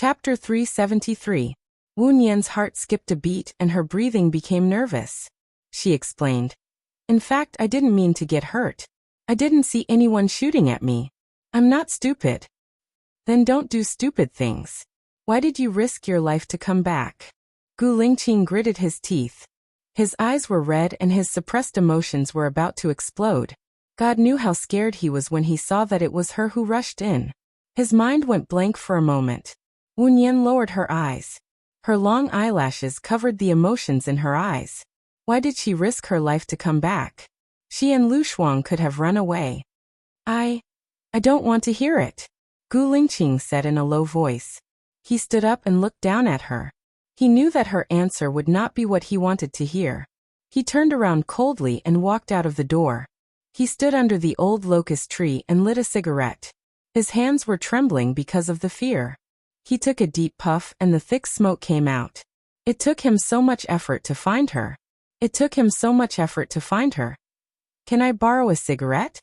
Chapter 373. Wu Nian's heart skipped a beat and her breathing became nervous. She explained. In fact, I didn't mean to get hurt. I didn't see anyone shooting at me. I'm not stupid. Then don't do stupid things. Why did you risk your life to come back? Gu Lingqing gritted his teeth. His eyes were red and his suppressed emotions were about to explode. God knew how scared he was when he saw that it was her who rushed in. His mind went blank for a moment. Wu Nian lowered her eyes. Her long eyelashes covered the emotions in her eyes. Why did she risk her life to come back? She and Lu Shuang could have run away. I don't want to hear it, Gu Lingqing said in a low voice. He stood up and looked down at her. He knew that her answer would not be what he wanted to hear. He turned around coldly and walked out of the door. He stood under the old locust tree and lit a cigarette. His hands were trembling because of the fear. He took a deep puff and the thick smoke came out. It took him so much effort to find her. Can I borrow a cigarette?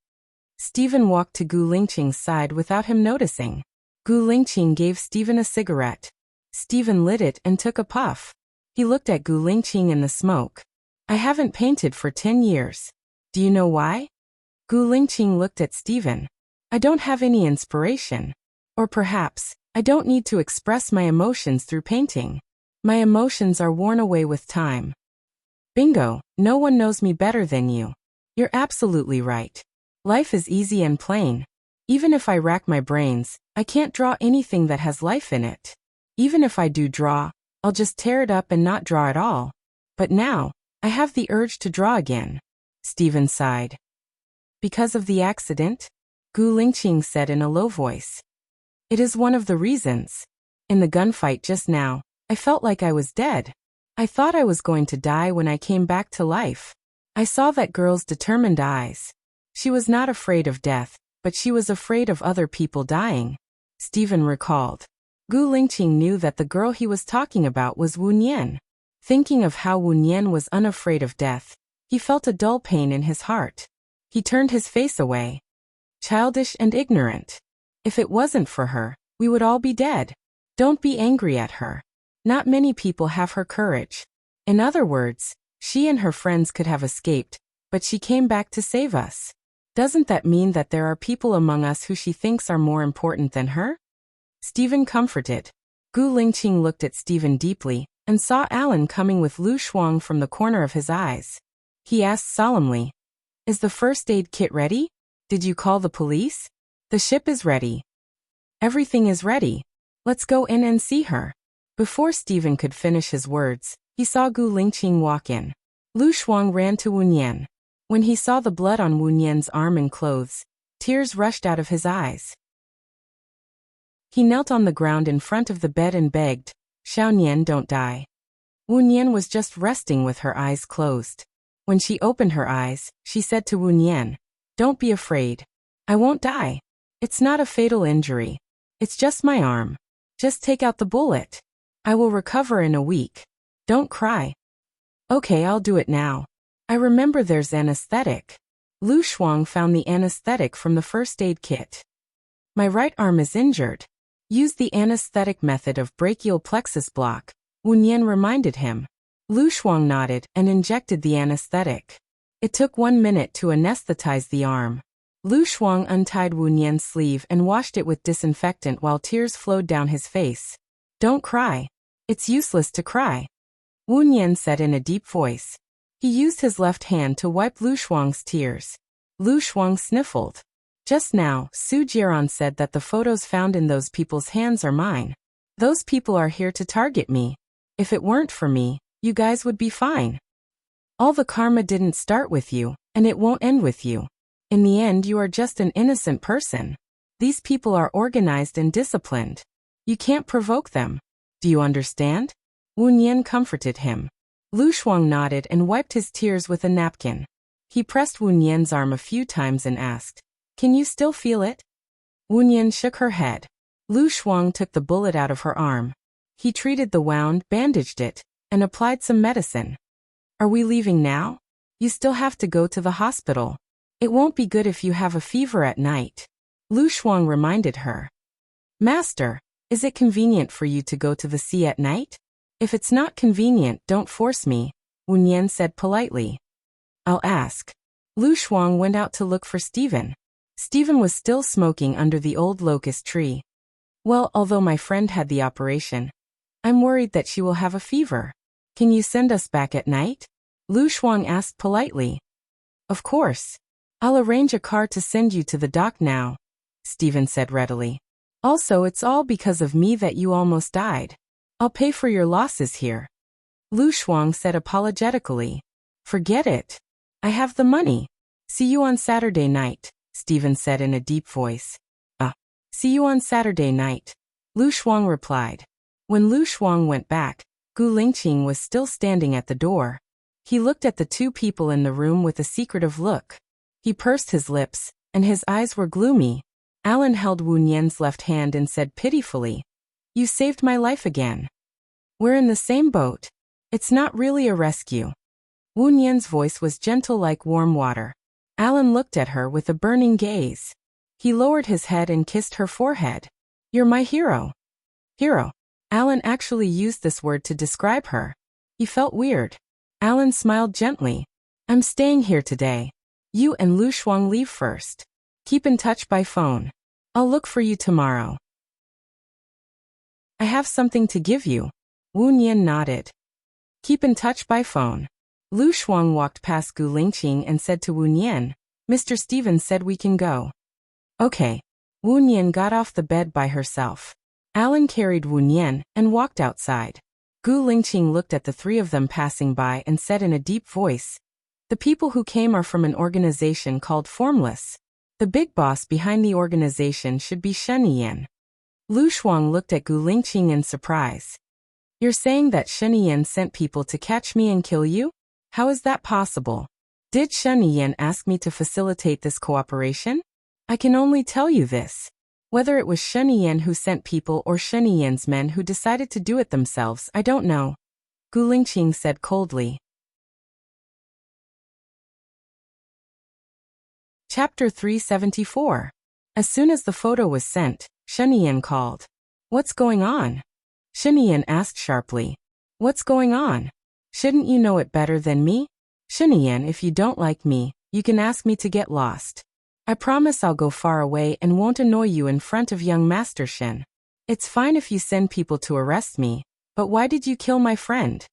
Stephen walked to Gu Lingqing's side without him noticing. Gu Lingqing gave Stephen a cigarette. Stephen lit it and took a puff. He looked at Gu Lingqing in the smoke. I haven't painted for 10 years. Do you know why? Gu Lingqing looked at Stephen. I don't have any inspiration. Or perhaps, I don't need to express my emotions through painting. My emotions are worn away with time. Bingo, no one knows me better than you. You're absolutely right. Life is easy and plain. Even if I rack my brains, I can't draw anything that has life in it. Even if I do draw, I'll just tear it up and not draw at all. But now, I have the urge to draw again. Stephen sighed. Because of the accident? Gu Lingqing said in a low voice. It is one of the reasons. In the gunfight just now, I felt like I was dead. I thought I was going to die when I came back to life. I saw that girl's determined eyes. She was not afraid of death, but she was afraid of other people dying. Stephen recalled. Gu Lingqing knew that the girl he was talking about was Wu Nian. Thinking of how Wu Nian was unafraid of death, he felt a dull pain in his heart. He turned his face away. Childish and ignorant. If it wasn't for her, we would all be dead. Don't be angry at her. Not many people have her courage. In other words, she and her friends could have escaped, but she came back to save us. Doesn't that mean that there are people among us who she thinks are more important than her? Stephen comforted. Gu Lingqing looked at Stephen deeply, and saw Alan coming with Lu Shuang from the corner of his eyes. He asked solemnly, Is the first aid kit ready? Did you call the police? The ship is ready. Everything is ready. Let's go in and see her. Before Stephen could finish his words, he saw Gu Lingqing walk in. Lu Shuang ran to Wu Nian. When he saw the blood on Wu Nian's arm and clothes, tears rushed out of his eyes. He knelt on the ground in front of the bed and begged, Xiao Nian, don't die. Wu Nian was just resting with her eyes closed. When she opened her eyes, she said to Wu Nian, Don't be afraid. I won't die. It's not a fatal injury. It's just my arm. Just take out the bullet. I will recover in a week. Don't cry. Okay, I'll do it now. I remember there's anesthetic. Lu Shuang found the anesthetic from the first aid kit. My right arm is injured. Use the anesthetic method of brachial plexus block, Wu Nian reminded him. Lu Shuang nodded and injected the anesthetic. It took 1 minute to anesthetize the arm. Lu Shuang untied Wu Nian's sleeve and washed it with disinfectant while tears flowed down his face. Don't cry. It's useless to cry, Wu Nian said in a deep voice. He used his left hand to wipe Lu Shuang's tears. Lu Shuang sniffled. Just now, Su Jiran said that the photos found in those people's hands are mine. Those people are here to target me. If it weren't for me, you guys would be fine. All the karma didn't start with you, and it won't end with you. In the end, you are just an innocent person. These people are organized and disciplined. You can't provoke them. Do you understand? Wu Nian comforted him. Lu Shuang nodded and wiped his tears with a napkin. He pressed Wu Nian's arm a few times and asked, Can you still feel it? Wu Nian shook her head. Lu Shuang took the bullet out of her arm. He treated the wound, bandaged it, and applied some medicine. Are we leaving now? You still have to go to the hospital. It won't be good if you have a fever at night, Lu Shuang reminded her. Master, Is it convenient for you to go to the sea at night? If it's not convenient, don't force me, Wu Nian said politely. I'll ask. Lu Shuang went out to look for Stephen. Stephen was still smoking under the old locust tree. Well, although my friend had the operation, I'm worried that she will have a fever. Can you send us back at night? Lu Shuang asked politely. Of course. I'll arrange a car to send you to the dock now, Stephen said readily. Also, it's all because of me that you almost died. I'll pay for your losses here. Lu Shuang said apologetically. Forget it. I have the money. See you on Saturday night, Stephen said in a deep voice. See you on Saturday night, Lu Shuang replied. When Lu Shuang went back, Gu Lingqing was still standing at the door. He looked at the two people in the room with a secretive look. He pursed his lips, and his eyes were gloomy. Alan held Wu Nian's left hand and said pitifully, You saved my life again. We're in the same boat. It's not really a rescue. Wu Nian's voice was gentle like warm water. Alan looked at her with a burning gaze. He lowered his head and kissed her forehead. You're my hero. Hero. Alan actually used this word to describe her. He felt weird. Alan smiled gently. I'm staying here today. You and Lu Shuang leave first. Keep in touch by phone. I'll look for you tomorrow. I have something to give you. Wu Nian nodded. Keep in touch by phone. Lu Shuang walked past Gu Lingqing and said to Wu Nian, Mr. Stevens said we can go. Okay. Wu Nian got off the bed by herself. Alan carried Wu Nian and walked outside. Gu Lingqing looked at the three of them passing by and said in a deep voice, The people who came are from an organization called Formless. The big boss behind the organization should be Shen Yan. Lu Shuang looked at Gu Lingqing in surprise. You're saying that Shen Yan sent people to catch me and kill you? How is that possible? Did Shen Yan ask me to facilitate this cooperation? I can only tell you this. Whether it was Shen Yan who sent people or Shen Yan's men who decided to do it themselves, I don't know. Gu Lingqing said coldly. Chapter 374. As soon as the photo was sent, Shen Yan called. What's going on? Shen Yan asked sharply. What's going on? Shouldn't you know it better than me? Shen Yan, if you don't like me, you can ask me to get lost. I promise I'll go far away and won't annoy you in front of young Master Shen. It's fine if you send people to arrest me, but why did you kill my friend?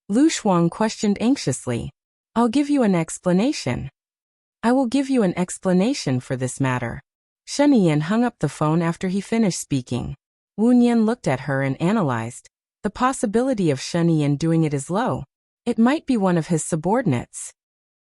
Lu Shuang questioned anxiously. I'll give you an explanation. I will give you an explanation for this matter. Shen Yan hung up the phone after he finished speaking. Wu Nian looked at her and analyzed. The possibility of Shen Yan doing it is low. It might be one of his subordinates.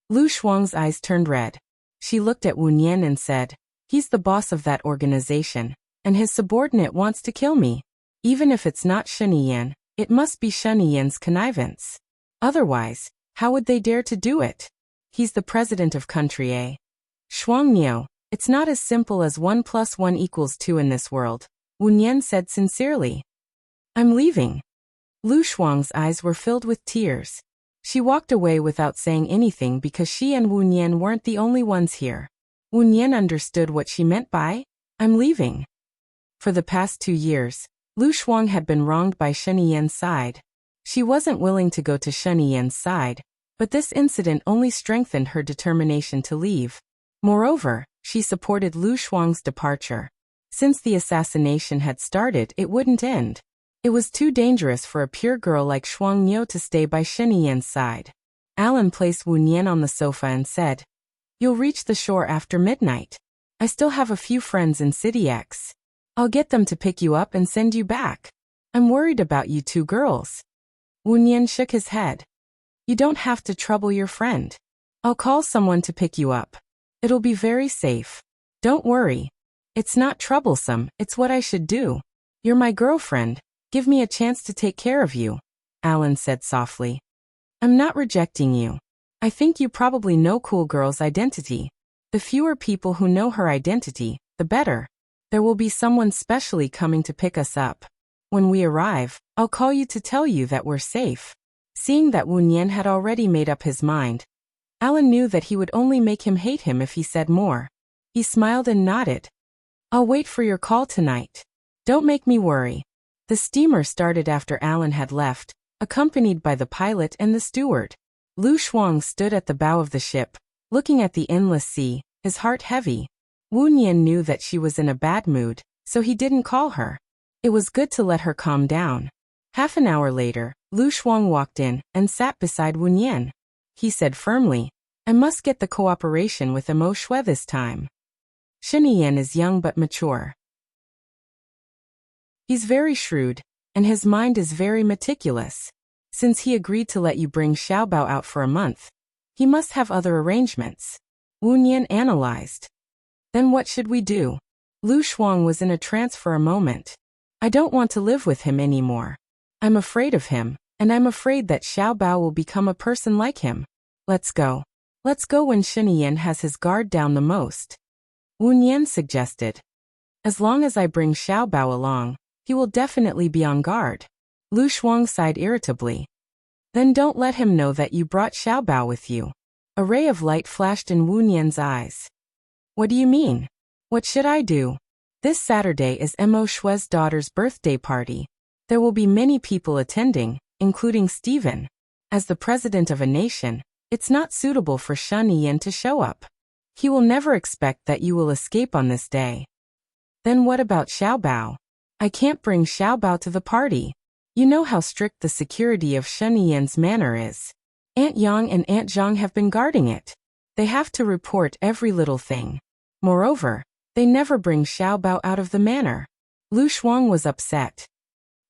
Lu Shuang's eyes turned red. She looked at Wu Nian and said, He's the boss of that organization, and his subordinate wants to kill me. Even if it's not Shen Yan, it must be Shen Yan's connivance. Otherwise, how would they dare to do it? He's the president of country A. Shuang Niu, it's not as simple as 1 + 1 = 2 in this world, Wu Nian said sincerely. I'm leaving. Lu Shuang's eyes were filled with tears. She walked away without saying anything because she and Wu Nian weren't the only ones here. Wu Nian understood what she meant by, I'm leaving. For the past 2 years, Lu Shuang had been wronged by Shen Yan's side. She wasn't willing to go to Shen Yan's side, but this incident only strengthened her determination to leave. Moreover, she supported Lu Shuang's departure. Since the assassination had started, it wouldn't end. It was too dangerous for a pure girl like Shuang Niu to stay by Shen Yan's side. Alan placed Wu Nian on the sofa and said, You'll reach the shore after midnight. I still have a few friends in City X. I'll get them to pick you up and send you back. I'm worried about you two girls. Wu Nian shook his head. You don't have to trouble your friend. I'll call someone to pick you up. It'll be very safe. Don't worry. It's not troublesome, it's what I should do. You're my girlfriend. Give me a chance to take care of you, Alan said softly. I'm not rejecting you. I think you probably know Cool Girl's identity. The fewer people who know her identity, the better. There will be someone specially coming to pick us up. When we arrive, I'll call you to tell you that we're safe. Seeing that Wu Nian had already made up his mind, Alan knew that he would only make him hate him if he said more. He smiled and nodded. I'll wait for your call tonight. Don't make me worry. The steamer started after Alan had left, accompanied by the pilot and the steward. Lu Shuang stood at the bow of the ship, looking at the endless sea, his heart heavy. Wu Nian knew that she was in a bad mood, so he didn't call her. It was good to let her calm down. Half an hour later, Lu Shuang walked in and sat beside Wu Nian. He said firmly, I must get the cooperation with Mo Shui this time. Shen Yan is young but mature. He's very shrewd, and his mind is very meticulous. Since he agreed to let you bring Xiaobao out for a month, he must have other arrangements. Wu Nian analyzed. Then what should we do? Lu Shuang was in a trance for a moment. I don't want to live with him anymore. I'm afraid of him, and I'm afraid that Xiaobao will become a person like him. Let's go. Let's go when Shen Yan has his guard down the most. Wu Nian suggested. As long as I bring Xiaobao along, he will definitely be on guard. Lu Shuang sighed irritably. Then don't let him know that you brought Xiaobao with you. A ray of light flashed in Wu Nian's eyes. What do you mean? What should I do? This Saturday is Mo Shui's daughter's birthday party. There will be many people attending, including Stephen. As the president of a nation, it's not suitable for Shen Yan to show up. He will never expect that you will escape on this day. Then what about Xiaobao? I can't bring Xiaobao to the party. You know how strict the security of Shen Yan's manor is. Aunt Yang and Aunt Zhang have been guarding it. They have to report every little thing. Moreover, they never bring Xiaobao out of the manor. Lu Shuang was upset.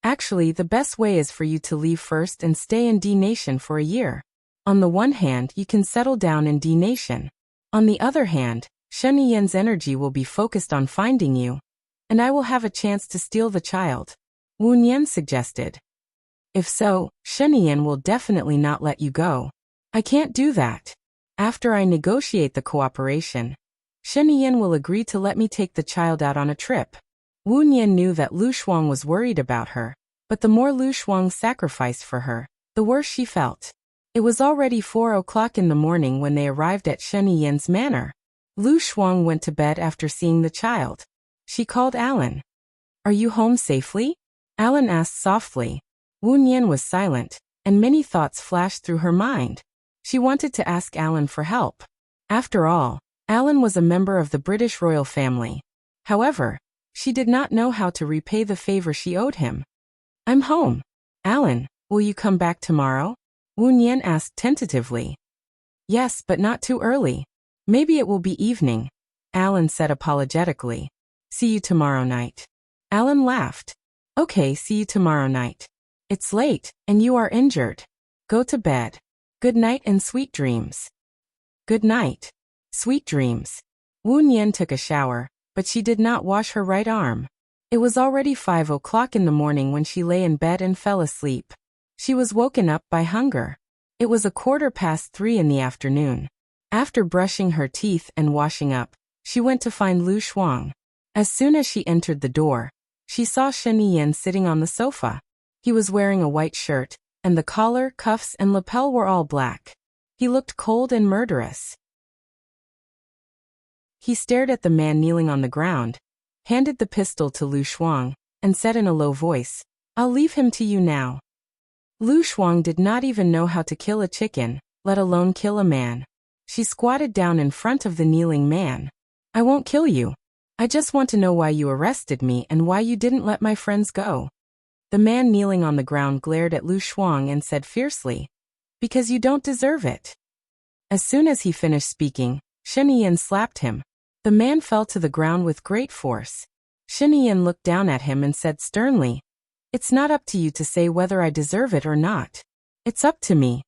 Actually, the best way is for you to leave first and stay in D Nation for a year. On the one hand, you can settle down in D Nation. On the other hand, Shen Yan's energy will be focused on finding you, and I will have a chance to steal the child. Wu Nian suggested. If so, Shen Yan will definitely not let you go. I can't do that. After I negotiate the cooperation, Shen Yan will agree to let me take the child out on a trip. Wu Nian knew that Lu Shuang was worried about her, but the more Lu Shuang sacrificed for her, the worse she felt. It was already 4 o'clock in the morning when they arrived at Shen Yan's manor. Lu Shuang went to bed after seeing the child. She called Alan. Are you home safely? Alan asked softly. Wu Nian was silent, and many thoughts flashed through her mind. She wanted to ask Alan for help. After all, Alan was a member of the British royal family. However, she did not know how to repay the favor she owed him. I'm home. Alan, will you come back tomorrow? Wu Nian asked tentatively. Yes, but not too early. Maybe it will be evening, Alan said apologetically. See you tomorrow night. Alan laughed. Okay, see you tomorrow night. It's late, and you are injured. Go to bed. Good night and sweet dreams. Good night. Sweet dreams. Wu Nian took a shower, but she did not wash her right arm. It was already 5 o'clock in the morning when she lay in bed and fell asleep. She was woken up by hunger. It was 3:15 in the afternoon. After brushing her teeth and washing up, she went to find Lu Shuang. As soon as she entered the door, she saw Shen Yan sitting on the sofa. He was wearing a white shirt, and the collar, cuffs, and lapel were all black. He looked cold and murderous. He stared at the man kneeling on the ground, handed the pistol to Lu Shuang, and said in a low voice, I'll leave him to you now. Lu Shuang did not even know how to kill a chicken, let alone kill a man. She squatted down in front of the kneeling man. I won't kill you. I just want to know why you arrested me and why you didn't let my friends go. The man kneeling on the ground glared at Lu Shuang and said fiercely, Because you don't deserve it. As soon as he finished speaking, Shen Yan slapped him. The man fell to the ground with great force. Shen Yan looked down at him and said sternly, It's not up to you to say whether I deserve it or not. It's up to me.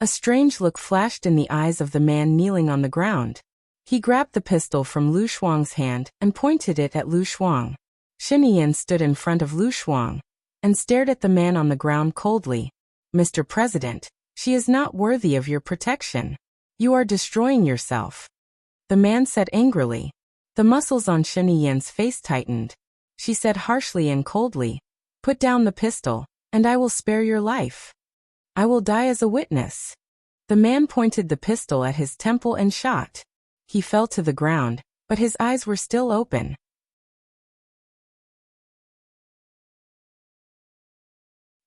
A strange look flashed in the eyes of the man kneeling on the ground. He grabbed the pistol from Lu Shuang's hand and pointed it at Lu Shuang. Shen Yan stood in front of Lu Shuang and stared at the man on the ground coldly. Mr. President, she is not worthy of your protection. You are destroying yourself. The man said angrily. The muscles on Shen Yan's face tightened. She said harshly and coldly, Put down the pistol, and I will spare your life. I will die as a witness. The man pointed the pistol at his temple and shot. He fell to the ground, but his eyes were still open.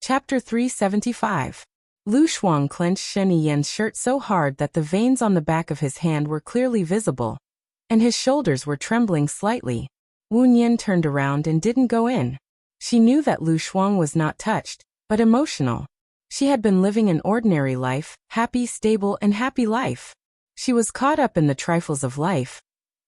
Chapter 375. Lu Shuang clenched Shen Yi's shirt so hard that the veins on the back of his hand were clearly visible, and his shoulders were trembling slightly. Wu Nian turned around and didn't go in. She knew that Lu Shuang was not touched, but emotional. She had been living an ordinary life, happy, stable, and happy life. She was caught up in the trifles of life,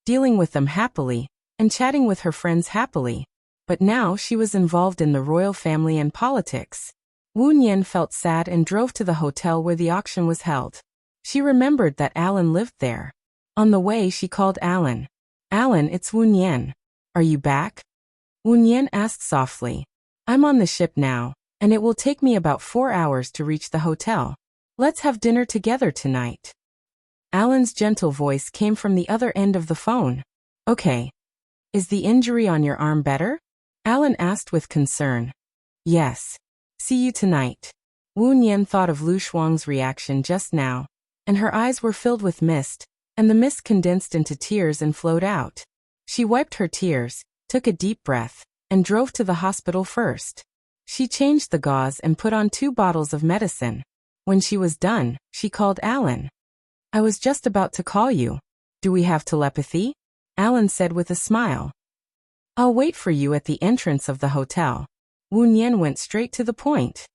dealing with them happily, and chatting with her friends happily. But now she was involved in the royal family and politics. Wu Nian felt sad and drove to the hotel where the auction was held. She remembered that Alan lived there. On the way she called Alan. "Alan, it's Wu Nian. Are you back?" Wu Nian asked softly. "I'm on the ship now, and it will take me about 4 hours to reach the hotel. Let's have dinner together tonight." Alan's gentle voice came from the other end of the phone. "Okay. Is the injury on your arm better?" Alan asked with concern. "Yes. See you tonight." Wu Nian thought of Lu Shuang's reaction just now, and her eyes were filled with mist, and the mist condensed into tears and flowed out. She wiped her tears, took a deep breath, and drove to the hospital first. She changed the gauze and put on 2 bottles of medicine. When she was done, she called Alan. "I was just about to call you. Do we have telepathy?" Alan said with a smile. "I'll wait for you at the entrance of the hotel." Wu Nian went straight to the point.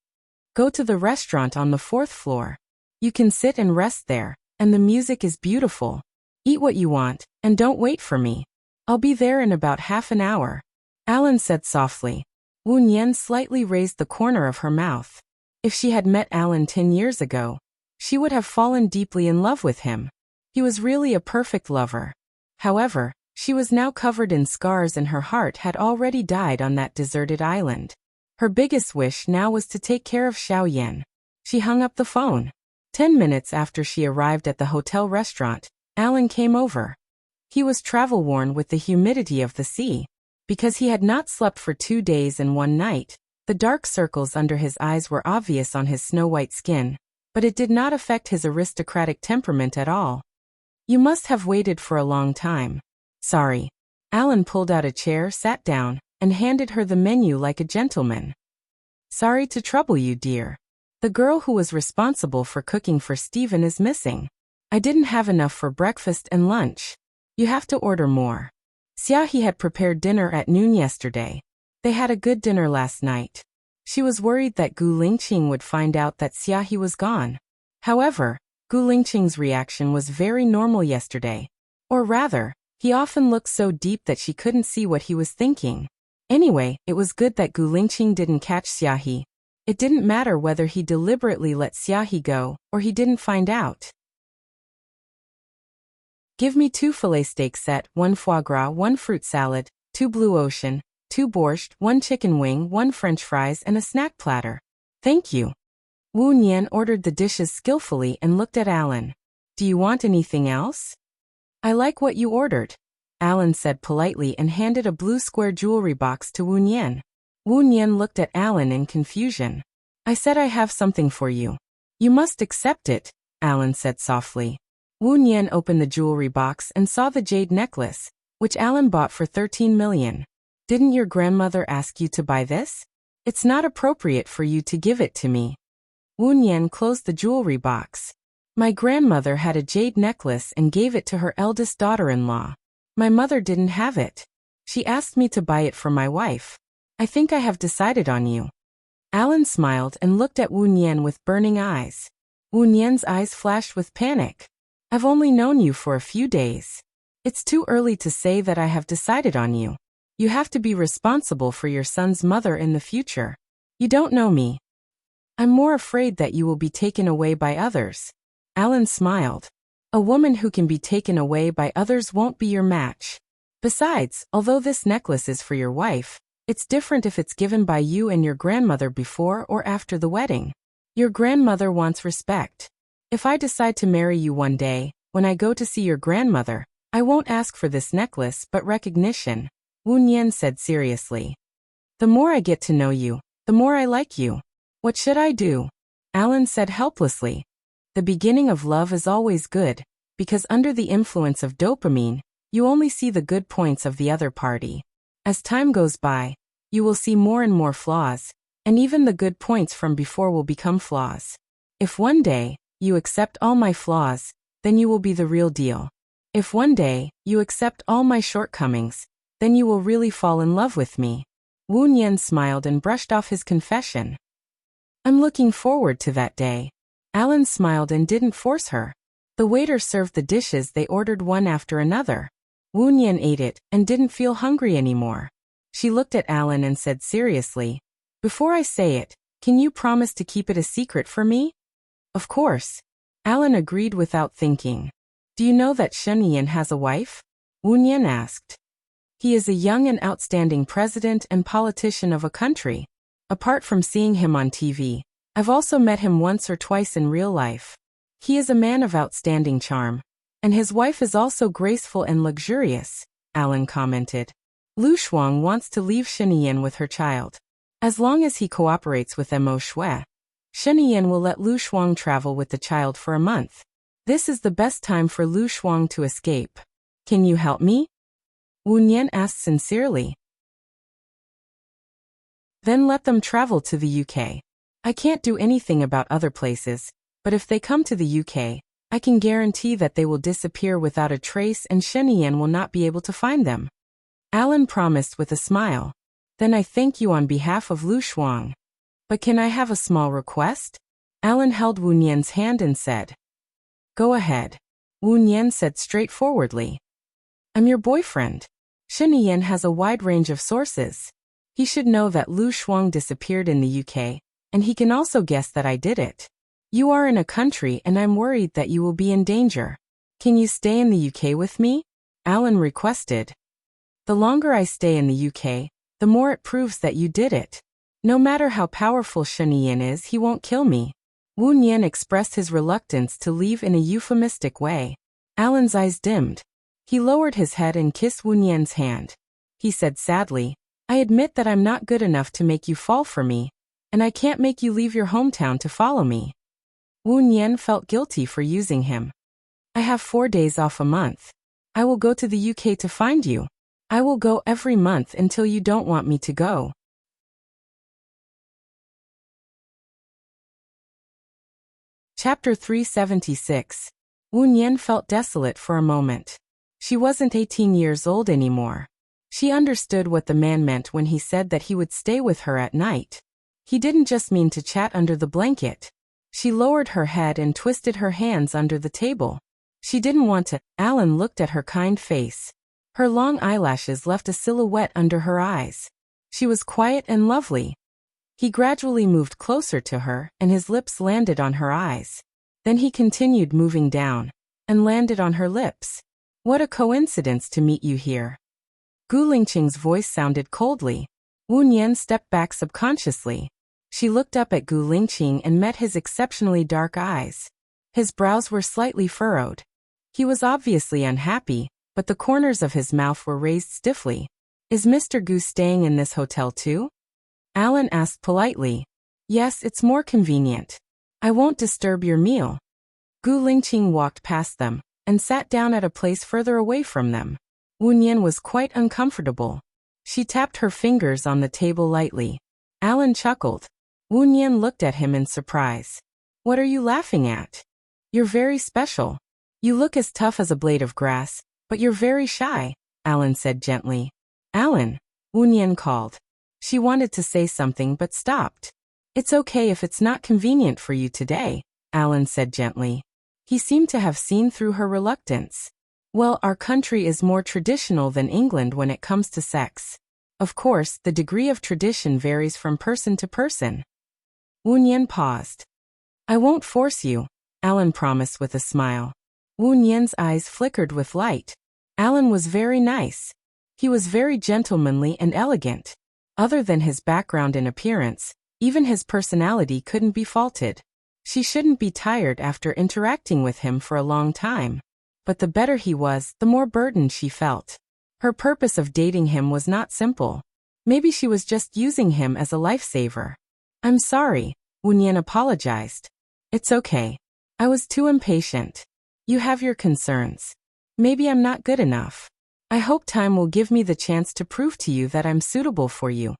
"Go to the restaurant on the 4th floor. You can sit and rest there, and the music is beautiful. Eat what you want, and don't wait for me. I'll be there in about half an hour," Alan said softly. Wu Nian slightly raised the corner of her mouth. If she had met Alan 10 years ago, she would have fallen deeply in love with him. He was really a perfect lover. However, she was now covered in scars and her heart had already died on that deserted island. Her biggest wish now was to take care of Xiaoyan. She hung up the phone. 10 minutes after she arrived at the hotel restaurant, Alan came over. He was travel-worn with the humidity of the sea. Because he had not slept for 2 days and 1 night, the dark circles under his eyes were obvious on his snow-white skin, but it did not affect his aristocratic temperament at all. "You must have waited for a long time." "Sorry." Alan pulled out a chair, sat down, and handed her the menu like a gentleman. "Sorry to trouble you, dear. The girl who was responsible for cooking for Stephen is missing. I didn't have enough for breakfast and lunch. You have to order more." Xiaohi had prepared dinner at noon yesterday. They had a good dinner last night. She was worried that Gu Lingqing would find out that Xiaohi was gone. However, Gu Lingqing's reaction was very normal yesterday. Or rather, he often looked so deep that she couldn't see what he was thinking. Anyway, it was good that Gu Lingqing didn't catch Xiaohi. It didn't matter whether he deliberately let Xiaohi go or he didn't find out. "Give me 2 filet steak set, 1 foie gras, 1 fruit salad, 2 blue ocean, 2 borscht, 1 chicken wing, 1 french fries, and a snack platter." "Thank you." Wu Nian ordered the dishes skillfully and looked at Alan. "Do you want anything else?" "I like what you ordered," Alan said politely and handed a blue square jewelry box to Wu Nian. Wu Nian looked at Alan in confusion. "I said I have something for you. You must accept it," Alan said softly. Wu Nian opened the jewelry box and saw the jade necklace, which Alan bought for 13 million. "Didn't your grandmother ask you to buy this? It's not appropriate for you to give it to me." Wu Nian closed the jewelry box. "My grandmother had a jade necklace and gave it to her eldest daughter-in-law. My mother didn't have it. She asked me to buy it for my wife. I think I have decided on you." Alan smiled and looked at Wu Nian with burning eyes. Wu Nian's eyes flashed with panic. "I've only known you for a few days. It's too early to say that I have decided on you. You have to be responsible for your son's mother in the future. You don't know me. I'm more afraid that you will be taken away by others." Alan smiled. "A woman who can be taken away by others won't be your match. Besides, although this necklace is for your wife, it's different if it's given by you and your grandmother before or after the wedding. Your grandmother wants respect. If I decide to marry you one day, when I go to see your grandmother, I won't ask for this necklace but recognition," Wu Nian said seriously. "The more I get to know you, the more I like you. What should I do?" Alan said helplessly. "The beginning of love is always good, because under the influence of dopamine, you only see the good points of the other party. As time goes by, you will see more and more flaws, and even the good points from before will become flaws. If one day you accept all my flaws, then you will be the real deal. If one day you accept all my shortcomings, then you will really fall in love with me. Wu Nian smiled and brushed off his confession. I'm looking forward to that day. Alan smiled and didn't force her. The waiter served the dishes they ordered one after another. Wu Nian ate it and didn't feel hungry anymore. She looked at Alan and said seriously, "Before I say it, can you promise to keep it a secret for me?" Of course. Alan agreed without thinking. Do you know that Shen Yan has a wife? Wu Nian asked. He is a young and outstanding president and politician of a country. Apart from seeing him on TV, I've also met him once or twice in real life. He is a man of outstanding charm. And his wife is also graceful and luxurious, Alan commented. Lu Shuang wants to leave Shen Yan with her child. As long as he cooperates with Mo Shui, Shen Yan will let Lu Shuang travel with the child for a month. This is the best time for Lu Shuang to escape. Can you help me? Wu Nian asked sincerely. Then let them travel to the UK. I can't do anything about other places, but if they come to the UK, I can guarantee that they will disappear without a trace and Shen Yan will not be able to find them. Alan promised with a smile. Then I thank you on behalf of Lu Shuang. But can I have a small request? Alan held Wu Nian's hand and said. Go ahead. Wu Nian said straightforwardly. I'm your boyfriend. Shen Yan has a wide range of sources. He should know that Lu Shuang disappeared in the UK, and he can also guess that I did it. You are in a country and I'm worried that you will be in danger. Can you stay in the UK with me? Alan requested. The longer I stay in the UK, the more it proves that you did it. No matter how powerful Shen Yan is, he won't kill me. Wu Nian expressed his reluctance to leave in a euphemistic way. Alan's eyes dimmed. He lowered his head and kissed Wu Nian's hand. He said sadly, I admit that I'm not good enough to make you fall for me, and I can't make you leave your hometown to follow me. Wu Nian felt guilty for using him. I have 4 days off a month. I will go to the UK to find you. I will go every month until you don't want me to go. Chapter 376. Wu Nian felt desolate for a moment. She wasn't 18 years old anymore. She understood what the man meant when he said that he would stay with her at night. He didn't just mean to chat under the blanket. She lowered her head and twisted her hands under the table. She didn't want to. Alan looked at her kind face. Her long eyelashes left a silhouette under her eyes. She was quiet and lovely. He gradually moved closer to her, and his lips landed on her eyes. Then he continued moving down, and landed on her lips. What a coincidence to meet you here. Gu Lingqing's voice sounded coldly. Wu Nian stepped back subconsciously. She looked up at Gu Lingqing and met his exceptionally dark eyes. His brows were slightly furrowed. He was obviously unhappy, but the corners of his mouth were raised stiffly. Is Mr. Gu staying in this hotel too? Alan asked politely. Yes, it's more convenient. I won't disturb your meal. Gu Lingqing walked past them, and sat down at a place further away from them. Wu Nian was quite uncomfortable. She tapped her fingers on the table lightly. Alan chuckled. Wu Nian looked at him in surprise. What are you laughing at? You're very special. You look as tough as a blade of grass, but you're very shy, Alan said gently. Alan, Wu Nian called. She wanted to say something but stopped. It's okay if it's not convenient for you today, Alan said gently. He seemed to have seen through her reluctance. Well, our country is more traditional than England when it comes to sex. Of course, the degree of tradition varies from person to person. Wu Nian paused. I won't force you, Alan promised with a smile. Wu Nian's eyes flickered with light. Alan was very nice. He was very gentlemanly and elegant. Other than his background and appearance, even his personality couldn't be faulted. She shouldn't be tired after interacting with him for a long time. But the better he was, the more burdened she felt. Her purpose of dating him was not simple. Maybe she was just using him as a lifesaver. I'm sorry, Wu Nian apologized. It's okay. I was too impatient. You have your concerns. Maybe I'm not good enough. I hope time will give me the chance to prove to you that I'm suitable for you.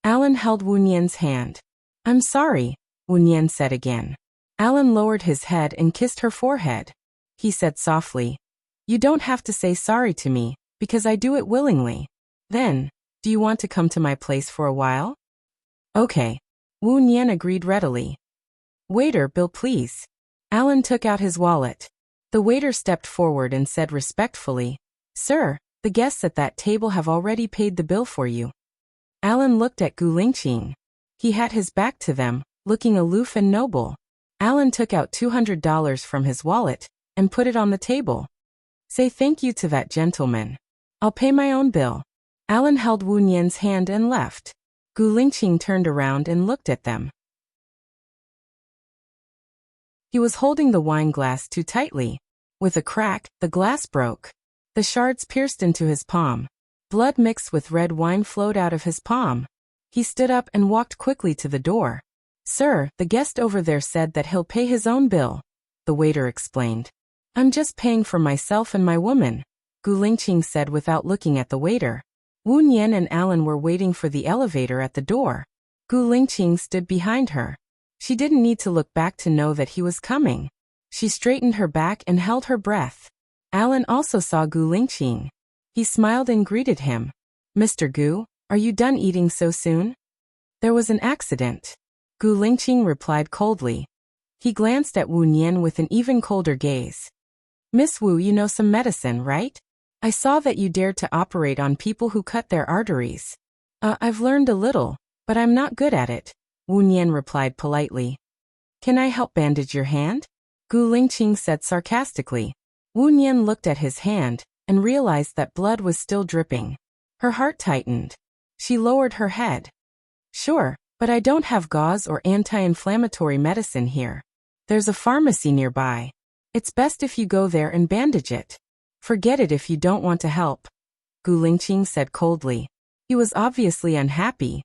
Alan held Wu Nian's hand. I'm sorry, Wu Nian said again. Alan lowered his head and kissed her forehead. He said softly, You don't have to say sorry to me, because I do it willingly. Then, do you want to come to my place for a while? Okay. Wu Nian agreed readily. Waiter, bill please. Alan took out his wallet. The waiter stepped forward and said respectfully, Sir, the guests at that table have already paid the bill for you. Alan looked at Gu Lingqing. He had his back to them, looking aloof and noble. Alan took out $200 from his wallet and put it on the table. Say thank you to that gentleman. I'll pay my own bill. Alan held Wu Nian's hand and left. Gu Lingqing turned around and looked at them. He was holding the wine glass too tightly. With a crack, the glass broke. The shards pierced into his palm. Blood mixed with red wine flowed out of his palm. He stood up and walked quickly to the door. Sir, the guest over there said that he'll pay his own bill, the waiter explained. I'm just paying for myself and my woman, Gu Lingqing said without looking at the waiter. Wu Nian and Alan were waiting for the elevator at the door. Gu Lingqing stood behind her. She didn't need to look back to know that he was coming. She straightened her back and held her breath. Alan also saw Gu Lingqing. He smiled and greeted him. Mr. Gu, are you done eating so soon? There was an accident. Gu Lingqing replied coldly. He glanced at Wu Nian with an even colder gaze. Miss Wu, you know some medicine, right? I saw that you dared to operate on people who cut their arteries. I've learned a little, but I'm not good at it, Wu Nian replied politely. Can I help bandage your hand? Gu Lingqing said sarcastically. Wu Nian looked at his hand and realized that blood was still dripping. Her heart tightened. She lowered her head. Sure, but I don't have gauze or anti-inflammatory medicine here. There's a pharmacy nearby. It's best if you go there and bandage it. Forget it if you don't want to help, Gu Lingqing said coldly. He was obviously unhappy.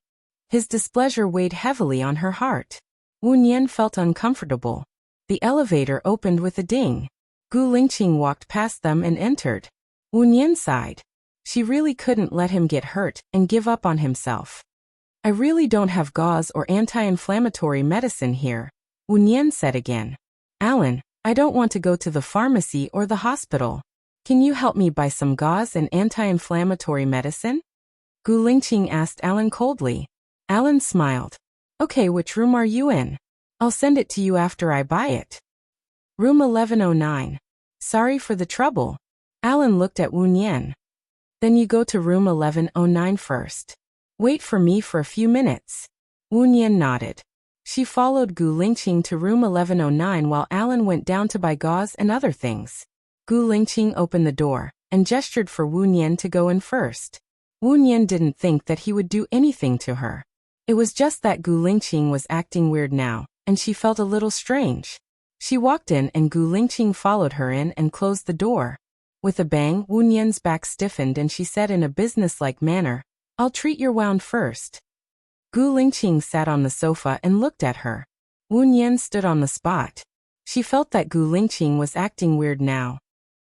His displeasure weighed heavily on her heart. Wu Nian felt uncomfortable. The elevator opened with a ding. Gu Lingqing walked past them and entered. Wu Nian sighed. She really couldn't let him get hurt and give up on himself. I really don't have gauze or anti-inflammatory medicine here, Wu Nian said again. Alan, I don't want to go to the pharmacy or the hospital. Can you help me buy some gauze and anti-inflammatory medicine? Gu Lingqing asked Alan coldly. Alan smiled. Okay, which room are you in? I'll send it to you after I buy it. Room 1109. Sorry for the trouble. Alan looked at Wu Nian. Then you go to room 1109 first. Wait for me for a few minutes. Wu Nian nodded. She followed Gu Lingqing to room 1109 while Alan went down to buy gauze and other things. Gu Lingqing opened the door and gestured for Wu Nian to go in first. Wu Nian didn't think that he would do anything to her. It was just that Gu Lingqing was acting weird now, and she felt a little strange. She walked in and Gu Lingqing followed her in and closed the door. With a bang, Wu Nian's back stiffened and she said in a businesslike manner, I'll treat your wound first. Gu Lingqing sat on the sofa and looked at her. Wu Nian stood on the spot. She felt that Gu Lingqing was acting weird now.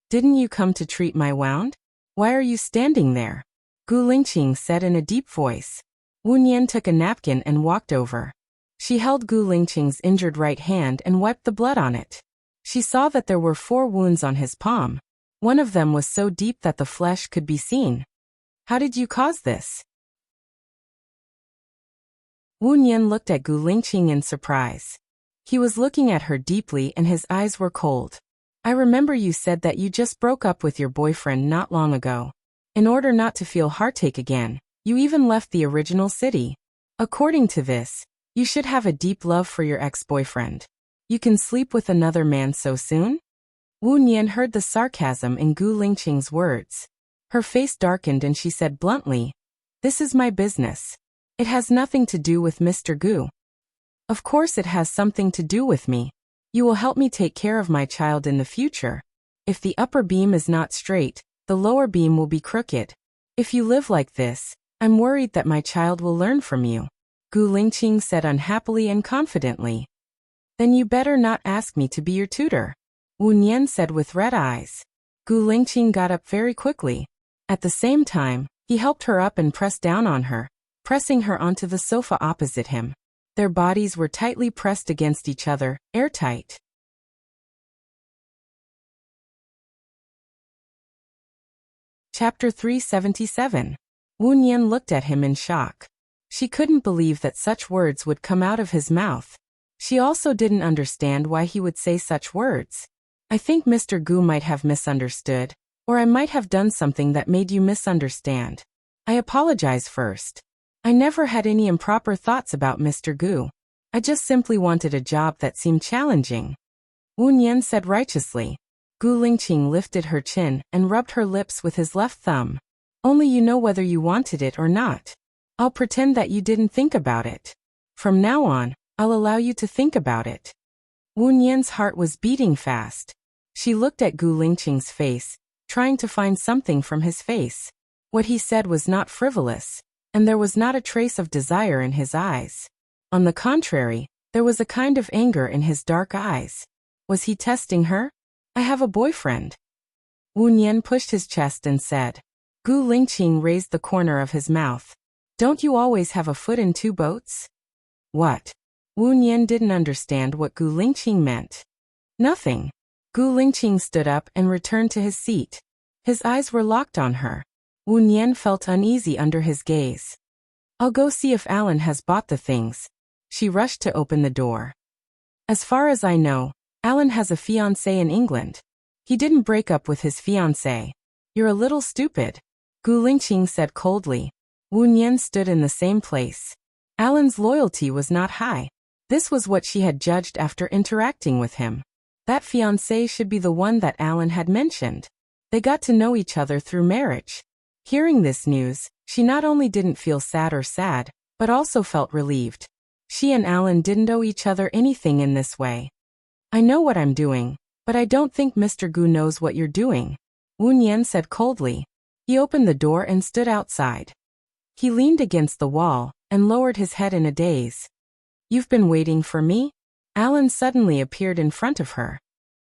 Didn't you come to treat my wound? Why are you standing there? Gu Lingqing said in a deep voice. Wu Nian took a napkin and walked over. She held Gu Lingqing's injured right hand and wiped the blood on it. She saw that there were 4 wounds on his palm. One of them was so deep that the flesh could be seen. How did you cause this? Wu Nian looked at Gu Lingqing in surprise. He was looking at her deeply and his eyes were cold. I remember you said that you just broke up with your boyfriend not long ago. In order not to feel heartache again, you even left the original city. According to this, you should have a deep love for your ex-boyfriend. You can sleep with another man so soon? Wu Nian heard the sarcasm in Gu Lingqing's words. Her face darkened and she said bluntly, This is my business. It has nothing to do with Mr. Gu. Of course it has something to do with me. You will help me take care of my child in the future. If the upper beam is not straight, the lower beam will be crooked. If you live like this, I'm worried that my child will learn from you, Gu Lingqing said unhappily and confidently. Then you better not ask me to be your tutor, Wu Nian said with red eyes. Gu Lingqing got up very quickly. At the same time, he helped her up and pressed down on her, pressing her onto the sofa opposite him. Their bodies were tightly pressed against each other, airtight. Chapter 377. Wu Nian looked at him in shock. She couldn't believe that such words would come out of his mouth. She also didn't understand why he would say such words. I think Mr. Gu might have misunderstood, or I might have done something that made you misunderstand. I apologize first. I never had any improper thoughts about Mr. Gu. I just simply wanted a job that seemed challenging. Wu Nian said righteously. Gu Lingqing lifted her chin and rubbed her lips with his left thumb. Only you know whether you wanted it or not. I'll pretend that you didn't think about it. From now on, I'll allow you to think about it. Wu Nian's heart was beating fast. She looked at Gu Lingqing's face, trying to find something from his face. What he said was not frivolous, and there was not a trace of desire in his eyes. On the contrary, there was a kind of anger in his dark eyes. Was he testing her? I have a boyfriend. Wu Nian pushed his chest and said. Gu Lingqing raised the corner of his mouth. Don't you always have a foot in two boats? What? Wu Nian didn't understand what Gu Lingqing meant. Nothing. Gu Lingqing stood up and returned to his seat. His eyes were locked on her. Wu Nian felt uneasy under his gaze. I'll go see if Alan has bought the things. She rushed to open the door. As far as I know, Alan has a fiancé in England. He didn't break up with his fiancé. You're a little stupid, Gu Lingqing said coldly. Wu Nian stood in the same place. Alan's loyalty was not high. This was what she had judged after interacting with him. That fiancé should be the one that Alan had mentioned. They got to know each other through marriage. Hearing this news, she not only didn't feel sad, but also felt relieved. She and Alan didn't owe each other anything in this way. I know what I'm doing, but I don't think Mr. Gu knows what you're doing, Wu Nian said coldly. He opened the door and stood outside. He leaned against the wall and lowered his head in a daze. You've been waiting for me? Alan suddenly appeared in front of her.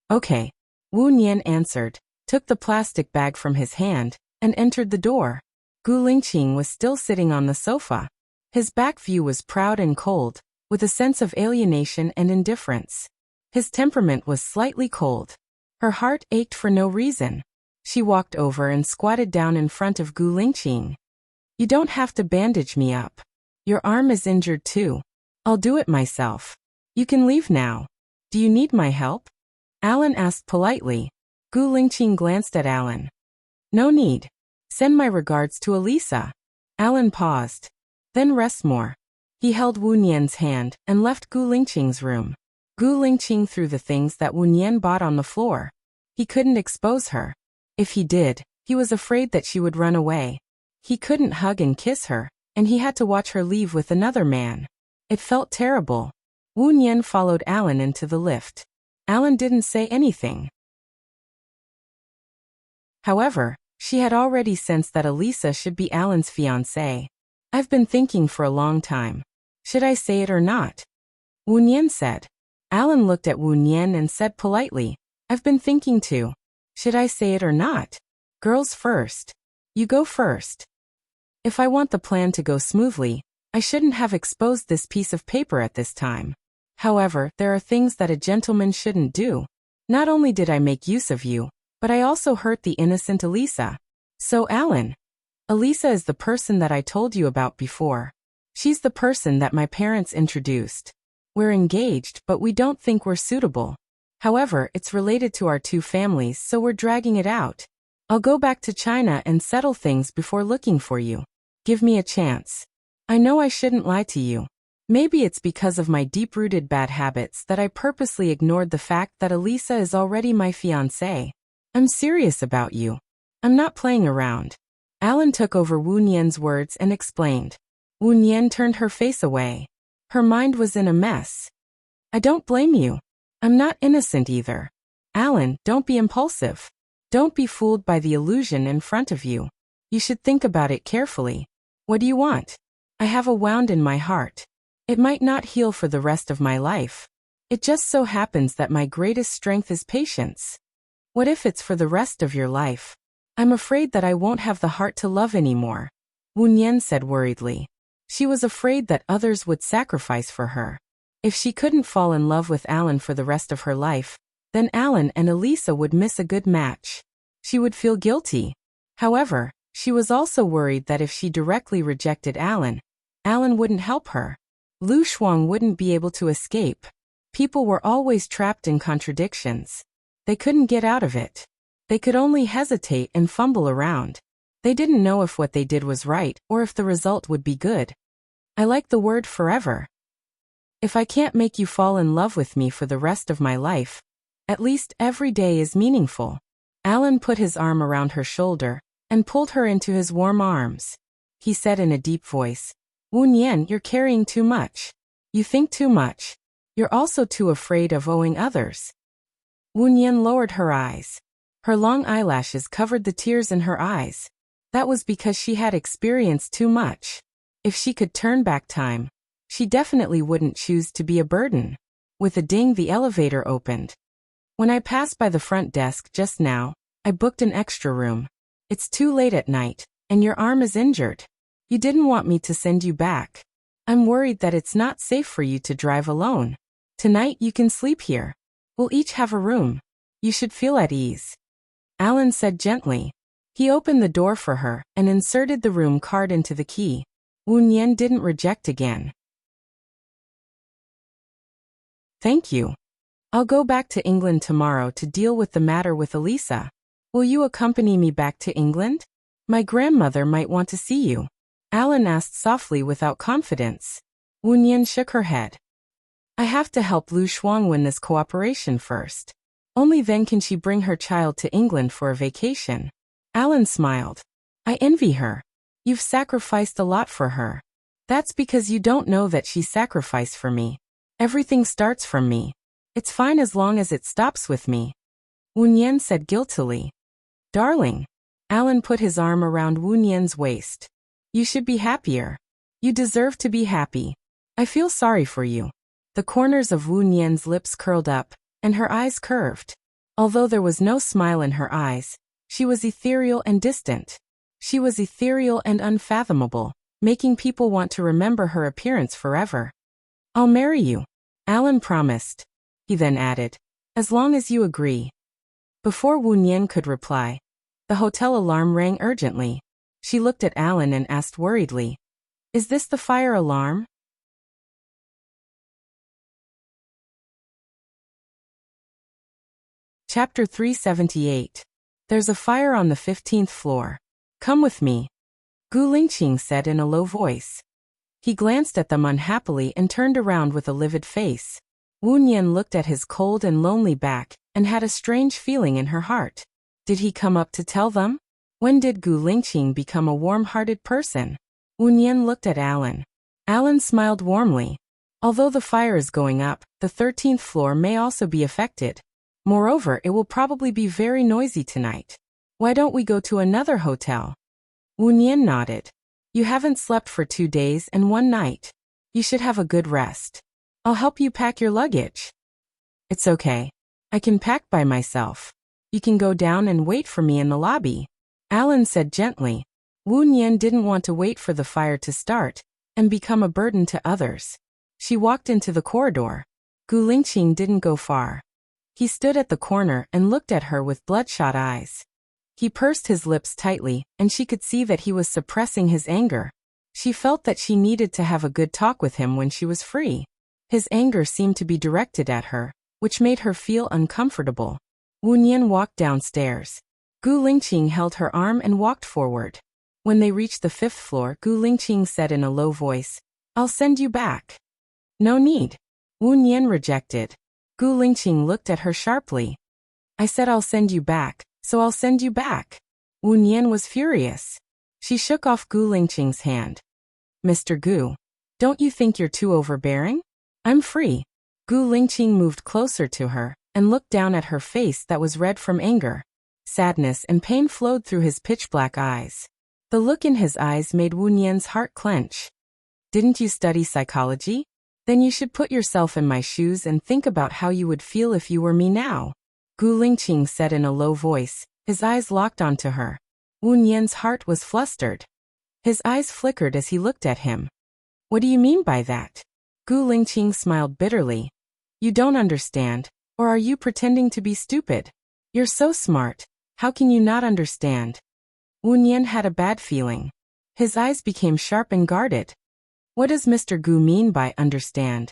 Okay, Wu Nian answered, took the plastic bag from his hand, and entered the door. Gu Lingqing was still sitting on the sofa. His back view was proud and cold, with a sense of alienation and indifference. His temperament was slightly cold. Her heart ached for no reason. She walked over and squatted down in front of Gu Lingqing. You don't have to bandage me up. Your arm is injured too. I'll do it myself. You can leave now. Do you need my help? Alan asked politely. Gu Lingqing glanced at Alan. No need. Send my regards to Elisa. Alan paused. Then rest more. He held Wu Nian's hand and left Gu Lingqing's room. Gu Lingqing threw the things that Wu Nian bought on the floor. He couldn't expose her. If he did, he was afraid that she would run away. He couldn't hug and kiss her, and he had to watch her leave with another man. It felt terrible. Wu Nian followed Alan into the lift. Alan didn't say anything. However, she had already sensed that Elisa should be Alan's fiancée. I've been thinking for a long time. Should I say it or not? Wu Nian said. Alan looked at Wu Nian and said politely, I've been thinking too. Should I say it or not? Girls first. You go first. If I want the plan to go smoothly, I shouldn't have exposed this piece of paper at this time. However, there are things that a gentleman shouldn't do. Not only did I make use of you, but I also hurt the innocent Elisa. So Alan, Elisa is the person that I told you about before. She's the person that my parents introduced. We're engaged, but we don't think we're suitable. However, it's related to our two families, so we're dragging it out. I'll go back to China and settle things before looking for you. Give me a chance. I know I shouldn't lie to you. Maybe it's because of my deep-rooted bad habits that I purposely ignored the fact that Elisa is already my fiancée. I'm serious about you. I'm not playing around. Alan took over Wu Nian's words and explained. Wu Nian turned her face away. Her mind was in a mess. I don't blame you. I'm not innocent either. Alan, don't be impulsive. Don't be fooled by the illusion in front of you. You should think about it carefully. What do you want? I have a wound in my heart. It might not heal for the rest of my life. It just so happens that my greatest strength is patience. What if it's for the rest of your life? I'm afraid that I won't have the heart to love anymore, Wu Nian said worriedly. She was afraid that others would sacrifice for her. If she couldn't fall in love with Alan for the rest of her life, then Alan and Elisa would miss a good match. She would feel guilty. However, she was also worried that if she directly rejected Alan, Alan wouldn't help her. Lu Shuang wouldn't be able to escape. People were always trapped in contradictions. They couldn't get out of it. They could only hesitate and fumble around. They didn't know if what they did was right or if the result would be good. I like the word forever. If I can't make you fall in love with me for the rest of my life, at least every day is meaningful. Alan put his arm around her shoulder and pulled her into his warm arms. He said in a deep voice, "Wu Nian, you're carrying too much. You think too much. You're also too afraid of owing others." Wu Nian lowered her eyes. Her long eyelashes covered the tears in her eyes. That was because she had experienced too much. If she could turn back time, she definitely wouldn't choose to be a burden. With a ding, the elevator opened. "When I passed by the front desk just now, I booked an extra room. It's too late at night, and your arm is injured. You didn't want me to send you back. I'm worried that it's not safe for you to drive alone. Tonight you can sleep here. We'll each have a room. You should feel at ease," Alan said gently. He opened the door for her and inserted the room card into the key. Wu Nian didn't reject again. "Thank you. I'll go back to England tomorrow to deal with the matter with Elisa. Will you accompany me back to England? My grandmother might want to see you," Alan asked softly without confidence. Wu Nian shook her head. "I have to help Lu Shuang win this cooperation first. Only then can she bring her child to England for a vacation." Alan smiled. "I envy her. You've sacrificed a lot for her. That's because you don't know that she sacrificed for me. Everything starts from me. It's fine as long as it stops with me," Wu Nian said guiltily. "Darling," Alan put his arm around Wu Nian's waist. "You should be happier. You deserve to be happy. I feel sorry for you." The corners of Wu Nian's lips curled up, and her eyes curved. Although there was no smile in her eyes, she was ethereal and distant. She was ethereal and unfathomable, making people want to remember her appearance forever. "I'll marry you," Alan promised. He then added, "as long as you agree." Before Wu Nian could reply, the hotel alarm rang urgently. She looked at Alan and asked worriedly, "Is this the fire alarm?" Chapter 378. There's a fire on the 15th floor. Come with me, Gu Lingqing said in a low voice. He glanced at them unhappily and turned around with a livid face. Wu Nian looked at his cold and lonely back and had a strange feeling in her heart. Did he come up to tell them? When did Gu Lingqing become a warm-hearted person? Wu Nian looked at Alan. Alan smiled warmly. Although the fire is going up, the 13th floor may also be affected. Moreover, it will probably be very noisy tonight. Why don't we go to another hotel? Wu Nian nodded. You haven't slept for 2 days and 1 night. You should have a good rest. I'll help you pack your luggage. It's okay. I can pack by myself. You can go down and wait for me in the lobby, Alan said gently. Wu Nian didn't want to wait for the fire to start and become a burden to others. She walked into the corridor. Gu Lingqing didn't go far. He stood at the corner and looked at her with bloodshot eyes. He pursed his lips tightly, and she could see that he was suppressing his anger. She felt that she needed to have a good talk with him when she was free. His anger seemed to be directed at her, which made her feel uncomfortable. Wu Nian walked downstairs. Gu Lingqing held her arm and walked forward. When they reached the 5th floor, Gu Lingqing said in a low voice, I'll send you back. No need. Wu Nian rejected. Gu Lingqing looked at her sharply. I said I'll send you back, so I'll send you back. Wu Nian was furious. She shook off Gu Lingqing's hand. Mr. Gu, don't you think you're too overbearing? I'm free. Gu Lingqing moved closer to her and looked down at her face that was red from anger. Sadness and pain flowed through his pitch-black eyes. The look in his eyes made Wu Nian's heart clench. Didn't you study psychology? Then you should put yourself in my shoes and think about how you would feel if you were me now. Gu Lingqing said in a low voice, his eyes locked onto her. Wu Nian's heart was flustered. His eyes flickered as he looked at him. What do you mean by that? Gu Lingqing smiled bitterly. You don't understand, or are you pretending to be stupid? You're so smart, how can you not understand? Wu Nian had a bad feeling. His eyes became sharp and guarded. What does Mr. Gu mean by understand?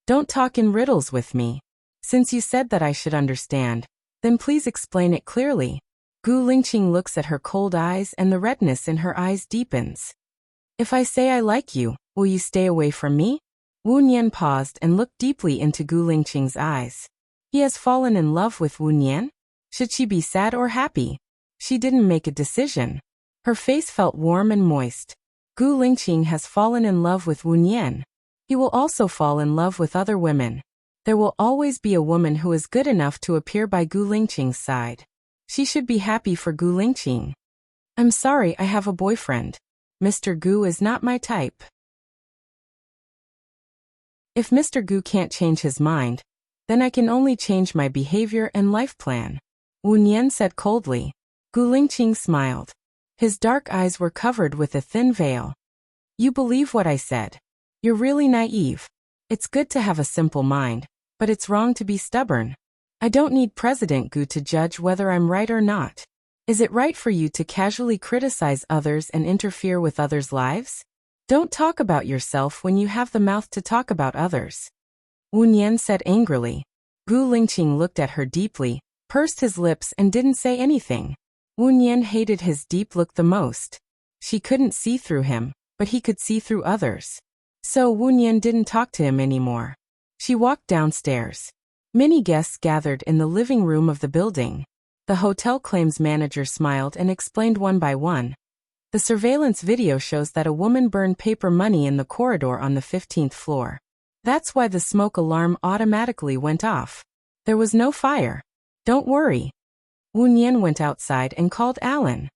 Don't talk in riddles with me. Since you said that I should understand, then please explain it clearly. Gu Lingqing looks at her cold eyes and the redness in her eyes deepens. If I say I like you, will you stay away from me? Wu Nian paused and looked deeply into Gu Lingqing's eyes. He has fallen in love with Wu Nian? Should she be sad or happy? She didn't make a decision. Her face felt warm and moist. Gu Lingqing has fallen in love with Wu Nian. He will also fall in love with other women. There will always be a woman who is good enough to appear by Gu Lingqing's side. She should be happy for Gu Lingqing. I'm sorry, I have a boyfriend. Mr. Gu is not my type. If Mr. Gu can't change his mind, then I can only change my behavior and life plan. Wu Nian said coldly. Gu Lingqing smiled. His dark eyes were covered with a thin veil. You believe what I said. You're really naive. It's good to have a simple mind, but it's wrong to be stubborn. I don't need President Gu to judge whether I'm right or not. Is it right for you to casually criticize others and interfere with others' lives? Don't talk about yourself when you have the mouth to talk about others. Wu Nian said angrily. Gu Lingqing looked at her deeply, pursed his lips and didn't say anything. Wu Nian hated his deep look the most. She couldn't see through him, but he could see through others. So Wu Nian didn't talk to him anymore. She walked downstairs. Many guests gathered in the living room of the building. The hotel claims manager smiled and explained one by one. The surveillance video shows that a woman burned paper money in the corridor on the 15th floor. That's why the smoke alarm automatically went off. There was no fire. Don't worry. Wu Nian went outside and called Alan.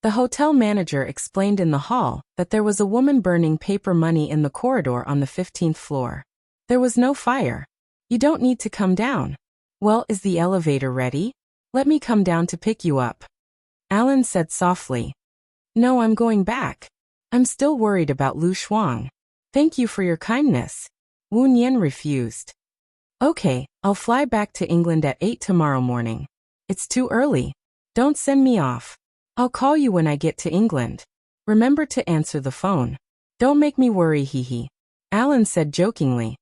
The hotel manager explained in the hall that there was a woman burning paper money in the corridor on the 15th floor. There was no fire. You don't need to come down. Well, is the elevator ready? Let me come down to pick you up. Alan said softly. No, I'm going back. I'm still worried about Lu Shuang. Thank you for your kindness. Wu Nian refused. Okay, I'll fly back to England at 8 tomorrow morning. It's too early. Don't send me off. I'll call you when I get to England. Remember to answer the phone. Don't make me worry, hee. Alan said jokingly.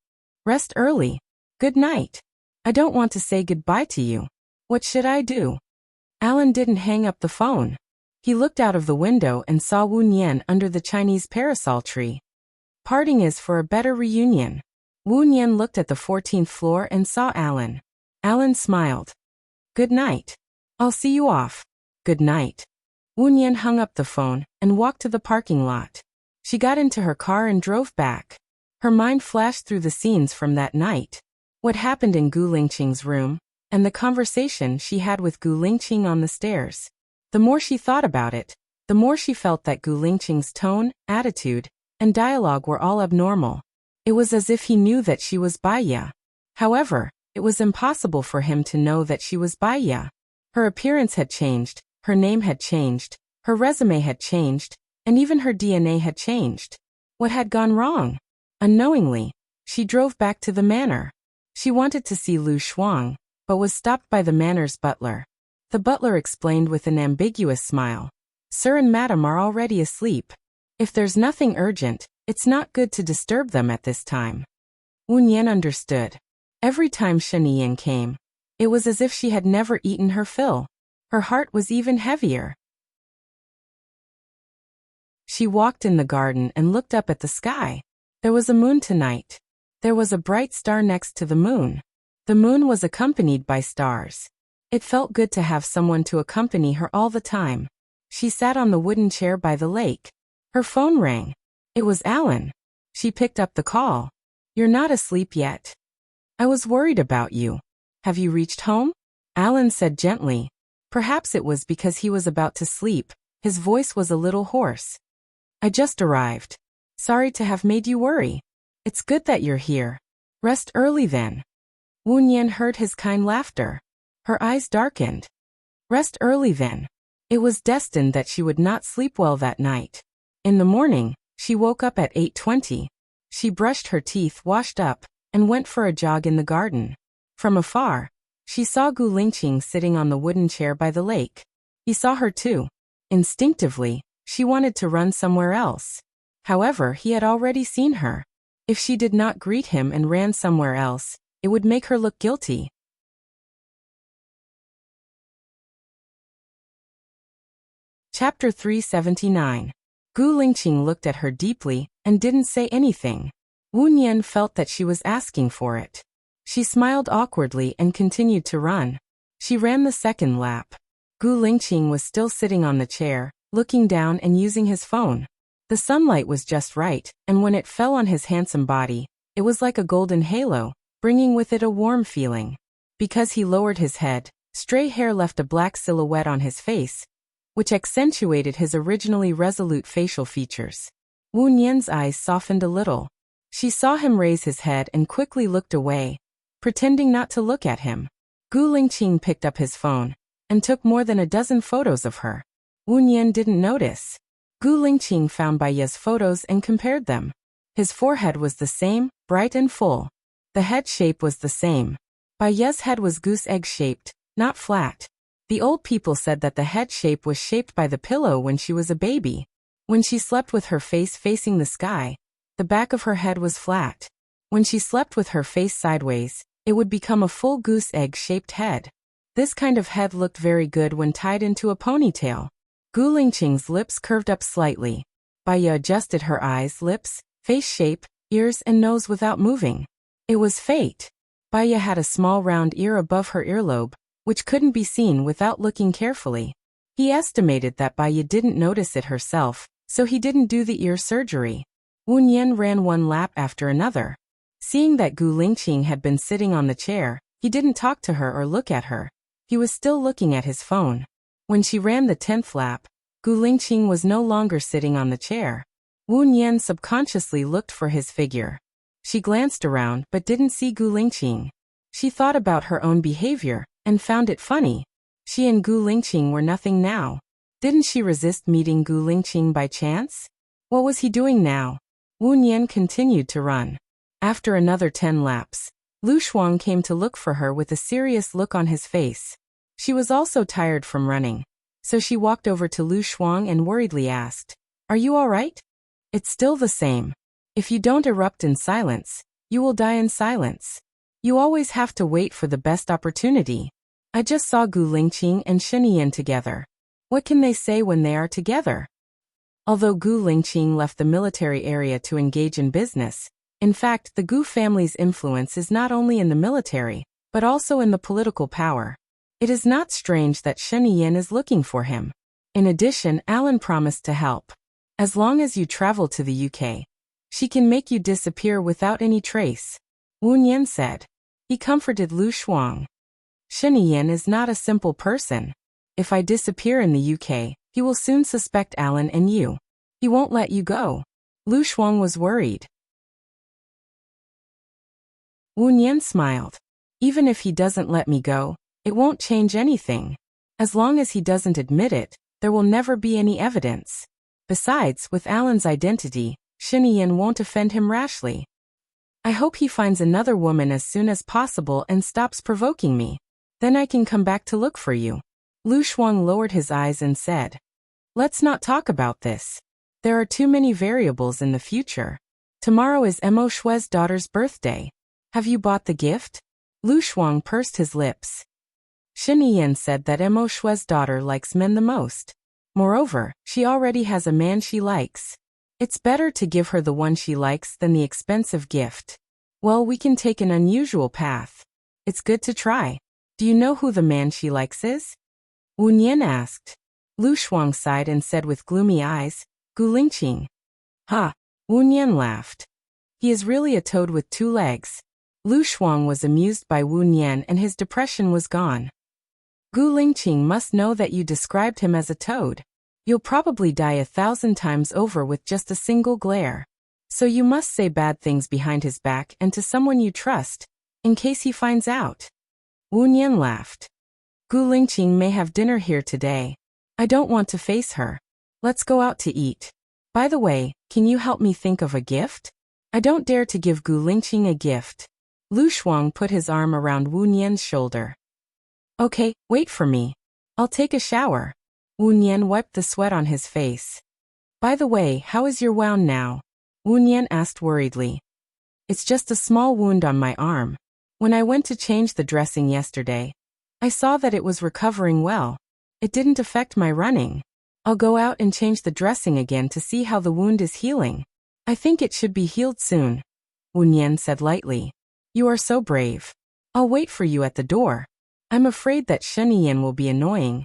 Rest early. Good night. I don't want to say goodbye to you. What should I do? Alan didn't hang up the phone. He looked out of the window and saw Wu Nian under the Chinese parasol tree. Parting is for a better reunion. Wu Nian looked at the 14th floor and saw Alan. Alan smiled. Good night. I'll see you off. Good night. Wu Nian hung up the phone and walked to the parking lot. She got into her car and drove back. Her mind flashed through the scenes from that night. What happened in Gu Lingqing's room, and the conversation she had with Gu Lingqing on the stairs. The more she thought about it, the more she felt that Gu Lingqing's tone, attitude, and dialogue were all abnormal. It was as if he knew that she was Baiya. However, it was impossible for him to know that she was Baiya. Her appearance had changed, her name had changed, her resume had changed, and even her DNA had changed. What had gone wrong? Unknowingly, she drove back to the manor. She wanted to see Lu Shuang, but was stopped by the manor's butler. The butler explained with an ambiguous smile. Sir and Madam are already asleep. If there's nothing urgent, it's not good to disturb them at this time. Wu Nian understood. Every time Shen Yiyan came, it was as if she had never eaten her fill. Her heart was even heavier. She walked in the garden and looked up at the sky. There was a moon tonight. There was a bright star next to the moon. The moon was accompanied by stars. It felt good to have someone to accompany her all the time. She sat on the wooden chair by the lake. Her phone rang. It was Alan. She picked up the call. You're not asleep yet. I was worried about you. Have you reached home? Alan said gently. Perhaps it was because he was about to sleep. His voice was a little hoarse. I just arrived. Sorry to have made you worry. It's good that you're here. Rest early then. Wu Nian heard his kind laughter. Her eyes darkened. Rest early then. It was destined that she would not sleep well that night. In the morning, she woke up at 8:20. She brushed her teeth, washed up, and went for a jog in the garden. From afar, she saw Gu Lingqing sitting on the wooden chair by the lake. He saw her too. Instinctively, she wanted to run somewhere else. However, he had already seen her. If she did not greet him and ran somewhere else, it would make her look guilty. Chapter 379. Gu Lingqing looked at her deeply and didn't say anything. Wu Nian felt that she was asking for it. She smiled awkwardly and continued to run. She ran the second lap. Gu Lingqing was still sitting on the chair, looking down and using his phone. The sunlight was just right, and when it fell on his handsome body, it was like a golden halo, bringing with it a warm feeling. Because he lowered his head, stray hair left a black silhouette on his face, which accentuated his originally resolute facial features. Wu Nian's eyes softened a little. She saw him raise his head and quickly looked away, pretending not to look at him. Gu Lingqing picked up his phone and took more than a dozen photos of her. Wu Nian didn't notice. Gu Lingqing found Bai Ye's photos and compared them. His forehead was the same, bright and full. The head shape was the same. Bai Ye's head was goose egg-shaped, not flat. The old people said that the head shape was shaped by the pillow when she was a baby. When she slept with her face facing the sky, the back of her head was flat. When she slept with her face sideways, it would become a full goose egg-shaped head. This kind of head looked very good when tied into a ponytail. Gu Lingqing's lips curved up slightly. Bai Ye adjusted her eyes, lips, face shape, ears and nose without moving. It was fate. Bai Ye had a small round ear above her earlobe, which couldn't be seen without looking carefully. He estimated that Bai Ye didn't notice it herself, so he didn't do the ear surgery. Wu Nian ran one lap after another. Seeing that Gu Lingqing had been sitting on the chair, he didn't talk to her or look at her. He was still looking at his phone. When she ran the 10th lap, Gu Lingqing was no longer sitting on the chair. Wu Nian subconsciously looked for his figure. She glanced around but didn't see Gu Lingqing. She thought about her own behavior and found it funny. She and Gu Lingqing were nothing now. Didn't she resist meeting Gu Lingqing by chance? What was he doing now? Wu Nian continued to run. After another 10 laps, Lu Shuang came to look for her with a serious look on his face. She was also tired from running, so she walked over to Lu Shuang and worriedly asked, "Are you all right?" "It's still the same. If you don't erupt in silence, you will die in silence. You always have to wait for the best opportunity. I just saw Gu Lingqing and Shen Yan together. What can they say when they are together?" Although Gu Lingqing left the military area to engage in business, in fact, the Gu family's influence is not only in the military, but also in the political power. It is not strange that Shen Yan is looking for him. In addition, Alan promised to help. As long as you travel to the UK, she can make you disappear without any trace, Wu Nian said. He comforted Lu Shuang. Shen Yan is not a simple person. If I disappear in the UK, he will soon suspect Alan and you. He won't let you go. Lu Shuang was worried. Wu Nian smiled. Even if he doesn't let me go, it won't change anything. As long as he doesn't admit it, there will never be any evidence. Besides, with Alan's identity, Shen Yan won't offend him rashly. I hope he finds another woman as soon as possible and stops provoking me. Then I can come back to look for you. Lu Shuang lowered his eyes and said, "Let's not talk about this. There are too many variables in the future. Tomorrow is Mo Shui's daughter's birthday. Have you bought the gift?" Lu Shuang pursed his lips. Shen Yan said that Mo Shui's daughter likes men the most. Moreover, she already has a man she likes. It's better to give her the one she likes than the expensive gift. Well, we can take an unusual path. It's good to try. Do you know who the man she likes is? Wu Nian asked. Lu Shuang sighed and said with gloomy eyes, "Gu Lingqing." Ha! Wu Nian laughed. He is really a toad with 2 legs. Lu Shuang was amused by Wu Nian and his depression was gone. Gu Lingqing must know that you described him as a toad. You'll probably die 1,000 times over with just a single glare. So you must say bad things behind his back and to someone you trust, in case he finds out. Wu Nian laughed. Gu Lingqing may have dinner here today. I don't want to face her. Let's go out to eat. By the way, can you help me think of a gift? I don't dare to give Gu Lingqing a gift. Lu Shuang put his arm around Wu Nian's shoulder. Okay, wait for me. I'll take a shower. Wu Nian wiped the sweat on his face. By the way, how is your wound now? Wu Nian asked worriedly. It's just a small wound on my arm. When I went to change the dressing yesterday, I saw that it was recovering well. It didn't affect my running. I'll go out and change the dressing again to see how the wound is healing. I think it should be healed soon, Wu Nian said lightly. You are so brave. I'll wait for you at the door. I'm afraid that Shen Yan will be annoying,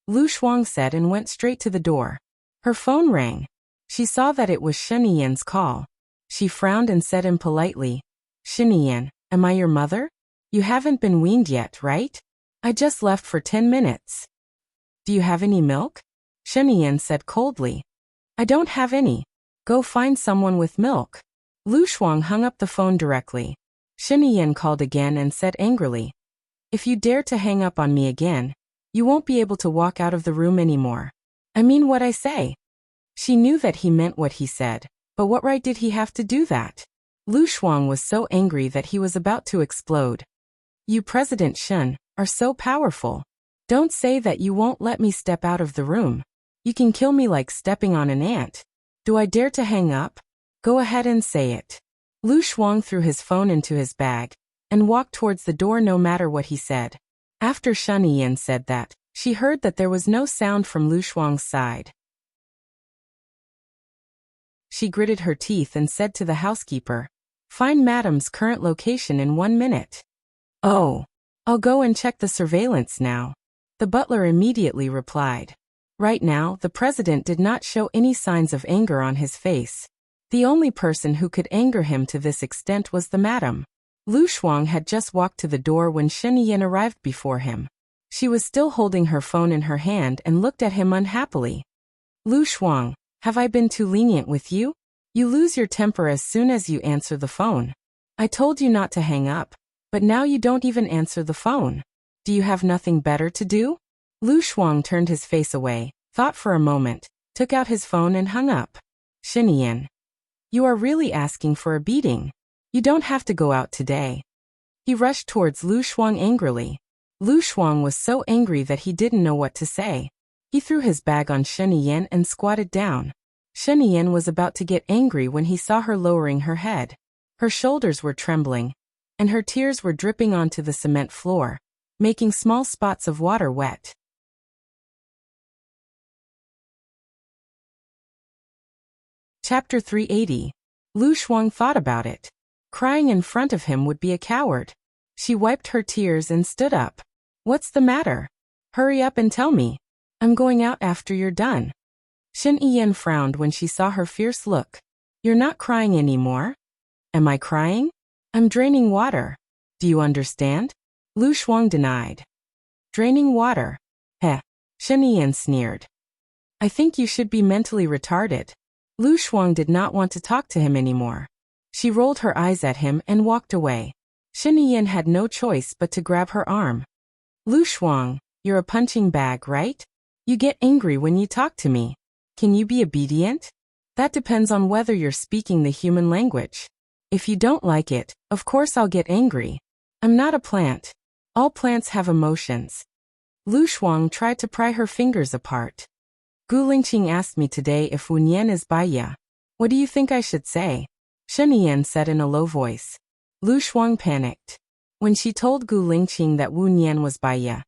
Lu Shuang said and went straight to the door. Her phone rang. She saw that it was Shen Yan's call. She frowned and said impolitely, Shen Yan, am I your mother? You haven't been weaned yet, right? I just left for 10 minutes. Do you have any milk? Shen Yan said coldly. I don't have any. Go find someone with milk. Lu Shuang hung up the phone directly. Shen Yan called again and said angrily, if you dare to hang up on me again, you won't be able to walk out of the room anymore. I mean what I say. She knew that he meant what he said, but what right did he have to do that? Lu Shuang was so angry that he was about to explode. You President Shen are so powerful. Don't say that you won't let me step out of the room. You can kill me like stepping on an ant. Do I dare to hang up? Go ahead and say it. Lu Shuang threw his phone into his bag and walked towards the door no matter what he said. After Shen Yan said that, she heard that there was no sound from Lu Shuang's side. She gritted her teeth and said to the housekeeper, find Madam's current location in 1 minute. Oh, I'll go and check the surveillance now. The butler immediately replied. Right now, the president did not show any signs of anger on his face. The only person who could anger him to this extent was the madam. Lu Shuang had just walked to the door when Shen Yan arrived before him. She was still holding her phone in her hand and looked at him unhappily. Lu Shuang, have I been too lenient with you? You lose your temper as soon as you answer the phone. I told you not to hang up, but now you don't even answer the phone. Do you have nothing better to do? Lu Shuang turned his face away, thought for a moment, took out his phone and hung up. Shen Yan, you are really asking for a beating. You don't have to go out today. He rushed towards Lu Shuang angrily. Lu Shuang was so angry that he didn't know what to say. He threw his bag on Shen Yan and squatted down. Shen Yan was about to get angry when he saw her lowering her head. Her shoulders were trembling, and her tears were dripping onto the cement floor, making small spots of water wet. Chapter 380. Lu Shuang thought about it. Crying in front of him would be a coward. She wiped her tears and stood up. What's the matter? Hurry up and tell me. I'm going out after you're done. Shen Yan frowned when she saw her fierce look. You're not crying anymore? Am I crying? I'm draining water. Do you understand? Lu Shuang denied. Draining water? Heh. Shen Yan sneered. I think you should be mentally retarded. Lu Shuang did not want to talk to him anymore. She rolled her eyes at him and walked away. Shen Yan had no choice but to grab her arm. Lu Shuang, you're a punching bag, right? You get angry when you talk to me. Can you be obedient? That depends on whether you're speaking the human language. If you don't like it, of course I'll get angry. I'm not a plant. All plants have emotions. Lu Shuang tried to pry her fingers apart. Gu Lingqing asked me today if Wu Nian is Baiya. What do you think I should say? Shen Yan said in a low voice. Lu Shuang panicked. When she told Gu Lingqing that Wu Nian was Baiya,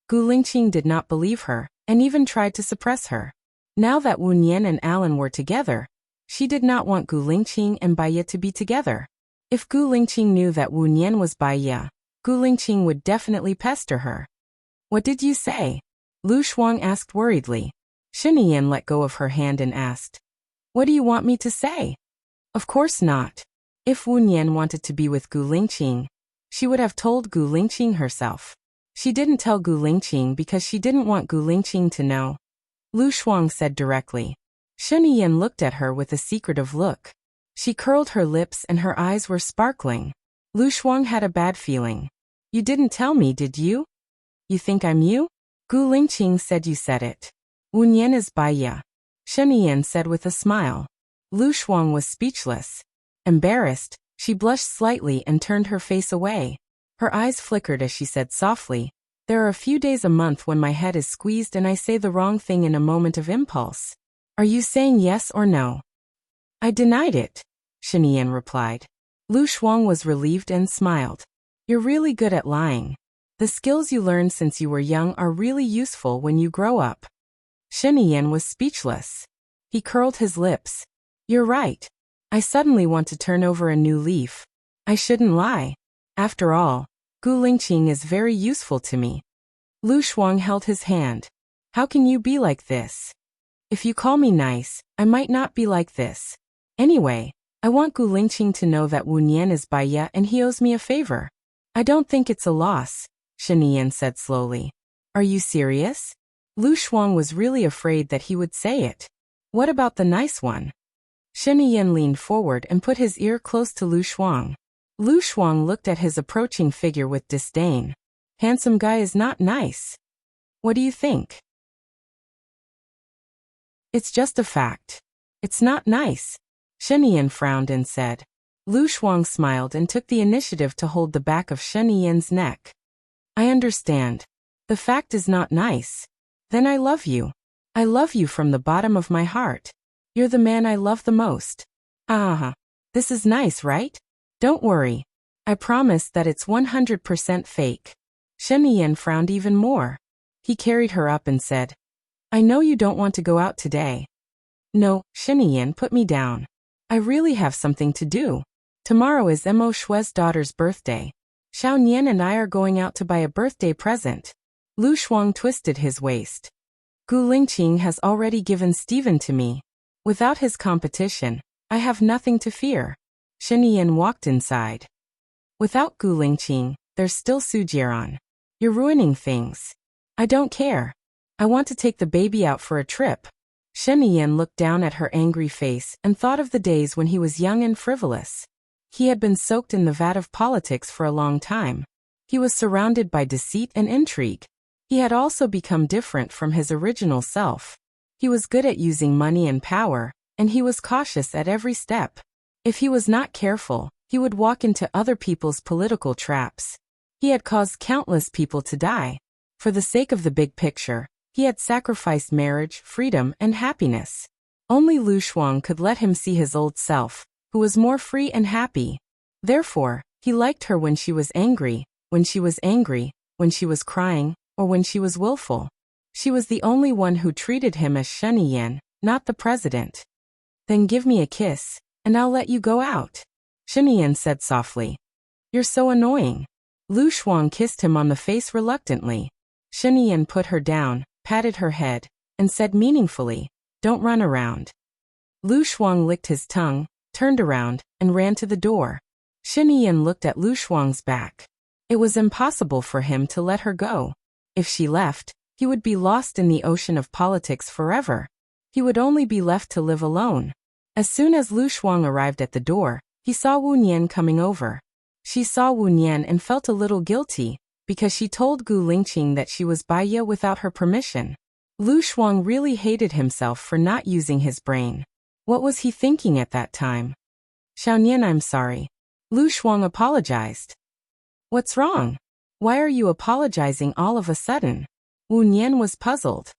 Gu Lingqing did not believe her, and even tried to suppress her. Now that Wu Nian and Alan were together, she did not want Gu Lingqing and Baiya to be together. If Gu Lingqing knew that Wu Nian was Baiya, Gu Lingqing would definitely pester her. What did you say? Lu Shuang asked worriedly. Shen Yan let go of her hand and asked, what do you want me to say? Of course not. If Wu Nian wanted to be with Gu Lingqing, she would have told Gu Lingqing herself. She didn't tell Gu Lingqing because she didn't want Gu Lingqing to know. Lu Shuang said directly. Shen Yan looked at her with a secretive look. She curled her lips and her eyes were sparkling. Lu Shuang had a bad feeling. You didn't tell me, did you? You think I'm you? Gu Lingqing said you said it. Wu Nian is Baiya. Shen Yan said with a smile. Lu Shuang was speechless. Embarrassed, she blushed slightly and turned her face away. Her eyes flickered as she said softly, "There are a few days a month when my head is squeezed and I say the wrong thing in a moment of impulse. Are you saying yes or no?" "I denied it," Shinian replied. Lu Shuang was relieved and smiled. "You're really good at lying. The skills you learned since you were young are really useful when you grow up." Shinian was speechless. He curled his lips. "You're right. I suddenly want to turn over a new leaf. I shouldn't lie. After all, Gu Lingqing is very useful to me." Lu Shuang held his hand. "How can you be like this? If you call me nice, I might not be like this. Anyway, I want Gu Lingqing to know that Wu Nian is Baiya and he owes me a favor." "I don't think it's a loss," Shinian said slowly. "Are you serious?" Lu Shuang was really afraid that he would say it. "What about the nice one?" Shinian leaned forward and put his ear close to Lu Shuang. Lu Shuang looked at his approaching figure with disdain. "Handsome guy is not nice. What do you think?" "It's just a fact. It's not nice." Shinian frowned and said. Lu Shuang smiled and took the initiative to hold the back of Shinian's neck. "I understand. The fact is not nice. Then I love you. I love you from the bottom of my heart. You're the man I love the most. Ah, this is nice, right? Don't worry. I promise that it's 100% fake." Shinian frowned even more. He carried her up and said, "I know you don't want to go out today." "No, Shinian, put me down. I really have something to do. Tomorrow is Mo Shue's daughter's birthday. Xiao Nian and I are going out to buy a birthday present." Lu Shuang twisted his waist. "Gu Lingqing has already given Stephen to me. Without his competition, I have nothing to fear." Shinian walked inside. "Without Gu Lingqing, there's still Su Jieran. You're ruining things." "I don't care. I want to take the baby out for a trip." Shinian looked down at her angry face and thought of the days when he was young and frivolous. He had been soaked in the vat of politics for a long time. He was surrounded by deceit and intrigue. He had also become different from his original self. He was good at using money and power, and he was cautious at every step. If he was not careful, he would walk into other people's political traps. He had caused countless people to die. For the sake of the big picture, he had sacrificed marriage, freedom, and happiness. Only Lu Shuang could let him see his old self, who was more free and happy. Therefore, he liked her when she was angry, when she was angry, when she was crying, or when she was willful. She was the only one who treated him as Shinian, not the president. "Then give me a kiss, and I'll let you go out," Shinian said softly. "You're so annoying." Lu Shuang kissed him on the face reluctantly. Shinian put her down, patted her head, and said meaningfully, "Don't run around." Lu Shuang licked his tongue, turned around, and ran to the door. Shinian looked at Lu Shuang's back. It was impossible for him to let her go. If she left, he would be lost in the ocean of politics forever. He would only be left to live alone. As soon as Lu Shuang arrived at the door, he saw Wu Nian coming over. She saw Wu Nian and felt a little guilty, because she told Gu Lingqing that she was Baiya without her permission. Lu Shuang really hated himself for not using his brain. What was he thinking at that time? "Xiao Nian, I'm sorry." Lu Shuang apologized. "What's wrong? Why are you apologizing all of a sudden?" Wu Nian was puzzled.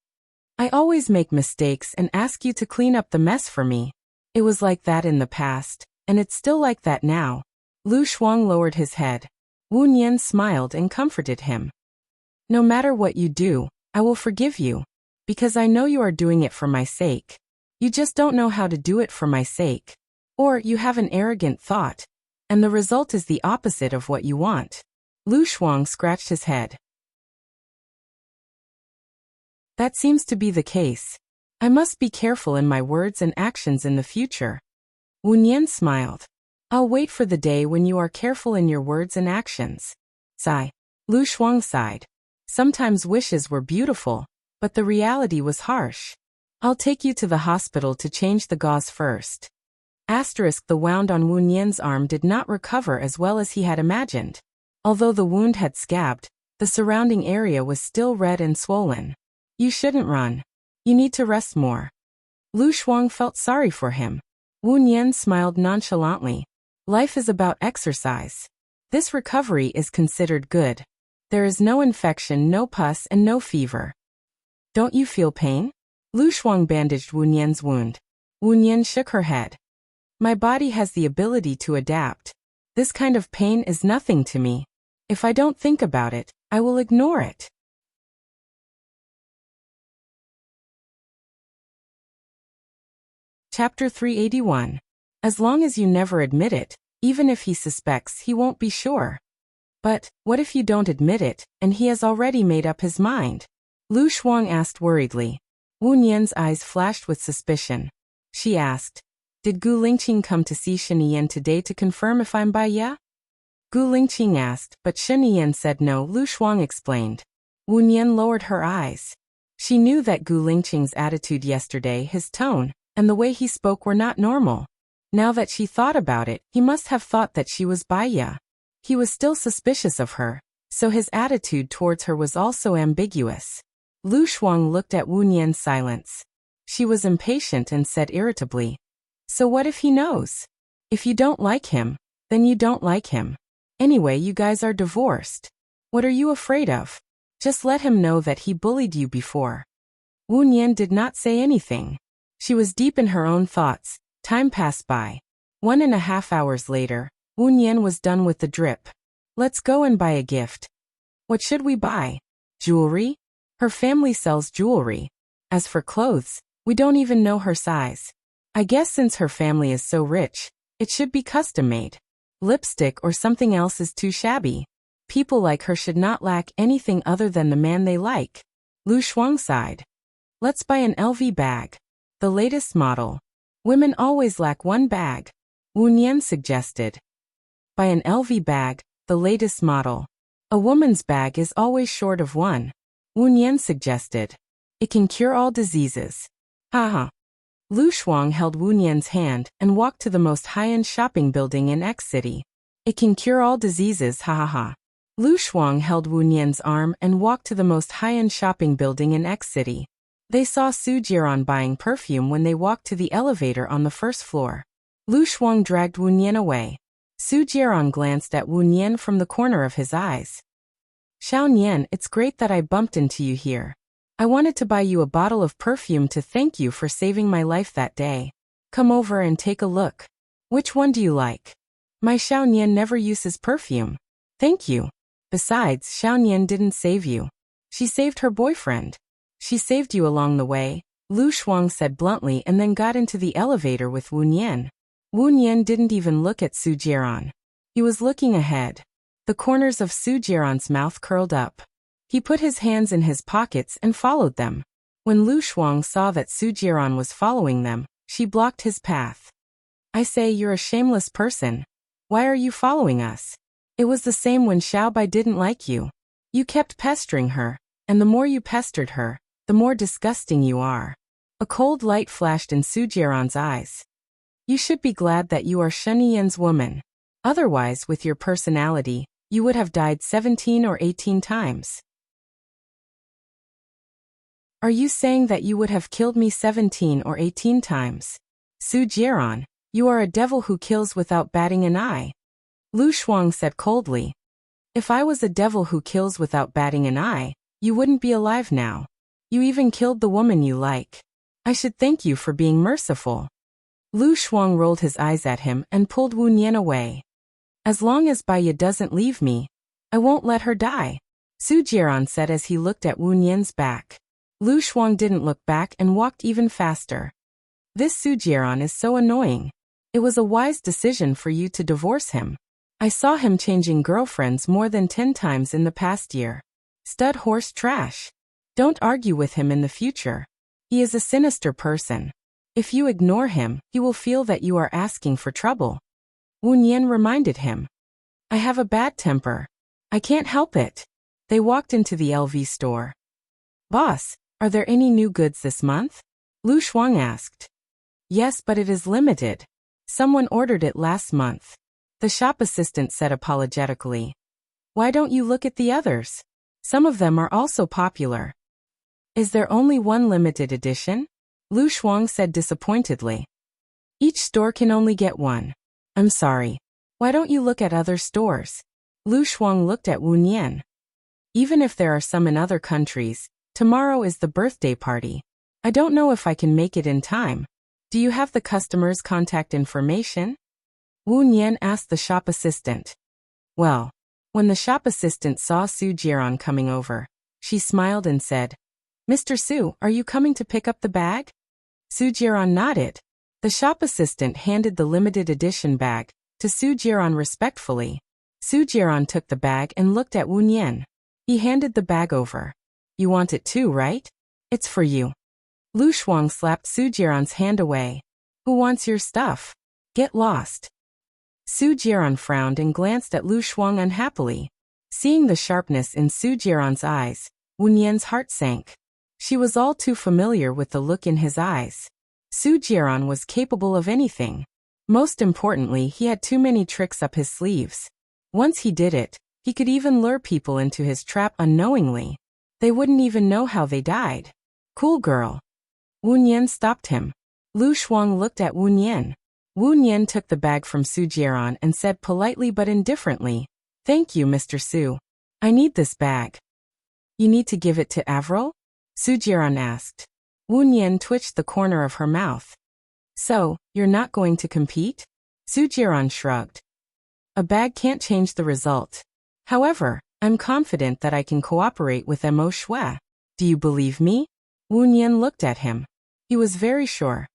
"I always make mistakes and ask you to clean up the mess for me. It was like that in the past, and it's still like that now." Lu Shuang lowered his head. Wu Nian smiled and comforted him. "No matter what you do, I will forgive you, because I know you are doing it for my sake. You just don't know how to do it for my sake. Or you have an arrogant thought, and the result is the opposite of what you want." Lu Shuang scratched his head. "That seems to be the case. I must be careful in my words and actions in the future." Wu Nian smiled. "I'll wait for the day when you are careful in your words and actions." Sigh. Lu Shuang sighed. Sometimes wishes were beautiful, but the reality was harsh. "I'll take you to the hospital to change the gauze first." The wound on Wu Nian's arm did not recover as well as he had imagined. Although the wound had scabbed, the surrounding area was still red and swollen. "You shouldn't run. You need to rest more." Lu Shuang felt sorry for him. Wu Nian smiled nonchalantly. Life is about exercise. This recovery is considered good. There is no infection, no pus, and no fever. Don't you feel pain? Lu Shuang bandaged Wu Nian's wound. Wu Nian shook her head. My body has the ability to adapt. This kind of pain is nothing to me. If I don't think about it, I will ignore it. Chapter 381. As long as you never admit it, even if he suspects, he won't be sure. But, what if you don't admit it, and he has already made up his mind? Lu Shuang asked worriedly. Wu Nian's eyes flashed with suspicion. She asked, Did Gu Lingqing come to see Shen Yan today to confirm if I'm Bai Ya? Gu Lingqing asked, but Shen Yan said no, Lu Shuang explained. Wu Nian lowered her eyes. She knew that Gu Lingqing's attitude yesterday, his tone, and the way he spoke were not normal. Now that she thought about it, he must have thought that she was Bai Ya. He was still suspicious of her, so his attitude towards her was also ambiguous. Lu Shuang looked at Wu Nian's silence. She was impatient and said irritably, So what if he knows? If you don't like him, then you don't like him. Anyway, you guys are divorced. What are you afraid of? Just let him know that he bullied you before. Wu Nian did not say anything. She was deep in her own thoughts. Time passed by. 1.5 hours later, Wu Nian was done with the drip. Let's go and buy a gift. What should we buy? Jewelry? Her family sells jewelry. As for clothes, we don't even know her size. I guess since her family is so rich, it should be custom-made. Lipstick or something else is too shabby. People like her should not lack anything other than the man they like. Lu Shuang sighed. Let's buy an LV bag. The latest model. Women always lack one bag. Wu Nian suggested. Buy an LV bag, the latest model. A woman's bag is always short of one. Wu Nian suggested. It can cure all diseases. Haha. Lu Shuang held Wu Nian's hand and walked to the most high-end shopping building in X City. It can cure all diseases, ha ha ha. Lu Shuang held Wu Nian's arm and walked to the most high-end shopping building in X City. They saw Su Jiran buying perfume when they walked to the elevator on the first floor. Lu Shuang dragged Wu Nian away. Su Jiran glanced at Wu Nian from the corner of his eyes. Xiao Nian, it's great that I bumped into you here. I wanted to buy you a bottle of perfume to thank you for saving my life that day. Come over and take a look. Which one do you like? My Xiao Nian never uses perfume. Thank you. Besides, Xiao Nian didn't save you. She saved her boyfriend. She saved you along the way, Lu Shuang said bluntly and then got into the elevator with Wu Nian. Wu Nian didn't even look at Su Jiran. He was looking ahead. The corners of Su Jiran's mouth curled up. He put his hands in his pockets and followed them. When Lu Shuang saw that Su Jiran was following them, she blocked his path. I say, you're a shameless person. Why are you following us? It was the same when Xiao Bai didn't like you. You kept pestering her, and the more you pestered her, the more disgusting you are. A cold light flashed in Su Jiran's eyes. You should be glad that you are Shen Yan's woman. Otherwise, with your personality, you would have died 17 or 18 times. Are you saying that you would have killed me 17 or 18 times? Su Jiran, you are a devil who kills without batting an eye. Lu Shuang said coldly. If I was a devil who kills without batting an eye, you wouldn't be alive now. You even killed the woman you like. I should thank you for being merciful. Lu Shuang rolled his eyes at him and pulled Wu Nian away. As long as Bai Ya doesn't leave me, I won't let her die, Su Jiran said as he looked at Wu Nian's back. Lu Shuang didn't look back and walked even faster. This Su Jiran is so annoying. It was a wise decision for you to divorce him. I saw him changing girlfriends more than 10 times in the past year. Stud horse trash. Don't argue with him in the future. He is a sinister person. If you ignore him, he will feel that you are asking for trouble. Wu Nian reminded him. I have a bad temper. I can't help it. They walked into the LV store. Boss, are there any new goods this month? Lu Shuang asked. Yes, but it is limited. Someone ordered it last month. The shop assistant said apologetically. Why don't you look at the others? Some of them are also popular. Is there only one limited edition? Lu Shuang said disappointedly. Each store can only get one. I'm sorry. Why don't you look at other stores? Lu Shuang looked at Wu Nian. Even if there are some in other countries, tomorrow is the birthday party. I don't know if I can make it in time. Do you have the customer's contact information? Wu Nian asked the shop assistant. Well, when the shop assistant saw Su Jiran coming over, she smiled and said, Mr. Su, are you coming to pick up the bag? Su Jiran nodded. The shop assistant handed the limited edition bag to Su Jiran respectfully. Su Jiran took the bag and looked at Wu Nian. He handed the bag over. You want it too, right? It's for you. Lu Shuang slapped Su Jiran's hand away. Who wants your stuff? Get lost. Su Jiran frowned and glanced at Lu Shuang unhappily. Seeing the sharpness in Su Jiran's eyes, Wu Nian's heart sank. She was all too familiar with the look in his eyes. Su Jiran was capable of anything. Most importantly, he had too many tricks up his sleeves. Once he did it, he could even lure people into his trap unknowingly. They wouldn't even know how they died. Cool girl. Wu Nian stopped him. Lu Shuang looked at Wu Nian. Wu Nian took the bag from Su Jiran and said politely but indifferently, Thank you, Mr. Su. I need this bag. You need to give it to Avril? Su Jiran asked. Wu Nian twitched the corner of her mouth. So, you're not going to compete? Su Jiran shrugged. A bag can't change the result. However, I'm confident that I can cooperate with Mo Shui. Do you believe me? Wu Nian looked at him. He was very sure.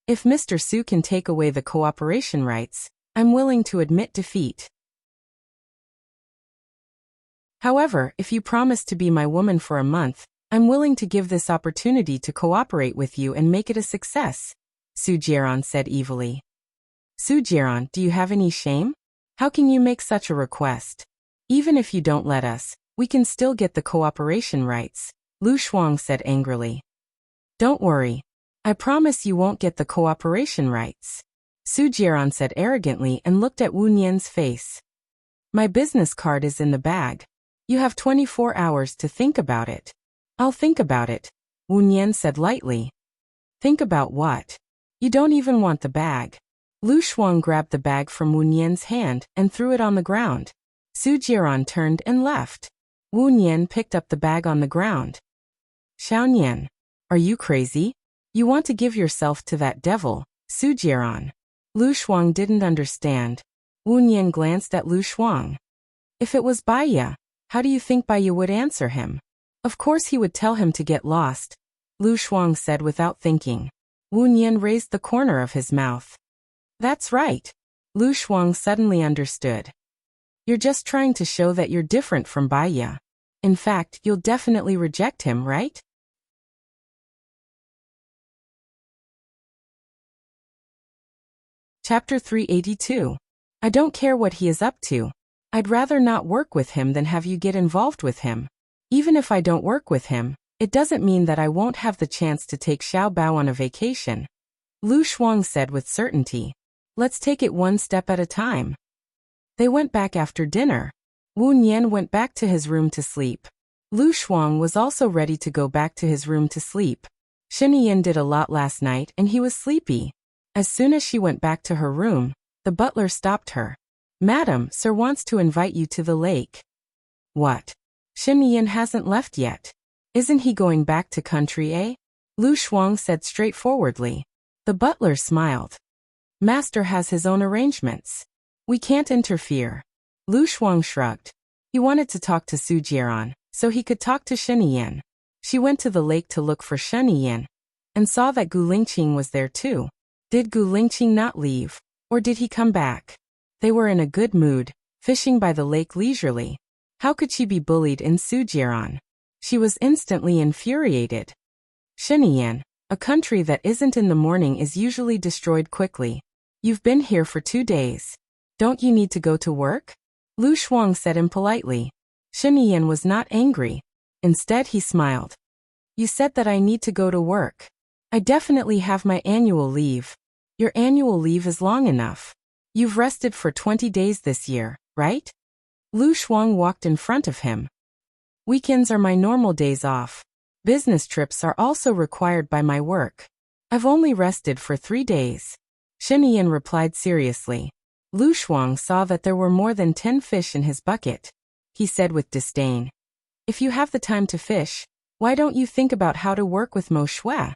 If Mr. Su can take away the cooperation rights, I'm willing to admit defeat. However, if you promise to be my woman for a month, I'm willing to give this opportunity to cooperate with you and make it a success, Su Jiran said evilly. Su Jiran, do you have any shame? How can you make such a request? Even if you don't let us, we can still get the cooperation rights, Lu Shuang said angrily. Don't worry. I promise you won't get the cooperation rights, Su Jiran said arrogantly and looked at Wu Nian's face. My business card is in the bag. You have 24 hours to think about it. I'll think about it, Wu Nian said lightly. Think about what? You don't even want the bag. Lu Shuang grabbed the bag from Wu Nian's hand and threw it on the ground. Su Jiran turned and left. Wu Nian picked up the bag on the ground. Xiao Nian, are you crazy? You want to give yourself to that devil, Su Jiran. Lu Shuang didn't understand. Wu Nian glanced at Lu Shuang. If it was Baiya, how do you think Baiya would answer him? Of course he would tell him to get lost, Lu Shuang said without thinking. Wu Nian raised the corner of his mouth. That's right. Lu Shuang suddenly understood. You're just trying to show that you're different from Baiya. In fact, you'll definitely reject him, right? Chapter 382. I don't care what he is up to. I'd rather not work with him than have you get involved with him. Even if I don't work with him, it doesn't mean that I won't have the chance to take Xiao Bao on a vacation, Lu Shuang said with certainty. Let's take it one step at a time. They went back after dinner. Wu Nian went back to his room to sleep. Lu Shuang was also ready to go back to his room to sleep. Shen Yin did a lot last night and he was sleepy. As soon as she went back to her room, the butler stopped her. Madam, sir wants to invite you to the lake. What? Shen Yin hasn't left yet. Isn't he going back to country, eh? Lu Shuang said straightforwardly. The butler smiled. Master has his own arrangements. We can't interfere. Lu Shuang shrugged. He wanted to talk to Su Jiran, so he could talk to Shen Yin. She went to the lake to look for Shen Yin, and saw that Gu Lingqing was there too. Did Gu Lingqing not leave, or did he come back? They were in a good mood, fishing by the lake leisurely. How could she be bullied in Su Jiran? She was instantly infuriated. Shen Yin, a country that isn't in the morning is usually destroyed quickly. You've been here for 2 days. Don't you need to go to work? Lu Shuang said impolitely. Shen Yin was not angry. Instead he smiled. You said that I need to go to work. I definitely have my annual leave. Your annual leave is long enough. You've rested for 20 days this year, right? Lu Shuang walked in front of him. Weekends are my normal days off. Business trips are also required by my work. I've only rested for 3 days. Shen Yin replied seriously. Lu Shuang saw that there were more than 10 fish in his bucket. He said with disdain, "If you have the time to fish, why don't you think about how to work with Mo Shui?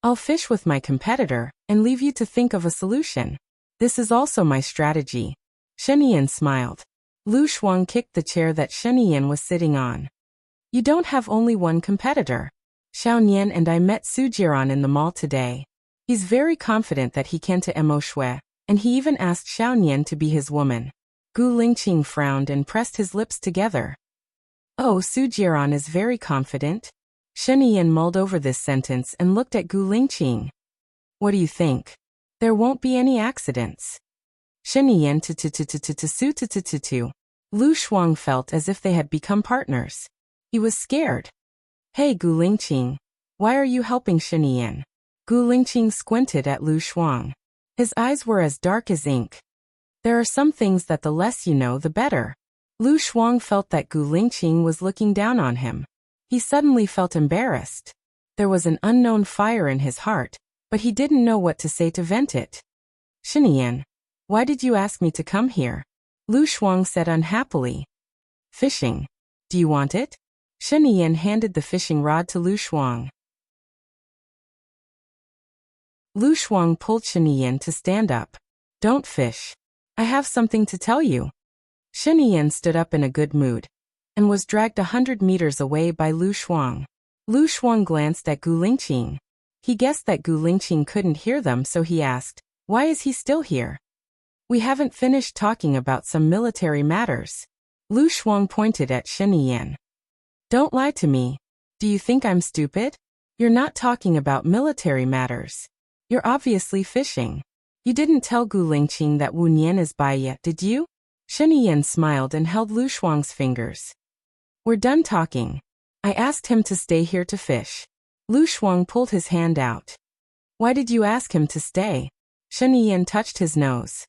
I'll fish with my competitor and leave you to think of a solution. This is also my strategy." Shen Yan smiled. Lu Shuang kicked the chair that Shen Yan was sitting on. "You don't have only one competitor. Xiao Nian and I met Su Jiran in the mall today. He's very confident that he can to Mo Shui, and he even asked Xiao Nian to be his woman." Gu Lingqing frowned and pressed his lips together. "Oh, Su Jiran is very confident?" Shen Yan mulled over this sentence and looked at Gu Lingqing. "What do you think? There won't be any accidents." Shen Yan Su Lu Shuang felt as if they had become partners. He was scared. "Hey Gu Lingqing, why are you helping Shen Yan?" Gu Lingqing squinted at Lu Shuang. His eyes were as dark as ink. "There are some things that the less you know, the better." Lu Shuang felt that Gu Lingqing was looking down on him. He suddenly felt embarrassed. There was an unknown fire in his heart, but he didn't know what to say to vent it. "Shen Yan, why did you ask me to come here?" Lu Shuang said unhappily. "Fishing. Do you want it?" Shen Yan handed the fishing rod to Lu Shuang. Lu Shuang pulled Shen Yan to stand up. "Don't fish. I have something to tell you." Shen Yan stood up in a good mood and was dragged 100 meters away by Lu Shuang. Lu Shuang glanced at Gu Lingqing. He guessed that Gu Lingqing couldn't hear them, so he asked, "Why is he still here?" "We haven't finished talking about some military matters." Lu Shuang pointed at Shen Yan. "Don't lie to me. Do you think I'm stupid? You're not talking about military matters. You're obviously fishing. You didn't tell Gu Lingqing that Wu Nian is by yet, did you?" Shen Yan smiled and held Lu Shuang's fingers. "We're done talking. I asked him to stay here to fish." Lu Shuang pulled his hand out. "Why did you ask him to stay?" Shen Yan touched his nose.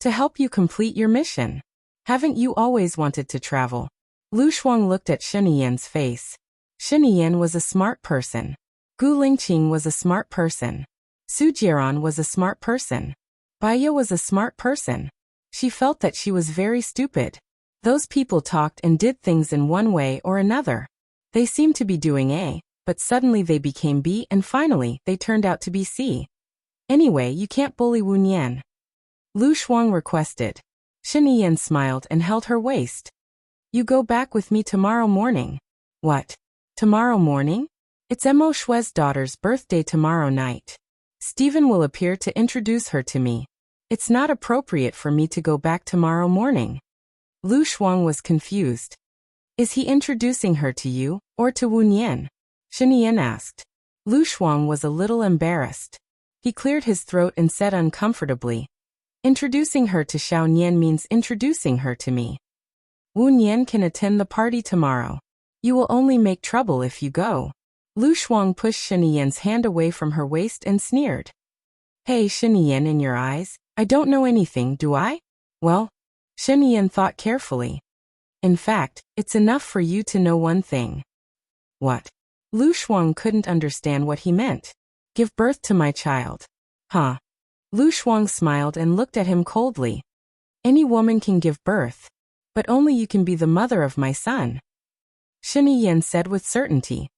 "To help you complete your mission. Haven't you always wanted to travel?" Lu Shuang looked at Shen Yan's face. Shen Yan was a smart person. Gu Lingqing was a smart person. Su Jiran was a smart person. Baiya was a smart person. She felt that she was very stupid. Those people talked and did things in one way or another. They seemed to be doing A, but suddenly they became B and finally they turned out to be C. "Anyway, you can't bully Wu Nian," Lu Shuang requested. Shen Yan smiled and held her waist. "You go back with me tomorrow morning." "What? Tomorrow morning?" "It's Mo Shui's daughter's birthday tomorrow night. Stephen will appear to introduce her to me. It's not appropriate for me to go back tomorrow morning." Lu Shuang was confused. "Is he introducing her to you, or to Wu Nian?" Shen Yan asked. Lu Shuang was a little embarrassed. He cleared his throat and said uncomfortably, "Introducing her to Xiao Nian means introducing her to me. Wu Nian can attend the party tomorrow. You will only make trouble if you go." Lu Shuang pushed Shen Yan's hand away from her waist and sneered. "Hey Shen Yan, in your eyes, I don't know anything, do I?" "Well," Shen Yan thought carefully. "In fact, it's enough for you to know one thing." "What?" Lu Shuang couldn't understand what he meant. "Give birth to my child." "Huh?" Lu Shuang smiled and looked at him coldly. "Any woman can give birth, but only you can be the mother of my son," Shen Yan said with certainty.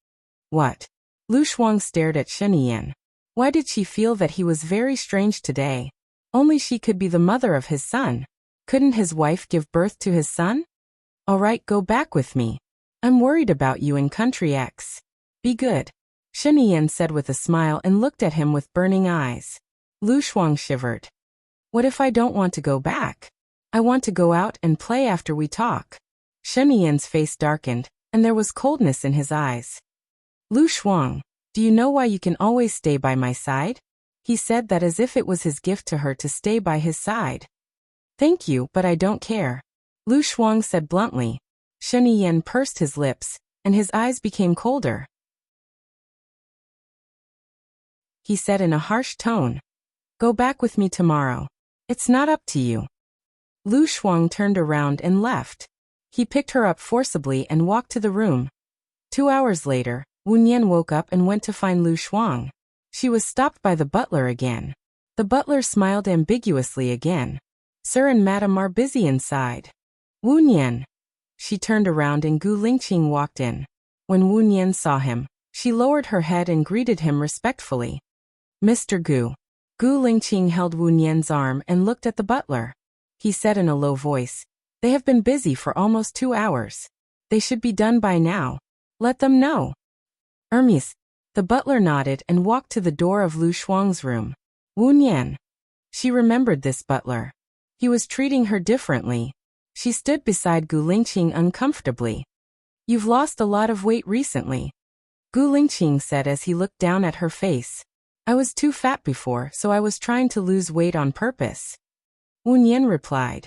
"What?" Lu Shuang stared at Shen Yan. Why did she feel that he was very strange today? Only she could be the mother of his son. Couldn't his wife give birth to his son? "All right, go back with me. I'm worried about you in Country X. Be good," Shen Yan said with a smile and looked at him with burning eyes. Lu Shuang shivered. "What if I don't want to go back? I want to go out and play after we talk." Shen Yan's face darkened, and there was coldness in his eyes. "Lu Shuang, do you know why you can always stay by my side?" He said that as if it was his gift to her to stay by his side. "Thank you, but I don't care," Lu Shuang said bluntly. Shen Yan pursed his lips, and his eyes became colder. He said in a harsh tone, "Go back with me tomorrow. It's not up to you." Lu Shuang turned around and left. He picked her up forcibly and walked to the room. 2 hours later, Wu Nian woke up and went to find Lu Shuang. She was stopped by the butler again. The butler smiled ambiguously again. Sir and Madam are busy inside. Wu Nian. She turned around and Gu Lingqing walked in. When Wu Nian saw him, she lowered her head and greeted him respectfully. Mr. Gu. Gu Lingqing held Wu Nian's arm and looked at the butler. He said in a low voice, "They have been busy for almost 2 hours. They should be done by now. Let them know." Hermes. The butler nodded and walked to the door of Lu Shuang's room. Wu Nian. She remembered this butler. He was treating her differently. She stood beside Gu Lingqing uncomfortably. "You've lost a lot of weight recently," Gu Lingqing said as he looked down at her face. "I was too fat before, so I was trying to lose weight on purpose," Wu Nian replied.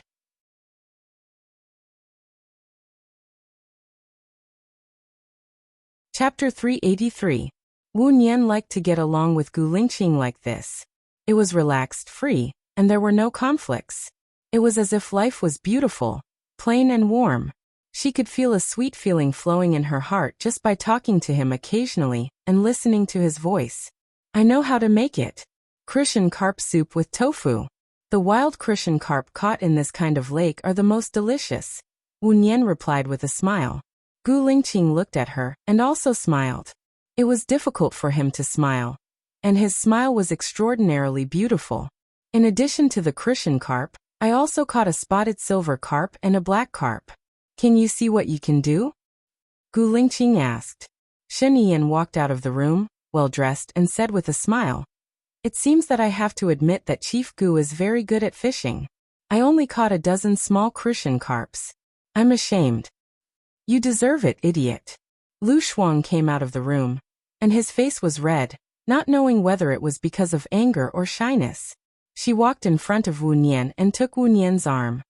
Chapter 383. Wu Nian liked to get along with Gu Lingqing like this. It was relaxed, free, and there were no conflicts. It was as if life was beautiful, plain and warm. She could feel a sweet feeling flowing in her heart just by talking to him occasionally and listening to his voice. "I know how to make it. Crucian carp soup with tofu. The wild Crucian carp caught in this kind of lake are the most delicious," Wu Nian replied with a smile. Gu Lingqing looked at her and also smiled. It was difficult for him to smile, and his smile was extraordinarily beautiful. "In addition to the Crucian carp, I also caught a spotted silver carp and a black carp. Can you see what you can do?" Gu Lingqing asked. Shen Yiyan walked out of the room, well-dressed, and said with a smile, "It seems that I have to admit that Chief Gu is very good at fishing. I only caught a dozen small Crucian carps. I'm ashamed." "You deserve it, idiot." Lu Shuang came out of the room, and his face was red, not knowing whether it was because of anger or shyness. She walked in front of Wu Nian and took Wu Nian's arm.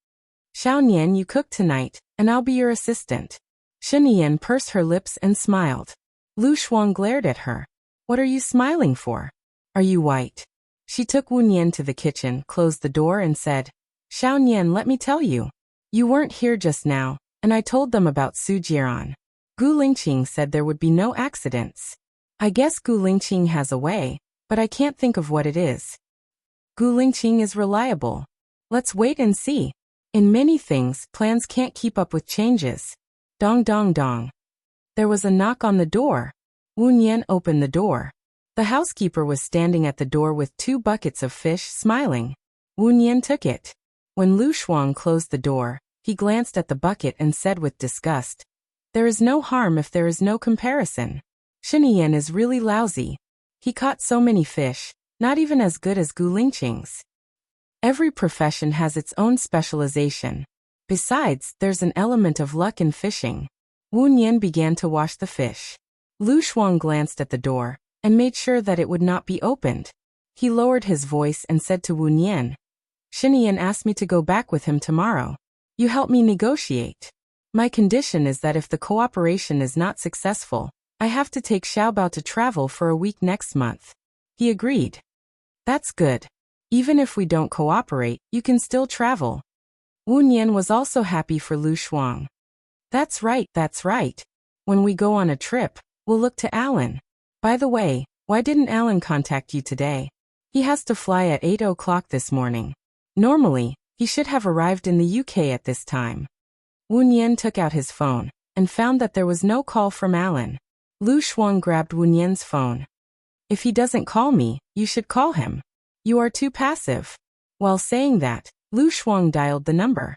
"Xiao Nian, you cook tonight, and I'll be your assistant." Shen Yiyan pursed her lips and smiled. Lu Shuang glared at her. "What are you smiling for? Are you white?" She took Wu Nian to the kitchen, closed the door and said, "Xiao Nian, let me tell you. You weren't here just now, and I told them about Su Jiran. Gu Lingqing said there would be no accidents. I guess Gu Lingqing has a way, but I can't think of what it is. Gu Lingqing is reliable. Let's wait and see. In many things, plans can't keep up with changes." Dong dong dong. There was a knock on the door. Wu Nian opened the door. The housekeeper was standing at the door with 2 buckets of fish, smiling. Wu Nian took it. When Lu Shuang closed the door, he glanced at the bucket and said with disgust, "There is no harm if there is no comparison. Shen Yiyan is really lousy. He caught so many fish, not even as good as Gu Lingqing's." Every profession has its own specialization. Besides, there's an element of luck in fishing. Wu Nian began to wash the fish. Lu Shuang glanced at the door and made sure that it would not be opened. He lowered his voice and said to Wu Nian, "Shen Yiyan asked me to go back with him tomorrow. You help me negotiate. My condition is that if the cooperation is not successful, I have to take Xiaobao to travel for a week next month." He agreed. "That's good. Even if we don't cooperate, you can still travel." Wu Nian was also happy for Lu Shuang. That's right. When we go on a trip, we'll look to Alan. By the way, why didn't Alan contact you today? He has to fly at 8 o'clock this morning. Normally, he should have arrived in the UK at this time." Wu Nian took out his phone and found that there was no call from Alan. Lu Shuang grabbed Wu Nian's phone. "If he doesn't call me, you should call him. You are too passive." While saying that, Lu Shuang dialed the number.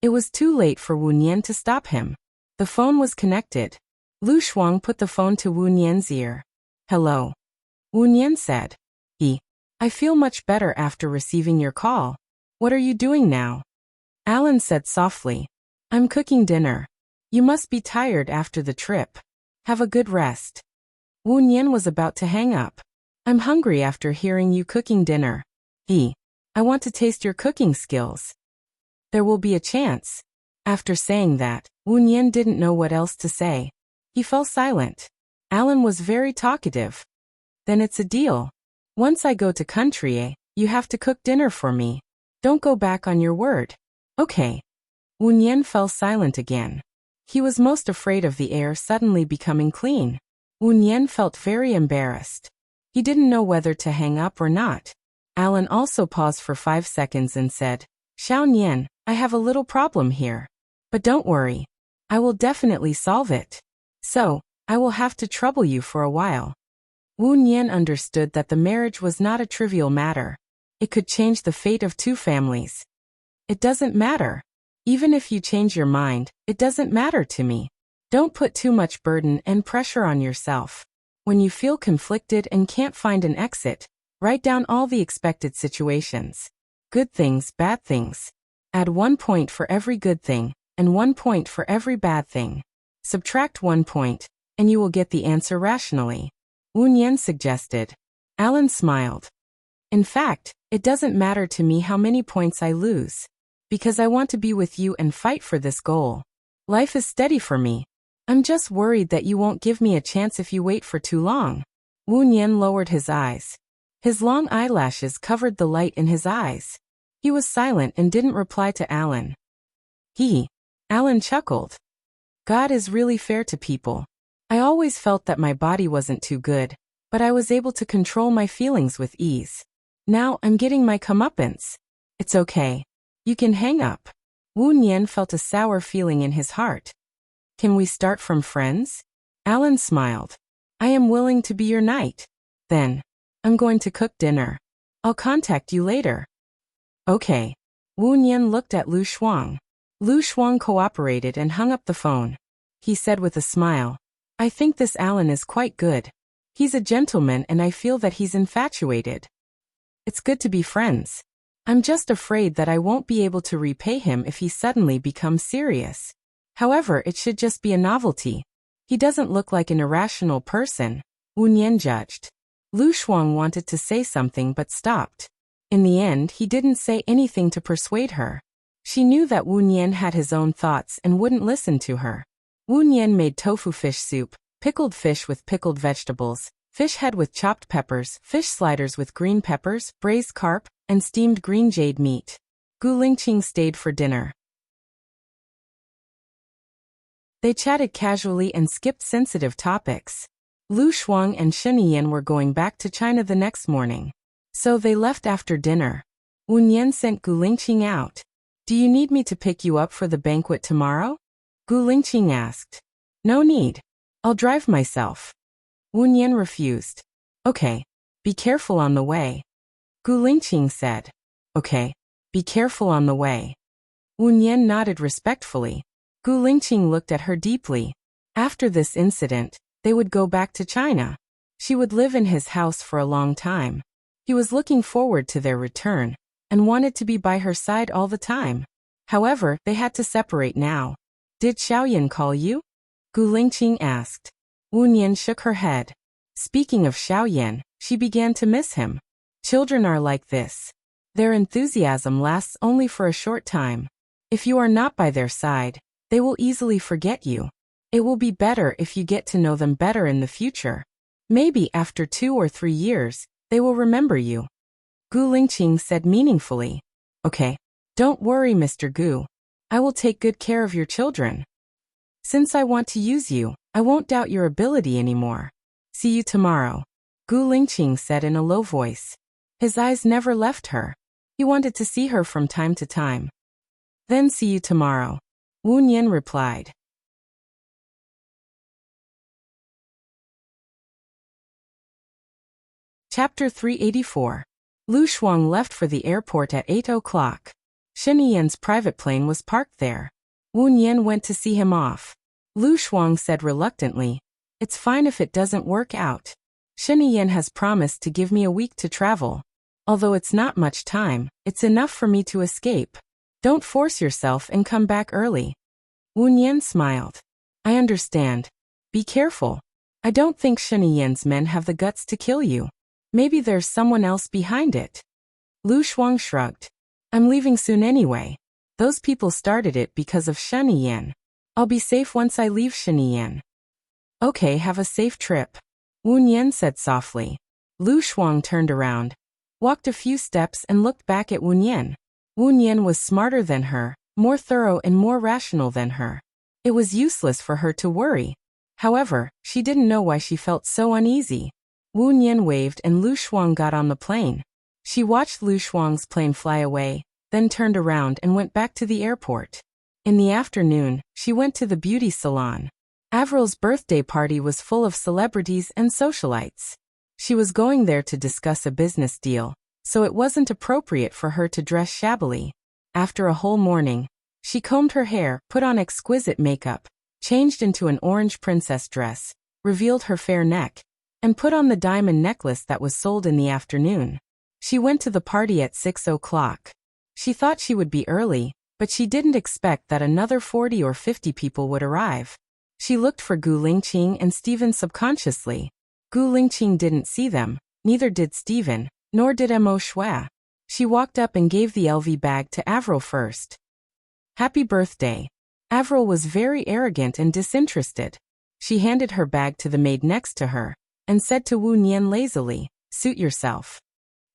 It was too late for Wu Nian to stop him. The phone was connected. Lu Shuang put the phone to Wu Nian's ear. "Hello," Wu Nian said. I feel much better after receiving your call. What are you doing now?" Alan said softly. "I'm cooking dinner. You must be tired after the trip. Have a good rest." Wu Nian was about to hang up. "I'm hungry after hearing you cooking dinner. I want to taste your cooking skills." "There will be a chance." After saying that, Wu Nian didn't know what else to say. He fell silent. Alan was very talkative. "Then it's a deal. Once I go to country, you have to cook dinner for me. Don't go back on your word." "Okay." Wu Nian fell silent again. He was most afraid of the air suddenly becoming clean. Wu Nian felt very embarrassed. He didn't know whether to hang up or not. Alan also paused for 5 seconds and said, Xiao Nian, I have a little problem here. But don't worry. I will definitely solve it. So, I will have to trouble you for a while. Wu Nian understood that the marriage was not a trivial matter. It could change the fate of 2 families. It doesn't matter. Even if you change your mind, it doesn't matter to me. Don't put too much burden and pressure on yourself. When you feel conflicted and can't find an exit, write down all the expected situations. Good things, bad things. Add 1 point for every good thing, and 1 point for every bad thing. Subtract 1 point, and you will get the answer rationally. Wu Nian suggested. Alan smiled. In fact, it doesn't matter to me how many points I lose. Because I want to be with you and fight for this goal. Life is steady for me. I'm just worried that you won't give me a chance if you wait for too long. Wu Nian lowered his eyes. His long eyelashes covered the light in his eyes. He was silent and didn't reply to Alan. Alan chuckled. God is really fair to people. I always felt that my body wasn't too good, but I was able to control my feelings with ease. Now I'm getting my comeuppance. It's okay. You can hang up. Wu Nian felt a sour feeling in his heart. Can we start from friends? Alan smiled. I am willing to be your knight. Then, I'm going to cook dinner. I'll contact you later. Okay. Wu Nian looked at Lu Shuang. Lu Shuang cooperated and hung up the phone. He said with a smile, I think this Alan is quite good. He's a gentleman and I feel that he's infatuated. It's good to be friends. I'm just afraid that I won't be able to repay him if he suddenly becomes serious. However, it should just be a novelty. He doesn't look like an irrational person, Wu Nian judged. Lu Shuang wanted to say something but stopped. In the end, he didn't say anything to persuade her. She knew that Wu Nian had his own thoughts and wouldn't listen to her. Wu Nian made tofu fish soup, pickled fish with pickled vegetables, fish head with chopped peppers, fish sliders with green peppers, braised carp, and steamed green jade meat. Gu Lingqing stayed for dinner. They chatted casually and skipped sensitive topics. Lu Shuang and Shen Yan were going back to China the next morning. So they left after dinner. Wu Nian sent Gu Lingqing out. Do you need me to pick you up for the banquet tomorrow? Gu Lingqing asked. No need. I'll drive myself. Wu Nian refused. Okay. Be careful on the way. Gu Lingqing said. Okay. Be careful on the way. Wu Nian nodded respectfully. Gu Lingqing looked at her deeply. After this incident, they would go back to China. She would live in his house for a long time. He was looking forward to their return, and wanted to be by her side all the time. However, they had to separate now. Did Xiaoyan call you? Gu Lingqing asked. Wu Nian shook her head. Speaking of Xiaoyan, she began to miss him. Children are like this. Their enthusiasm lasts only for a short time. If you are not by their side, they will easily forget you. It will be better if you get to know them better in the future. Maybe after 2 or 3 years, they will remember you. Gu Lingqing said meaningfully. Okay. Don't worry, Mr. Gu. I will take good care of your children. Since I want to use you, I won't doubt your ability anymore. See you tomorrow. Gu Lingqing said in a low voice. His eyes never left her. He wanted to see her from time to time. Then see you tomorrow. Wu Nian replied. Chapter 384. Lu Shuang left for the airport at 8 o'clock. Shen Yan's private plane was parked there. Wu Nian went to see him off. Lu Shuang said reluctantly, It's fine if it doesn't work out. Shen Yan has promised to give me a week to travel. Although it's not much time, it's enough for me to escape. Don't force yourself and come back early. Wu Nian smiled. I understand. Be careful. I don't think Shen Yan's men have the guts to kill you. Maybe there's someone else behind it. Lu Shuang shrugged. I'm leaving soon anyway. Those people started it because of Shen Yan. I'll be safe once I leave Shen Yan. Okay, have a safe trip. Wu Nian said softly. Lu Shuang turned around, walked a few steps and looked back at Wu Nian. Wu Nian was smarter than her, more thorough and more rational than her. It was useless for her to worry. However, she didn't know why she felt so uneasy. Wu Nian waved and Lu Shuang got on the plane. She watched Lu Shuang's plane fly away, then turned around and went back to the airport. In the afternoon, she went to the beauty salon. Avril's birthday party was full of celebrities and socialites. She was going there to discuss a business deal, so it wasn't appropriate for her to dress shabbily. After a whole morning, she combed her hair, put on exquisite makeup, changed into an orange princess dress, revealed her fair neck, and put on the diamond necklace that was sold in the afternoon. She went to the party at 6 o'clock. She thought she would be early, but she didn't expect that another 40 or 50 people would arrive. She looked for Gu Lingqing and Stephen subconsciously. Gu Lingqing didn't see them, neither did Stephen, nor did Mo Shui. She walked up and gave the LV bag to Avril first. Happy birthday. Avril was very arrogant and disinterested. She handed her bag to the maid next to her, and said to Wu Nian lazily, "Suit yourself."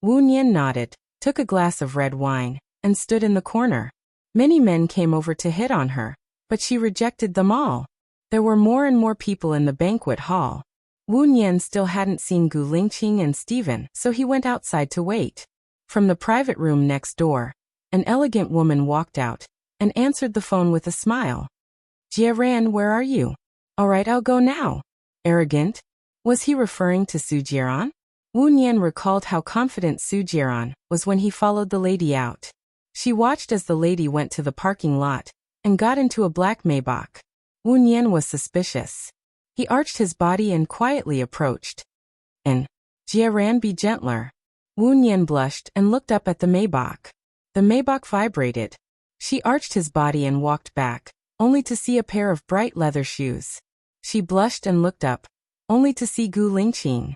Wu Nian nodded, took a glass of red wine, and stood in the corner. Many men came over to hit on her, but she rejected them all. There were more and more people in the banquet hall. Wu Nian still hadn't seen Gu Lingqing and Stephen, so he went outside to wait. From the private room next door, an elegant woman walked out and answered the phone with a smile. "Jiaran, where are you?" "All right, I'll go now." Arrogant? Was he referring to Su Jiaran? Wu Nian recalled how confident Su Jiaran was when he followed the lady out. She watched as the lady went to the parking lot and got into a black Maybach. Wu Nian was suspicious. He arched his body and quietly approached. "And Jiaran, be gentler." Wu Nian blushed and looked up at the Maybach. The Maybach vibrated. She arched his body and walked back, only to see a pair of bright leather shoes. She blushed and looked up, only to see Gu Lingqing.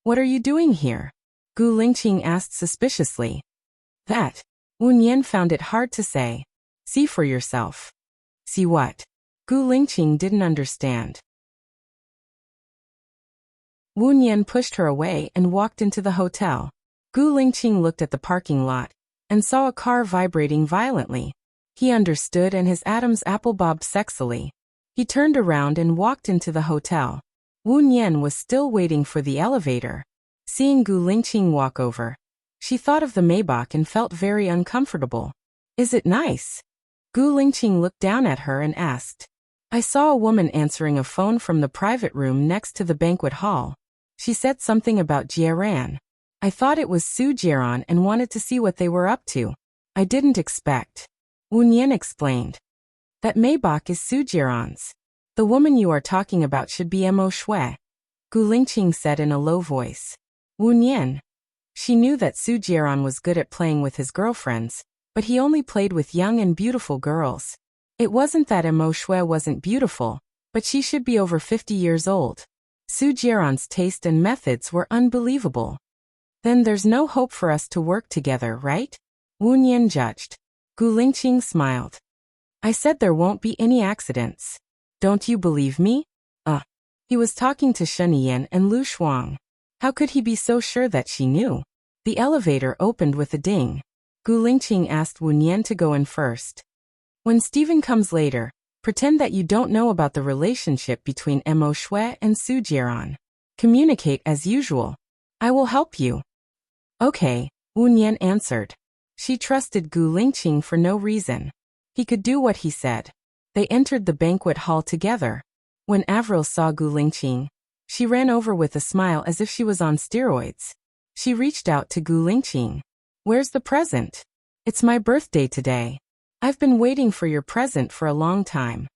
"What are you doing here?" Gu Lingqing asked suspiciously. "That." Wu Nian found it hard to say. "See for yourself." "See what?" Gu Lingqing didn't understand. Wu Nian pushed her away and walked into the hotel. Gu Lingqing looked at the parking lot and saw a car vibrating violently. He understood and his Adam's apple bobbed sexily. He turned around and walked into the hotel. Wu Nian was still waiting for the elevator. Seeing Gu Lingqing walk over, she thought of the Maybach and felt very uncomfortable. "Is it nice?" Gu Lingqing looked down at her and asked. "I saw a woman answering a phone from the private room next to the banquet hall. She said something about Jiaran. I thought it was Su Jiaran and wanted to see what they were up to. I didn't expect." Wu Nian explained. "That Maybach is Su Jiaran's. The woman you are talking about should be Mo Shui," Gu Lingqing said in a low voice. Wu Nian. She knew that Su Jiaran was good at playing with his girlfriends, but he only played with young and beautiful girls. It wasn't that Mo Shui wasn't beautiful, but she should be over 50 years old. Su Jiaran's taste and methods were unbelievable. "Then there's no hope for us to work together, right?" Wu Nian judged. Gu Lingqing smiled. "I said there won't be any accidents. Don't you believe me?" He was talking to Shen Yan and Lu Shuang. How could he be so sure that she knew? The elevator opened with a ding. Gu Lingqing asked Wu Nian to go in first. "When Stephen comes later, pretend that you don't know about the relationship between Mo Shui and Su Jiaran. Communicate as usual. I will help you." "Okay," Wu Nian answered. She trusted Gu Lingqing for no reason. He could do what he said. They entered the banquet hall together. When Avril saw Gu Lingqing, she ran over with a smile as if she was on steroids. She reached out to Gu Lingqing. "Where's the present?" "It's my birthday today. I've been waiting for your present for a long time."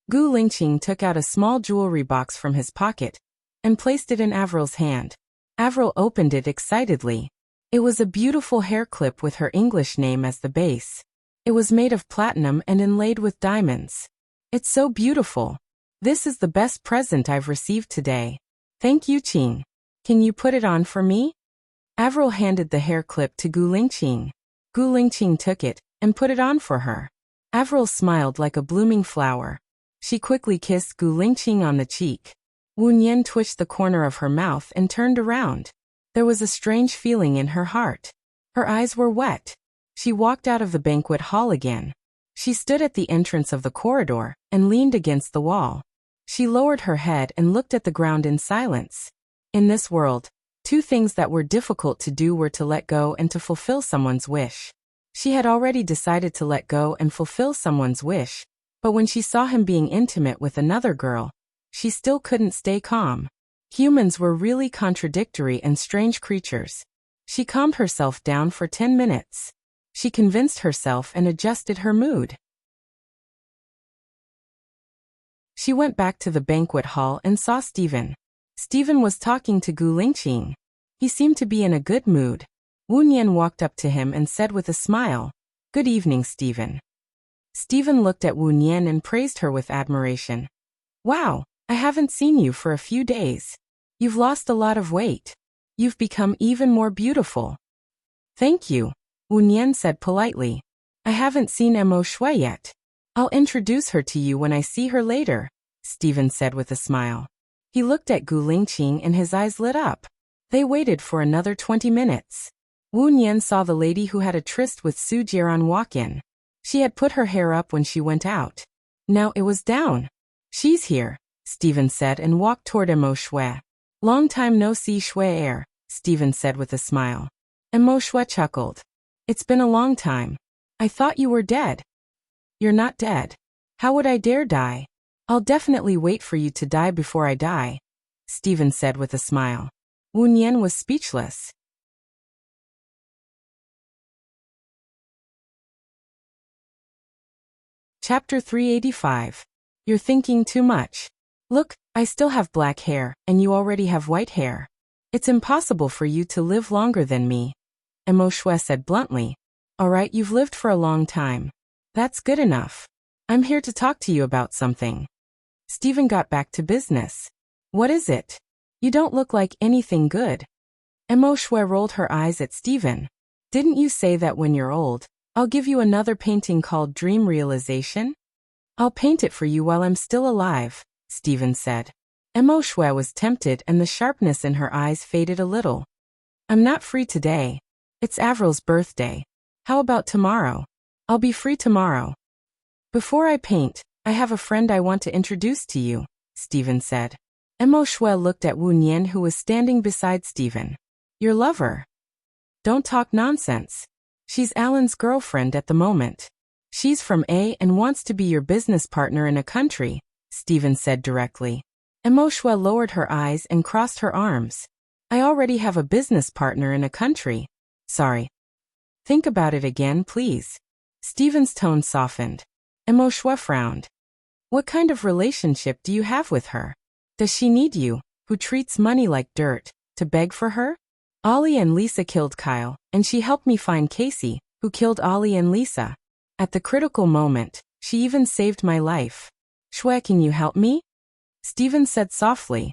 Gu Lingqing took out a small jewelry box from his pocket and placed it in Avril's hand. Avril opened it excitedly. It was a beautiful hair clip with her English name as the base. It was made of platinum and inlaid with diamonds. "It's so beautiful. This is the best present I've received today. Thank you, Qing. Can you put it on for me?" Avril handed the hair clip to Gu Lingqing. Gu Lingqing took it and put it on for her. Avril smiled like a blooming flower. She quickly kissed Gu Lingqing on the cheek. Wu Nian twitched the corner of her mouth and turned around. There was a strange feeling in her heart. Her eyes were wet. She walked out of the banquet hall again. She stood at the entrance of the corridor and leaned against the wall. She lowered her head and looked at the ground in silence. In this world, Two things that were difficult to do were to let go and to fulfill someone's wish. She had already decided to let go and fulfill someone's wish, but when she saw him being intimate with another girl, she still couldn't stay calm. Humans were really contradictory and strange creatures. She calmed herself down for 10 minutes. She convinced herself and adjusted her mood. She went back to the banquet hall and saw Stephen. Stephen was talking to Gu Lingqing. He seemed to be in a good mood. Wu Nian walked up to him and said with a smile, "Good evening, Stephen." Stephen looked at Wu Nian and praised her with admiration. "Wow, I haven't seen you for a few days. You've lost a lot of weight. You've become even more beautiful." "Thank you," Wu Nian said politely. "I haven't seen Mo Shui yet. I'll introduce her to you when I see her later," Stephen said with a smile. He looked at Gu Lingqing and his eyes lit up. They waited for another 20 minutes. Wu Nian saw the lady who had a tryst with Su Jiran walk in. She had put her hair up when she went out. Now it was down. "She's here," Stephen said and walked toward Mo Shui. "Long time no see, Shui Stephen said with a smile. Mo Shui chuckled. "It's been a long time. I thought you were dead." "You're not dead. How would I dare die? I'll definitely wait for you to die before I die," Stephen said with a smile. Wu Nian was speechless. Chapter 385. You're thinking too much. "Look, I still have black hair, and you already have white hair. It's impossible for you to live longer than me," Mo Shui said bluntly. "All right, you've lived for a long time. That's good enough. I'm here to talk to you about something." Stephen got back to business. "What is it? You don't look like anything good." Mo Shui rolled her eyes at Stephen. "Didn't you say that when you're old, I'll give you another painting called Dream Realization? I'll paint it for you while I'm still alive," Stephen said. Mo Shui was tempted and the sharpness in her eyes faded a little. "I'm not free today. It's Avril's birthday. How about tomorrow? I'll be free tomorrow." "Before I paint, I have a friend I want to introduce to you," Stephen said. Mo Shui looked at Wu Nian who was standing beside Stephen. "Your lover?" "Don't talk nonsense. She's Alan's girlfriend at the moment. She's from A and wants to be your business partner in a country," Stephen said directly. Mo Shui lowered her eyes and crossed her arms. "I already have a business partner in a country. Sorry. Think about it again, please." Stephen's tone softened. Mo Shui frowned. "What kind of relationship do you have with her? Does she need you, who treats money like dirt, to beg for her? Ollie and Lisa killed Kyle, and she helped me find Casey, who killed Ollie and Lisa. At the critical moment, she even saved my life. Shui, can you help me?" Stephen said softly.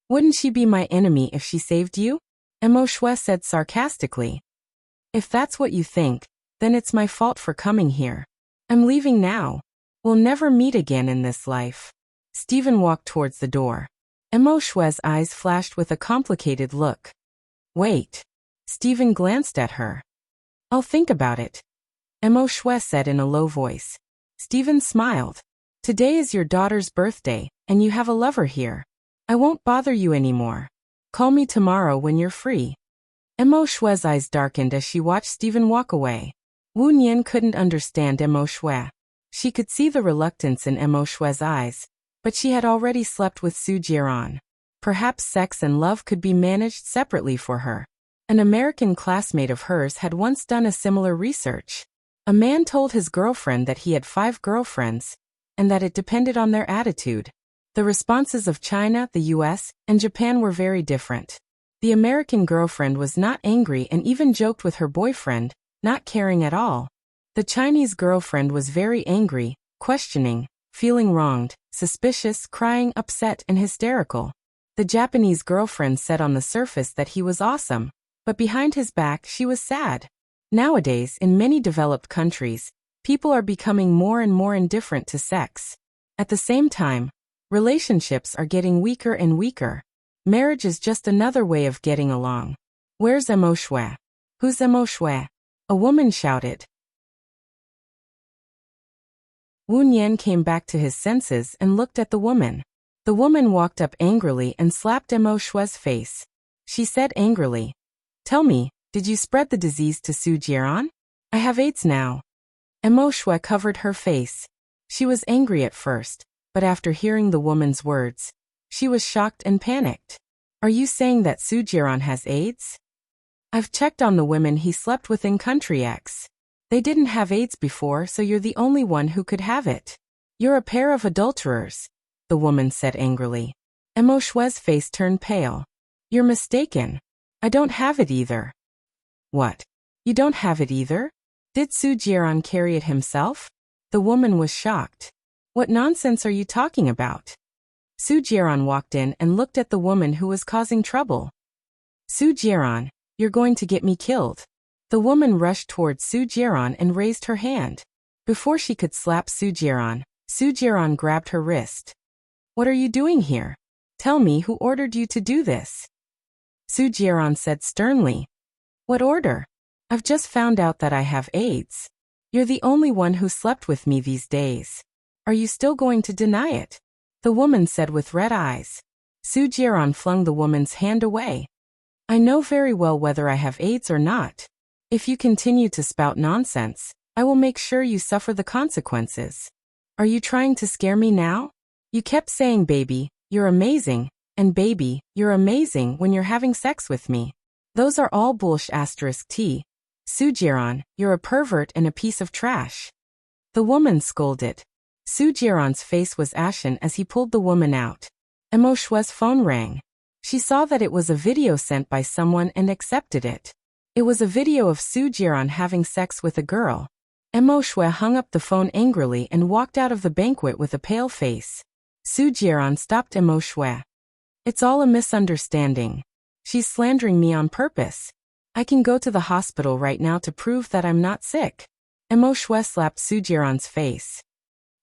"Wouldn't she be my enemy if she saved you?" Mo Shui said sarcastically. "If that's what you think, then it's my fault for coming here. I'm leaving now. We'll never meet again in this life." Stephen walked towards the door. Mo Shui's eyes flashed with a complicated look. "Wait." Stephen glanced at her. "I'll think about it," Mo Shui said in a low voice. Stephen smiled. "Today is your daughter's birthday, and you have a lover here. I won't bother you anymore. Call me tomorrow when you're free." Mo Shui's eyes darkened as she watched Stephen walk away. Wu Nian couldn't understand Mo Shui. She could see the reluctance in Mo Shui's eyes, but she had already slept with Su Jiran. Perhaps sex and love could be managed separately for her. An American classmate of hers had once done a similar research. A man told his girlfriend that he had 5 girlfriends, and that it depended on their attitude. The responses of China, the US, and Japan were very different. The American girlfriend was not angry and even joked with her boyfriend, not caring at all. The Chinese girlfriend was very angry, questioning, feeling wronged, suspicious, crying, upset, and hysterical. The Japanese girlfriend said on the surface that he was awesome, but behind his back she was sad. Nowadays, in many developed countries, people are becoming more and more indifferent to sex. At the same time, relationships are getting weaker and weaker. Marriage is just another way of getting along. "Where's Mo Shui? Who's Mo Shui?" a woman shouted. Wu Nian came back to his senses and looked at the woman. The woman walked up angrily and slapped Mo Shui's face. She said angrily. Tell me, did you spread the disease to Su Jiran? I have AIDS now. Emoshwe covered her face. She was angry at first, but after hearing the woman's words, she was shocked and panicked. Are you saying that Su Jiran has AIDS? I've checked on the women he slept with in Country X. They didn't have AIDS before, so you're the only one who could have it. You're a pair of adulterers, the woman said angrily. Emoshwe's face turned pale. You're mistaken. I don't have it either. What? You don't have it either? Did Su Jiran carry it himself? The woman was shocked. What nonsense are you talking about? Su Jiran walked in and looked at the woman who was causing trouble. Su Jiran, you're going to get me killed. The woman rushed towards Su Jiran and raised her hand. Before she could slap Su Jiran grabbed her wrist. What are you doing here? Tell me who ordered you to do this. Su Jiran said sternly. What order? I've just found out that I have AIDS. You're the only one who slept with me these days. Are you still going to deny it? The woman said with red eyes. Su Jiran flung the woman's hand away. I know very well whether I have AIDS or not. If you continue to spout nonsense, I will make sure you suffer the consequences. Are you trying to scare me now? You kept saying baby, you're amazing, and baby, you're amazing when you're having sex with me. Those are all bullsh*t. Su Jiran, you're a pervert and a piece of trash. The woman scolded. Su Jiran's face was ashen as he pulled the woman out. Emoshwe's phone rang. She saw that it was a video sent by someone and accepted it. It was a video of Su Jiran having sex with a girl. Emoshwe hung up the phone angrily and walked out of the banquet with a pale face. Su Jiran stopped Emoshwe. It's all a misunderstanding. She's slandering me on purpose. I can go to the hospital right now to prove that I'm not sick. Emoshwe slapped Su Jiran's face.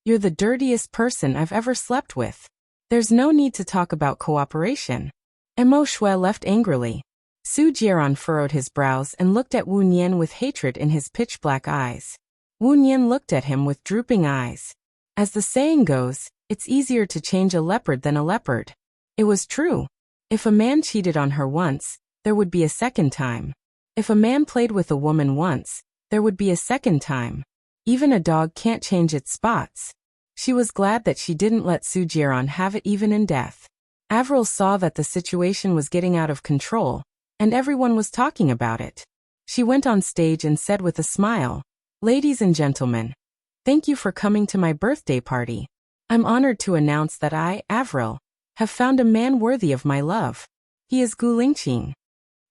You're the dirtiest person I've ever slept with. There's no need to talk about cooperation. Emoshwe left angrily. Su Jiran furrowed his brows and looked at Wu Nian with hatred in his pitch-black eyes. Wu Nian looked at him with drooping eyes. As the saying goes, it's easier to change a leopard than a leopard. It was true. If a man cheated on her once, there would be a second time. If a man played with a woman once, there would be a second time. Even a dog can't change its spots. She was glad that she didn't let Su Jiran have it even in death. Avril saw that the situation was getting out of control, and everyone was talking about it. She went on stage and said with a smile, Ladies and gentlemen, thank you for coming to my birthday party. I'm honored to announce that I, Avril, have found a man worthy of my love. He is Gu Lingqing.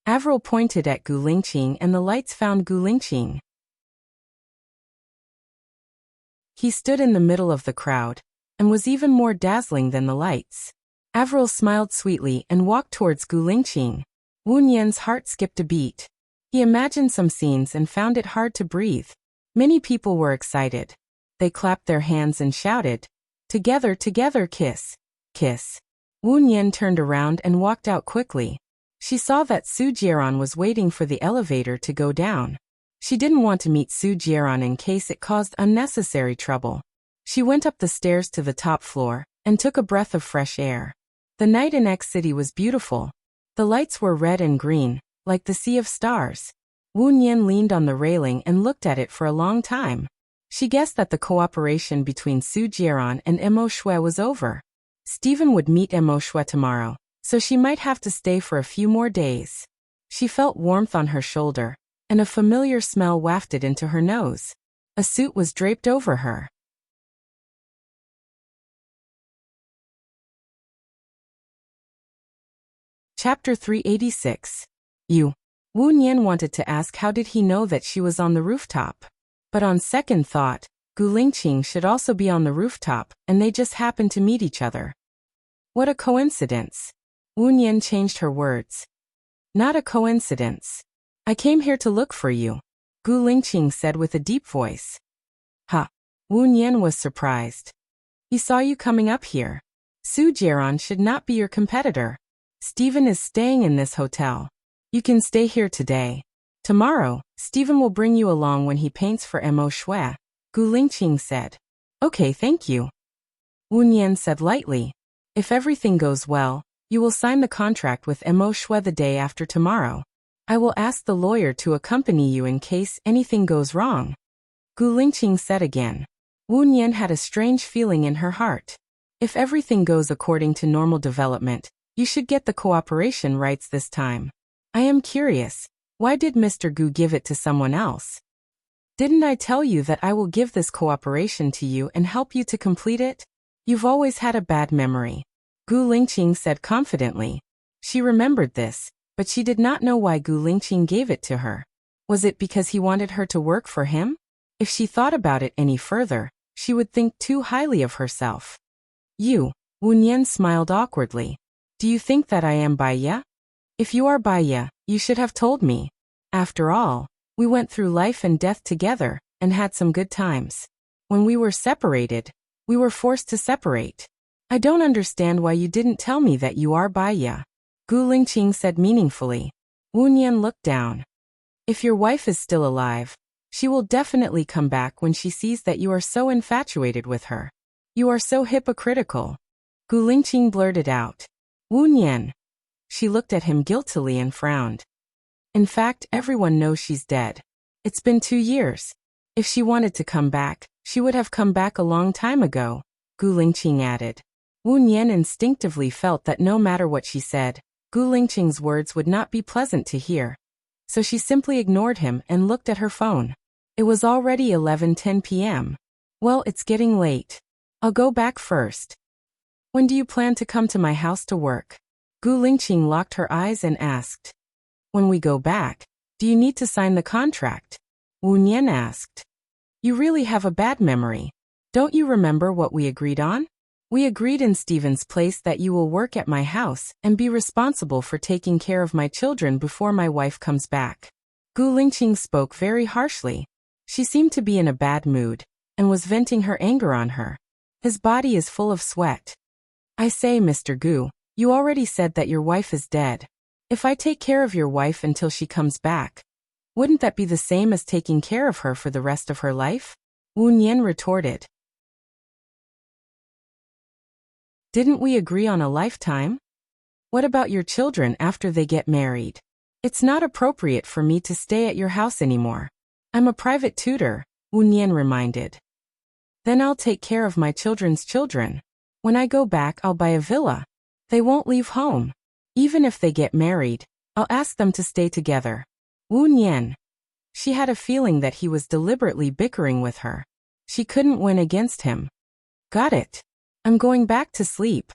Avril pointed at Gu Lingqing and the lights found Gu Lingqing. He stood in the middle of the crowd, and was even more dazzling than the lights. Avril smiled sweetly and walked towards Gu Lingqing. Wu Nian's heart skipped a beat. He imagined some scenes and found it hard to breathe. Many people were excited. They clapped their hands and shouted, Together, together, kiss, kiss. Wu Nian turned around and walked out quickly. She saw that Su Jiran was waiting for the elevator to go down. She didn't want to meet Su Jiran in case it caused unnecessary trouble. She went up the stairs to the top floor and took a breath of fresh air. The night in X City was beautiful. The lights were red and green, like the sea of stars. Wu Nian leaned on the railing and looked at it for a long time. She guessed that the cooperation between Su Jiran and Emoshwe was over. Stephen would meet Emoshwe tomorrow, so she might have to stay for a few more days. She felt warmth on her shoulder, and a familiar smell wafted into her nose. A suit was draped over her. Chapter 386. Wu Nian wanted to ask how did he know that she was on the rooftop. But on second thought, Gu Lingqing should also be on the rooftop, and they just happened to meet each other. What a coincidence. Wu Nian changed her words. Not a coincidence. I came here to look for you, Gu Lingqing said with a deep voice. Ha! Wu Nian was surprised. He saw you coming up here. Su Jiran should not be your competitor. Stephen is staying in this hotel. You can stay here today. Tomorrow, Stephen will bring you along when he paints for Emoshwe, Gu Lingqing said. Okay, thank you. Wu Nian said lightly. If everything goes well, You will sign the contract with Mo Shui the day after tomorrow. I will ask the lawyer to accompany you in case anything goes wrong. Gu Lingqing said again. Wu Nian had a strange feeling in her heart. If everything goes according to normal development, you should get the cooperation rights this time. I am curious, why did Mr. Gu give it to someone else? Didn't I tell you that I will give this cooperation to you and help you to complete it? You've always had a bad memory. Gu Lingqing said confidently. She remembered this, but she did not know why Gu Lingqing gave it to her. Was it because he wanted her to work for him? If she thought about it any further, she would think too highly of herself. You, Wu Nian smiled awkwardly. Do you think that I am Baiya? If you are Baiya, you should have told me. After all, we went through life and death together, and had some good times. When we were separated, we were forced to separate. I don't understand why you didn't tell me that you are Baiya. Gu Lingqing said meaningfully. Wu Nian looked down. If your wife is still alive, she will definitely come back when she sees that you are so infatuated with her. You are so hypocritical. Gu Lingqing blurted out. Wu Nian. She looked at him guiltily and frowned. In fact, everyone knows she's dead. It's been 2 years. If she wanted to come back, she would have come back a long time ago, Gu Lingqing added. Wu Nian instinctively felt that no matter what she said, Gu Lingqing's words would not be pleasant to hear. So she simply ignored him and looked at her phone. It was already 11:10 p.m. Well, it's getting late. I'll go back first. When do you plan to come to my house to work? Gu Lingqing locked her eyes and asked. When we go back, do you need to sign the contract? Wu Nian asked. You really have a bad memory. Don't you remember what we agreed on? We agreed in Stephen's place that you will work at my house and be responsible for taking care of my children before my wife comes back. Gu Lingqing spoke very harshly. She seemed to be in a bad mood, and was venting her anger on her. His body is full of sweat. I say, Mr. Gu, you already said that your wife is dead. If I take care of your wife until she comes back, wouldn't that be the same as taking care of her for the rest of her life? Wu Nian retorted. Didn't we agree on a lifetime? What about your children after they get married? It's not appropriate for me to stay at your house anymore. I'm a private tutor, Wu Nian reminded. Then I'll take care of my children's children. When I go back, I'll buy a villa. They won't leave home. Even if they get married, I'll ask them to stay together. Wu Nian. She had a feeling that he was deliberately bickering with her. She couldn't win against him. Got it. I'm going back to sleep.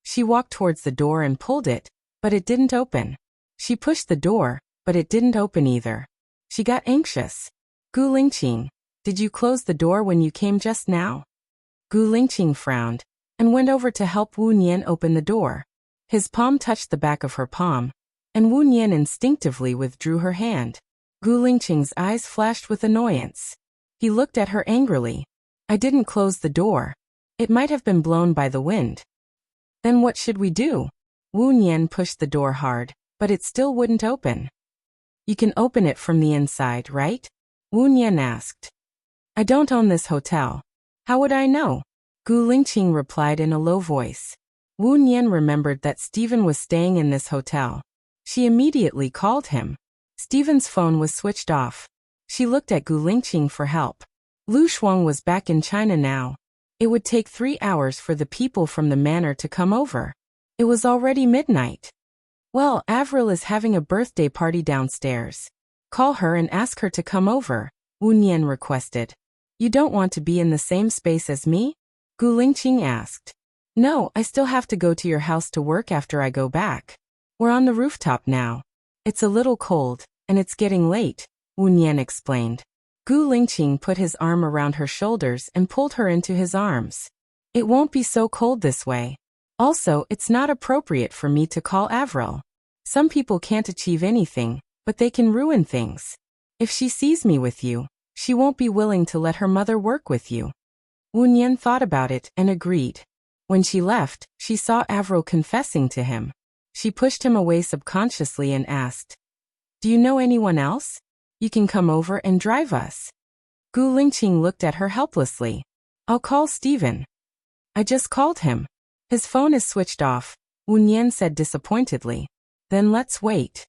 She walked towards the door and pulled it, but it didn't open. She pushed the door, but it didn't open either. She got anxious. Gu Lingqing, did you close the door when you came just now? Gu Lingqing frowned, and went over to help Wu Nian open the door. His palm touched the back of her palm, and Wu Nian instinctively withdrew her hand. Gu Lingqing's eyes flashed with annoyance. He looked at her angrily. I didn't close the door. It might have been blown by the wind. Then what should we do? Wu Nian pushed the door hard, but it still wouldn't open. You can open it from the inside, right? Wu Nian asked. I don't own this hotel. How would I know? Gu Lingqing replied in a low voice. Wu Nian remembered that Stephen was staying in this hotel. She immediately called him. Stephen's phone was switched off. She looked at Gu Lingqing for help. Lu Shuang was back in China now. It would take 3 hours for the people from the manor to come over. It was already midnight. Well, Avril is having a birthday party downstairs. Call her and ask her to come over, Wu Nian requested. You don't want to be in the same space as me? Gu Lingqing asked. No, I still have to go to your house to work after I go back. We're on the rooftop now. It's a little cold, and it's getting late, Wu Nian explained. Gu Lingqing put his arm around her shoulders and pulled her into his arms. It won't be so cold this way. Also, it's not appropriate for me to call Avril. Some people can't achieve anything, but they can ruin things. If she sees me with you, she won't be willing to let her mother work with you. Wu Nian thought about it and agreed. When she left, she saw Avril confessing to him. She pushed him away subconsciously and asked, Do you know anyone else? You can come over and drive us. Gu Lingqing looked at her helplessly. I'll call Stephen. I just called him. His phone is switched off. Wu Nian said disappointedly. Then let's wait.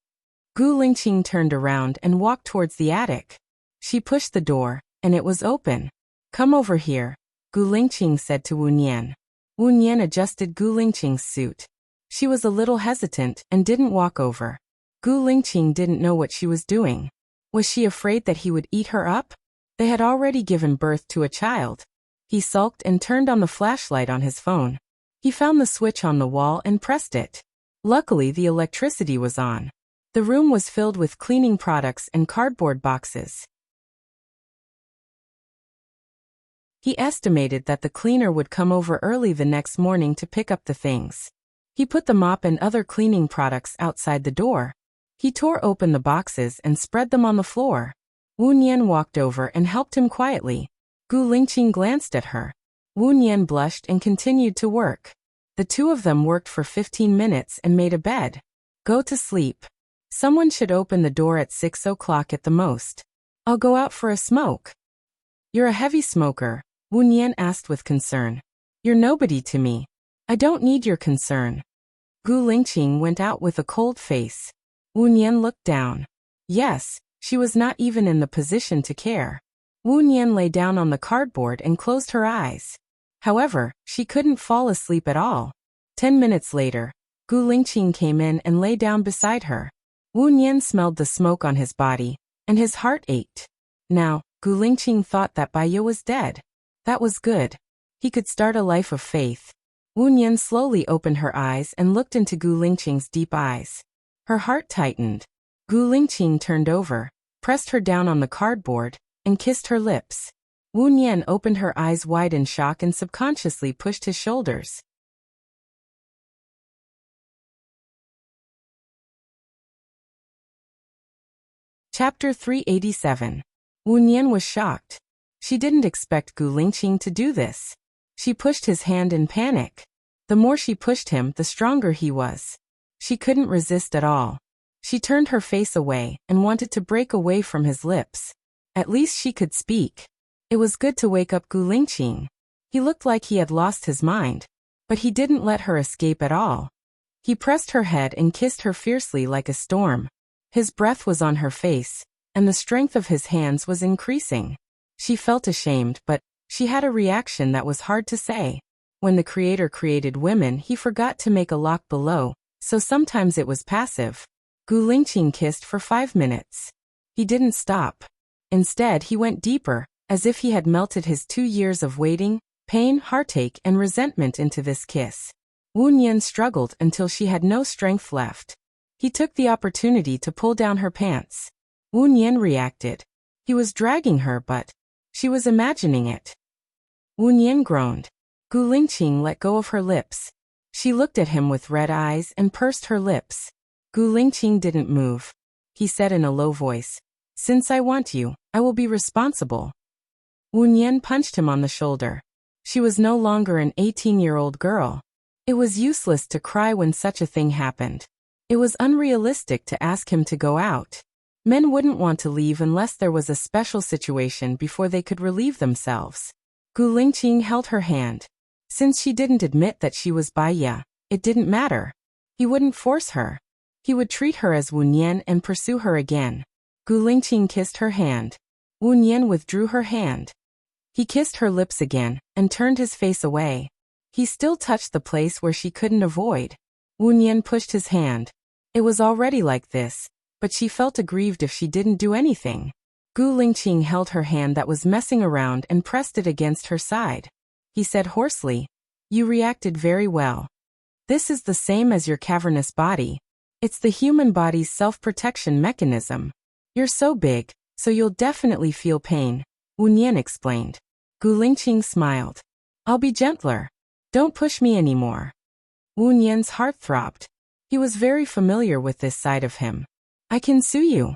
Gu Lingqing turned around and walked towards the attic. She pushed the door, and it was open. Come over here, Gu Lingqing said to Wu Nian. Wu Nian adjusted Gu Lingqing's suit. She was a little hesitant and didn't walk over. Gu Lingqing didn't know what she was doing. Was she afraid that he would eat her up? They had already given birth to a child. He sulked and turned on the flashlight on his phone. He found the switch on the wall and pressed it. Luckily, the electricity was on. The room was filled with cleaning products and cardboard boxes. He estimated that the cleaner would come over early the next morning to pick up the things. He put the mop and other cleaning products outside the door. He tore open the boxes and spread them on the floor. Wu Nian walked over and helped him quietly. Gu Lingqing glanced at her. Wu Nian blushed and continued to work. The two of them worked for 15 minutes and made a bed. Go to sleep. Someone should open the door at 6 o'clock at the most. I'll go out for a smoke. You're a heavy smoker, Wu Nian asked with concern. You're nobody to me. I don't need your concern. Gu Lingqing went out with a cold face. Wu Nian looked down. Yes, she was not even in the position to care. Wu Nian lay down on the cardboard and closed her eyes. However, she couldn't fall asleep at all. 10 minutes later, Gu Lingqing came in and lay down beside her. Wu Nian smelled the smoke on his body, and his heart ached. Now, Gu Lingqing thought that Baiya was dead. That was good. He could start a life of faith. Wu Nian slowly opened her eyes and looked into Gu Lingqing's deep eyes. Her heart tightened. Gu Lingqing turned over, pressed her down on the cardboard, and kissed her lips. Wu Nian opened her eyes wide in shock and subconsciously pushed his shoulders. Chapter 387. Wu Nian was shocked. She didn't expect Gu Lingqing to do this. She pushed his hand in panic. The more she pushed him, the stronger he was. She couldn't resist at all. She turned her face away and wanted to break away from his lips. At least she could speak. It was good to wake up Gu Lingqing. He looked like he had lost his mind. But he didn't let her escape at all. He pressed her head and kissed her fiercely like a storm. His breath was on her face, and the strength of his hands was increasing. She felt ashamed, but she had a reaction that was hard to say. When the Creator created women, he forgot to make a lock below, so sometimes it was passive. Gu Lingqing kissed for 5 minutes. He didn't stop. Instead, he went deeper, as if he had melted his 2 years of waiting, pain, heartache, and resentment into this kiss. Wu Nian struggled until she had no strength left. He took the opportunity to pull down her pants. Wu Nian reacted. He was dragging her, but she was imagining it. Wu Nian groaned. Gu Lingqing let go of her lips. She looked at him with red eyes and pursed her lips. Gu Lingqing didn't move. He said in a low voice, "Since I want you, I will be responsible." Wu Nian punched him on the shoulder. She was no longer an 18-year-old girl. It was useless to cry when such a thing happened. It was unrealistic to ask him to go out. Men wouldn't want to leave unless there was a special situation before they could relieve themselves. Gu Lingqing held her hand. Since she didn't admit that she was Baiya, it didn't matter. He wouldn't force her. He would treat her as Wu Nian and pursue her again. Gu Lingqing kissed her hand. Wu Nian withdrew her hand. He kissed her lips again and turned his face away. He still touched the place where she couldn't avoid. Wu Nian pushed his hand. It was already like this, but she felt aggrieved if she didn't do anything. Gu Lingqing held her hand that was messing around and pressed it against her side. He said hoarsely, "You reacted very well. This is the same as your cavernous body. It's the human body's self-protection mechanism. You're so big, so you'll definitely feel pain," Wu Nian explained. Gu Lingqing smiled. "I'll be gentler. Don't push me anymore." Wu Nian's heart throbbed. He was very familiar with this side of him. "I can sue you."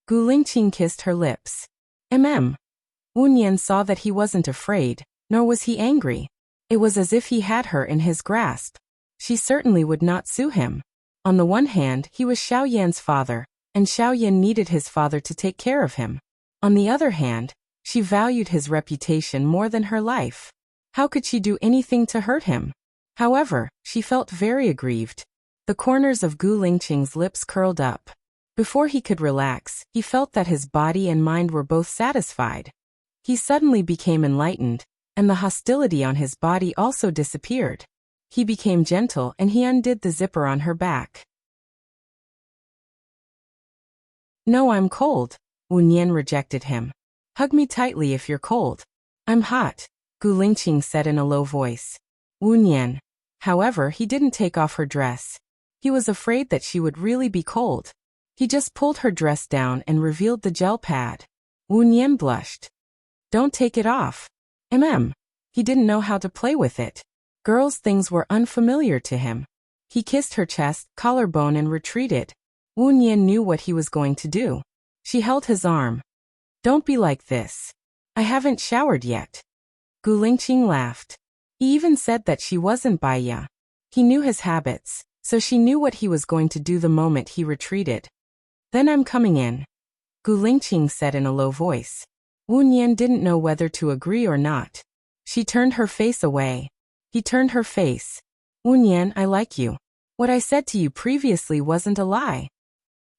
Gu Lingqing kissed her lips. Wu Nian saw that he wasn't afraid, nor was he angry. It was as if he had her in his grasp. She certainly would not sue him. On the one hand, he was Xiao Yan's father, and Xiao Yan needed his father to take care of him. On the other hand, she valued his reputation more than her life. How could she do anything to hurt him? However, she felt very aggrieved. The corners of Gu Lingqing's lips curled up. Before he could relax, he felt that his body and mind were both satisfied. He suddenly became enlightened, and the hostility on his body also disappeared. He became gentle and he undid the zipper on her back. "No, I'm cold." Wu Nian rejected him. "Hug me tightly if you're cold." "I'm hot," Gu Lingqing said in a low voice. Wu Nian. However, he didn't take off her dress. He was afraid that she would really be cold. He just pulled her dress down and revealed the gel pad. Wu Nian blushed. "Don't take it off." He didn't know how to play with it. Girls' things were unfamiliar to him. He kissed her chest, collarbone and retreated. Wu Nian knew what he was going to do. She held his arm. "Don't be like this. I haven't showered yet." Gu Lingqing laughed. He even said that she wasn't Baiya. He knew his habits, so she knew what he was going to do the moment he retreated. "Then I'm coming in," Gu Lingqing said in a low voice. Wu Nian didn't know whether to agree or not. She turned her face away. He turned her face. "Wu Nian, I like you. What I said to you previously wasn't a lie."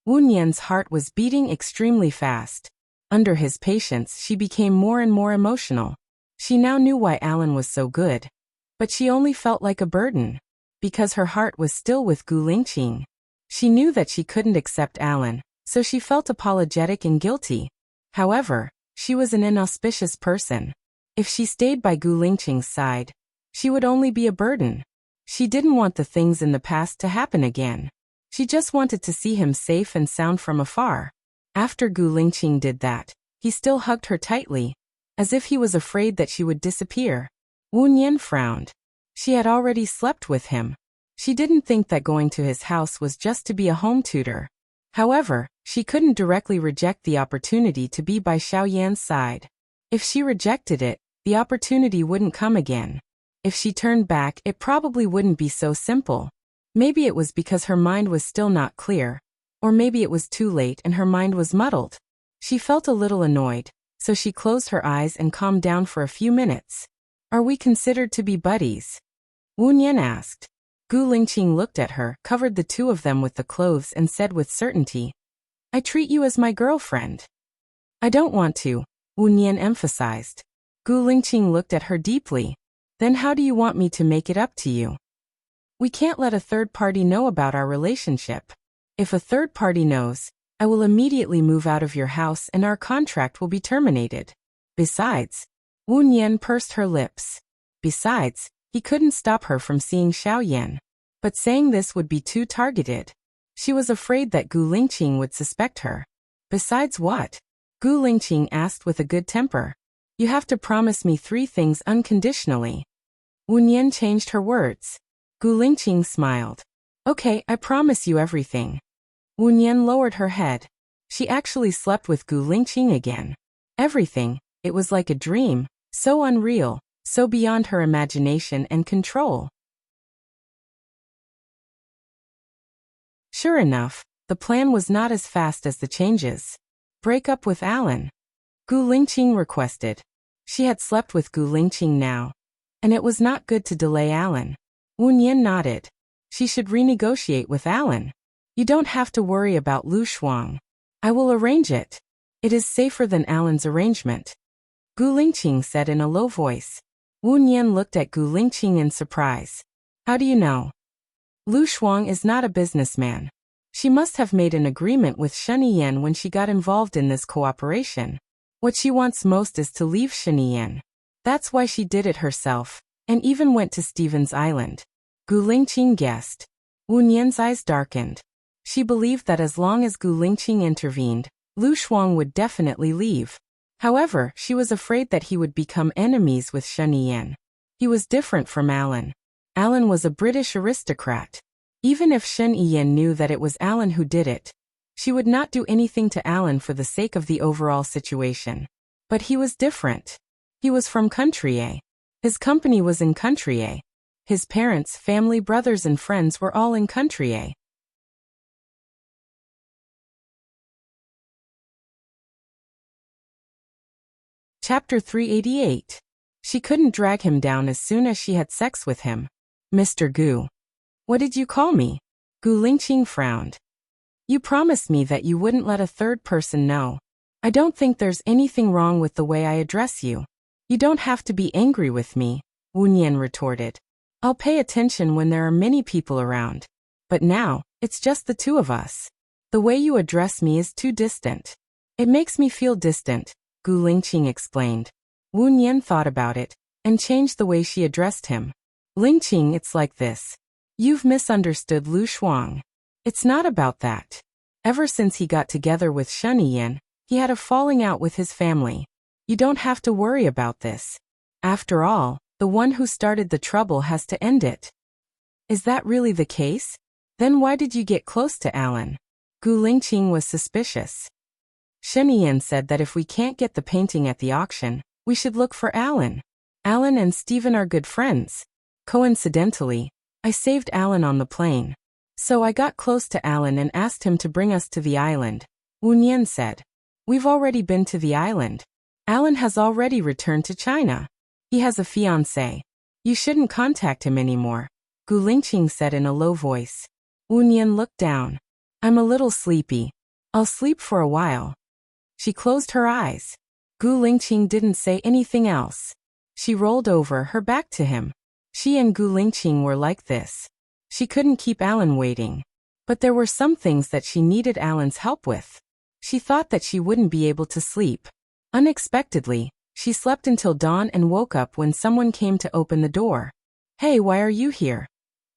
Wu Nian's heart was beating extremely fast. Under his patience, she became more and more emotional. She now knew why Alan was so good. But she only felt like a burden. Because her heart was still with Gu Lingqing. She knew that she couldn't accept Alan, so she felt apologetic and guilty. However, she was an inauspicious person. If she stayed by Gu Lingqing's side, she would only be a burden. She didn't want the things in the past to happen again. She just wanted to see him safe and sound from afar. After Gu Lingqing did that, he still hugged her tightly, as if he was afraid that she would disappear. Wu Nian frowned. She had already slept with him. She didn't think that going to his house was just to be a home tutor. However, she couldn't directly reject the opportunity to be by Xiaoyan's side. If she rejected it, the opportunity wouldn't come again. If she turned back, it probably wouldn't be so simple. Maybe it was because her mind was still not clear, or maybe it was too late and her mind was muddled. She felt a little annoyed, so she closed her eyes and calmed down for a few minutes. "Are we considered to be buddies?" Wu Nian asked. Gu Lingqing looked at her, covered the two of them with the clothes and said with certainty, "I treat you as my girlfriend." "I don't want to," Wu Nian emphasized. Gu Lingqing looked at her deeply. "Then how do you want me to make it up to you?" "We can't let a third party know about our relationship. If a third party knows, I will immediately move out of your house and our contract will be terminated. Besides," Wu Nian pursed her lips. Besides, he couldn't stop her from seeing Xiaoyan. But saying this would be too targeted. She was afraid that Gu Lingqing would suspect her. "Besides what?" Gu Lingqing asked with a good temper. "You have to promise me 3 things unconditionally." Wu Nian changed her words. Gu Lingqing smiled. "Okay, I promise you everything." Wu Nian lowered her head. She actually slept with Gu Lingqing again. Everything, it was like a dream, so unreal, so beyond her imagination and control. Sure enough, the plan was not as fast as the changes. "Break up with Alan," Gu Lingqing requested. She had slept with Gu Lingqing now, and it was not good to delay Alan. Wu Nian nodded. She should renegotiate with Alan. "You don't have to worry about Lu Shuang. I will arrange it. It is safer than Alan's arrangement," Gu Lingqing said in a low voice. Wu Nian looked at Gu Lingqing in surprise. "How do you know?" "Lu Shuang is not a businessman. She must have made an agreement with Shen Yan when she got involved in this cooperation. What she wants most is to leave Shen Yan. That's why she did it herself, and even went to Stephen's Island," Gu Lingqing guessed. Wu Nian's eyes darkened. She believed that as long as Gu Lingqing intervened, Lu Shuang would definitely leave. However, she was afraid that he would become enemies with Shen Yan. He was different from Alan. Alan was a British aristocrat. Even if Shen Yan knew that it was Alan who did it, she would not do anything to Alan for the sake of the overall situation. But he was different. He was from Country A. His company was in Country A. His parents, family, brothers and friends were all in Country A. Chapter 388. She couldn't drag him down as soon as she had sex with him. Mr. Gu. What did you call me? Gu Lingqing frowned. You promised me that you wouldn't let a third person know. I don't think there's anything wrong with the way I address you. You don't have to be angry with me, Wu Nian retorted. I'll pay attention when there are many people around. But now, it's just the two of us. The way you address me is too distant. It makes me feel distant, Gu Lingqing explained. Wu Nian thought about it, and changed the way she addressed him. Lingqing, it's like this. You've misunderstood Lu Shuang. It's not about that. Ever since he got together with Shen Yan, he had a falling out with his family. You don't have to worry about this. After all, the one who started the trouble has to end it. Is that really the case? Then why did you get close to Alan? Gu Lingqing was suspicious. Shen Yan said that if we can't get the painting at the auction, we should look for Alan. Alan and Stephen are good friends. Coincidentally, I saved Alan on the plane. So I got close to Alan and asked him to bring us to the island. Wu Nian said. We've already been to the island. Alan has already returned to China. He has a fiancée. You shouldn't contact him anymore, Gu Lingqing said in a low voice. Wu Nian looked down. I'm a little sleepy. I'll sleep for a while. She closed her eyes. Gu Lingqing didn't say anything else. She rolled over her back to him. She and Gu Lingqing were like this. She couldn't keep Alan waiting. But there were some things that she needed Alan's help with. She thought that she wouldn't be able to sleep. Unexpectedly, she slept until dawn and woke up when someone came to open the door. Hey, why are you here?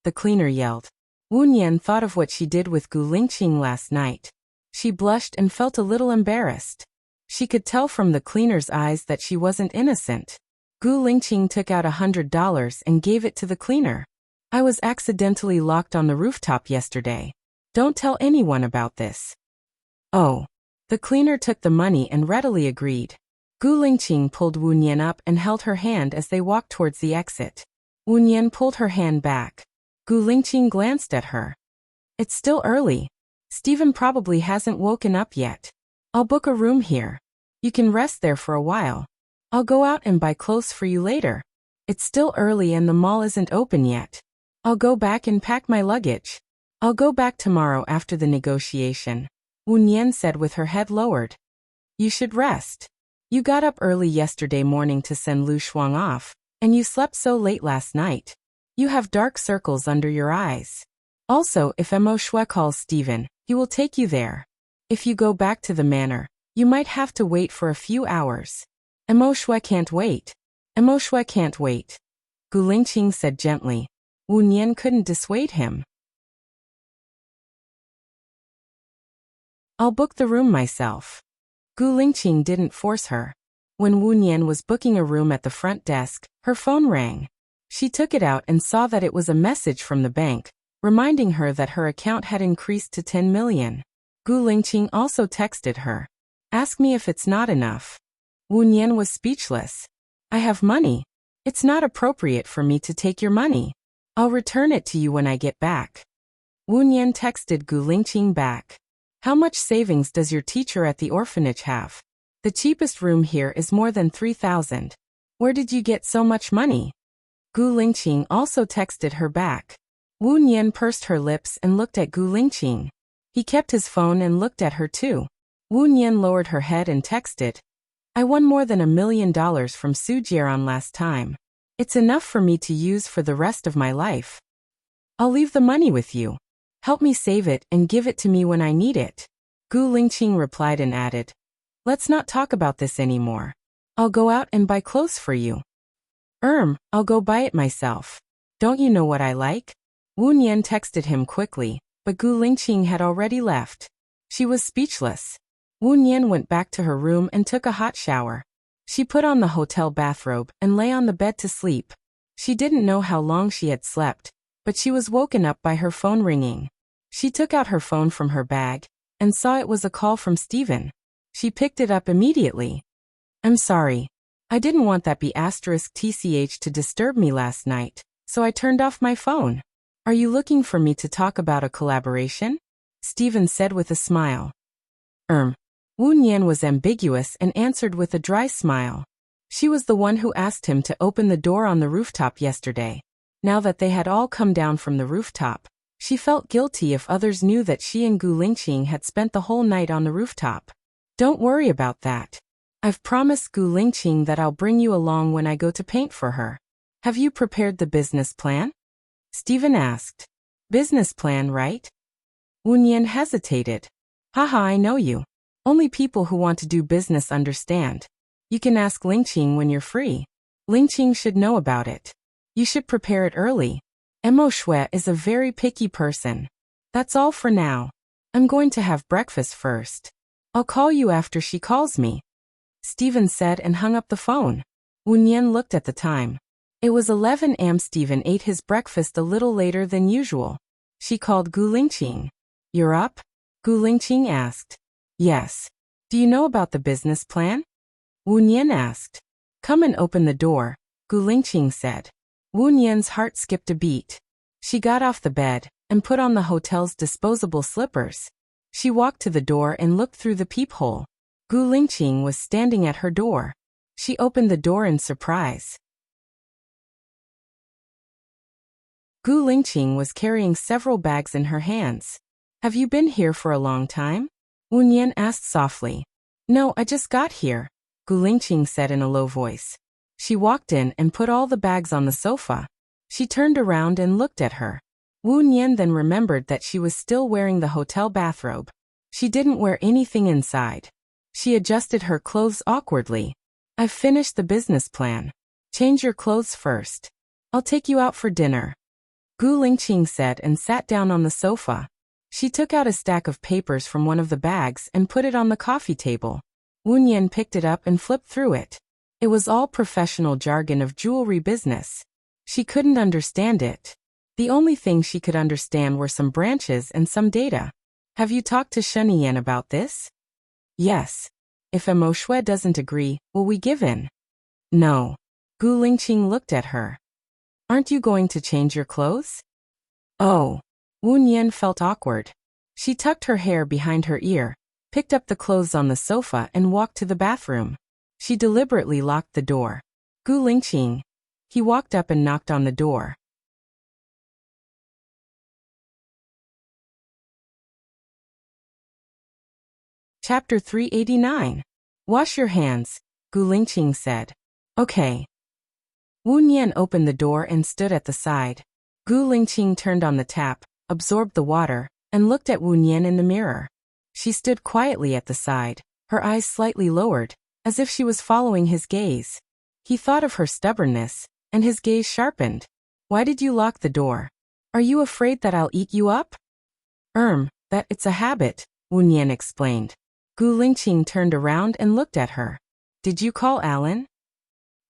The cleaner yelled. Wu Nian thought of what she did with Gu Lingqing last night. She blushed and felt a little embarrassed. She could tell from the cleaner's eyes that she wasn't innocent. Gu Lingqing took out $100 and gave it to the cleaner. I was accidentally locked on the rooftop yesterday. Don't tell anyone about this. Oh. The cleaner took the money and readily agreed. Gu Lingqing pulled Wu Nian up and held her hand as they walked towards the exit. Wu Nian pulled her hand back. Gu Lingqing glanced at her. It's still early. Stephen probably hasn't woken up yet. I'll book a room here. You can rest there for a while. I'll go out and buy clothes for you later. It's still early and the mall isn't open yet. I'll go back and pack my luggage. I'll go back tomorrow after the negotiation, Wu Nian said with her head lowered. You should rest. You got up early yesterday morning to send Lu Shuang off, and you slept so late last night. You have dark circles under your eyes. Also, if Mo Shui calls Stephen, he will take you there. If you go back to the manor, you might have to wait for a few hours. Mo Shui can't wait. Mo Shui can't wait, Gu Lingqing said gently. Wu Nian couldn't dissuade him. I'll book the room myself. Gu Lingqing didn't force her. When Wu Nian was booking a room at the front desk, her phone rang. She took it out and saw that it was a message from the bank, reminding her that her account had increased to 10 million. Gu Lingqing also texted her. Ask me if it's not enough. Wu Nian was speechless. I have money. It's not appropriate for me to take your money. I'll return it to you when I get back. Wu Nian texted Gu Lingqing back. How much savings does your teacher at the orphanage have? The cheapest room here is more than 3,000. Where did you get so much money? Gu Lingqing also texted her back. Wu Nian pursed her lips and looked at Gu Lingqing. He kept his phone and looked at her too. Wu Nian lowered her head and texted. I won more than $1 million from Su Jieran last time. It's enough for me to use for the rest of my life. I'll leave the money with you. Help me save it and give it to me when I need it. Gu Lingqing replied and added. Let's not talk about this anymore. I'll go out and buy clothes for you. I'll go buy it myself. Don't you know what I like? Wu Nian texted him quickly, but Gu Lingqing had already left. She was speechless. Wu Nian went back to her room and took a hot shower. She put on the hotel bathrobe and lay on the bed to sleep. She didn't know how long she had slept, but she was woken up by her phone ringing. She took out her phone from her bag and saw it was a call from Stephen. She picked it up immediately. I'm sorry. I didn't want that B*TCH to disturb me last night, so I turned off my phone. Are you looking for me to talk about a collaboration? Stephen said with a smile. Wu Nian was ambiguous and answered with a dry smile. She was the one who asked him to open the door on the rooftop yesterday. Now that they had all come down from the rooftop, she felt guilty if others knew that she and Gu Lingqing had spent the whole night on the rooftop. Don't worry about that. I've promised Gu Lingqing that I'll bring you along when I go to paint for her. Have you prepared the business plan? Stephen asked. Business plan, right? Wu Nian hesitated. Haha, I know you. Only people who want to do business understand. You can ask Lingqing when you're free. Lingqing should know about it. You should prepare it early. Mo Shui is a very picky person. That's all for now. I'm going to have breakfast first. I'll call you after she calls me. Stephen said and hung up the phone. Wu Nian looked at the time. It was 11 am. Stephen ate his breakfast a little later than usual. She called Gu Lingqing. You're up? Gu Lingqing asked. Yes. Do you know about the business plan? Wu Nian asked. Come and open the door, Gu Lingqing said. Wu Nian's heart skipped a beat. She got off the bed and put on the hotel's disposable slippers. She walked to the door and looked through the peephole. Gu Lingqing was standing at her door. She opened the door in surprise. Gu Lingqing was carrying several bags in her hands. Have you been here for a long time? Wu Nian asked softly. No, I just got here, Gu Lingqing said in a low voice. She walked in and put all the bags on the sofa. She turned around and looked at her. Wu Nian then remembered that she was still wearing the hotel bathrobe. She didn't wear anything inside. She adjusted her clothes awkwardly. I've finished the business plan. Change your clothes first. I'll take you out for dinner, Gu Lingqing said and sat down on the sofa. She took out a stack of papers from one of the bags and put it on the coffee table. Wu Nian picked it up and flipped through it. It was all professional jargon of jewelry business. She couldn't understand it. The only thing she could understand were some branches and some data. Have you talked to Sheniyan about this? Yes. If Mo Shui doesn't agree, will we give in? No. Gu Lingqing looked at her. Aren't you going to change your clothes? Oh. Wu Nian felt awkward. She tucked her hair behind her ear, picked up the clothes on the sofa and walked to the bathroom. She deliberately locked the door. Gu Lingqing. He walked up and knocked on the door. Chapter 389. Wash your hands, Gu Lingqing said. Okay. Wu Nian opened the door and stood at the side. Gu Lingqing turned on the tap, absorbed the water, and looked at Wu Nian in the mirror. She stood quietly at the side, her eyes slightly lowered, as if she was following his gaze. He thought of her stubbornness, and his gaze sharpened. Why did you lock the door? Are you afraid that I'll eat you up? That it's a habit, Wu Nian explained. Gu Lingqing turned around and looked at her. Did you call Alan?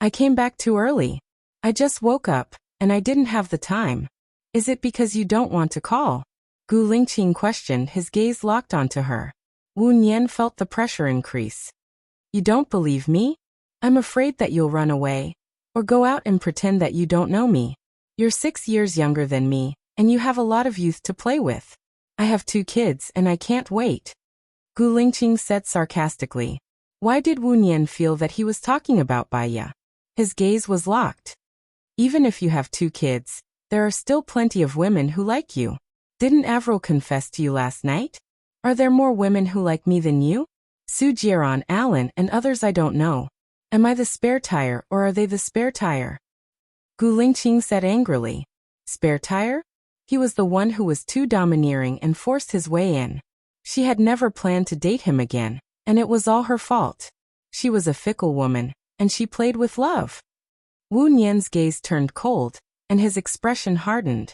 I came back too early. I just woke up, and I didn't have the time. Is it because you don't want to call? Gu Lingqing questioned, his gaze locked onto her. Wu Nian felt the pressure increase. You don't believe me? I'm afraid that you'll run away, or go out and pretend that you don't know me. You're 6 years younger than me, and you have a lot of youth to play with. I have 2 kids and I can't wait. Gu Lingqing said sarcastically. Why did Wu Nian feel that he was talking about Baiya? His gaze was locked. Even if you have 2 kids, there are still plenty of women who like you. Didn't Avril confess to you last night? Are there more women who like me than you? Su Jiran, Alan, and others I don't know. Am I the spare tire or are they the spare tire? Gu Lingqing said angrily. Spare tire? He was the one who was too domineering and forced his way in. She had never planned to date him again, and it was all her fault. She was a fickle woman, and she played with love. Wu Nian's gaze turned cold, and his expression hardened.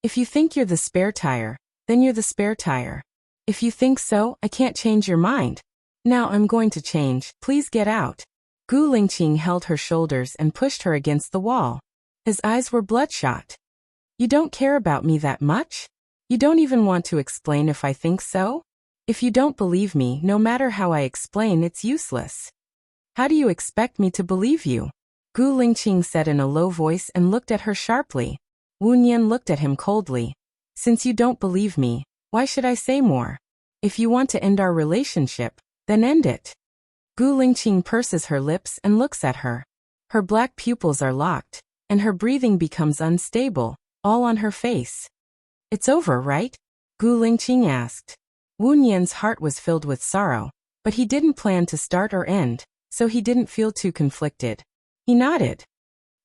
If you think you're the spare tire, then you're the spare tire. If you think so, I can't change your mind. Now I'm going to change, please get out. Gu Lingqing held her shoulders and pushed her against the wall. His eyes were bloodshot. You don't care about me that much? You don't even want to explain if I think so? If you don't believe me, no matter how I explain, it's useless. How do you expect me to believe you? Gu Lingqing said in a low voice and looked at her sharply. Wu Nian looked at him coldly. Since you don't believe me, why should I say more? If you want to end our relationship, then end it. Gu Lingqing purses her lips and looks at her. Her black pupils are locked, and her breathing becomes unstable, all on her face. It's over, right? Gu Lingqing asked. Wu Nian's heart was filled with sorrow, but he didn't plan to start or end, so he didn't feel too conflicted. He nodded.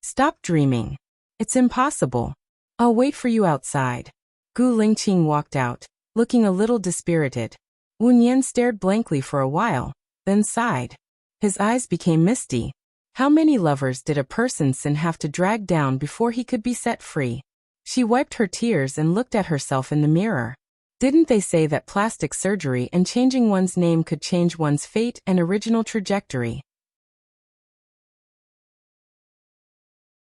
Stop dreaming. It's impossible. I'll wait for you outside. Gu Lingqing walked out, looking a little dispirited. Wu Nian stared blankly for a while, then sighed. His eyes became misty. How many lovers did a person's sin have to drag down before he could be set free? She wiped her tears and looked at herself in the mirror. Didn't they say that plastic surgery and changing one's name could change one's fate and original trajectory?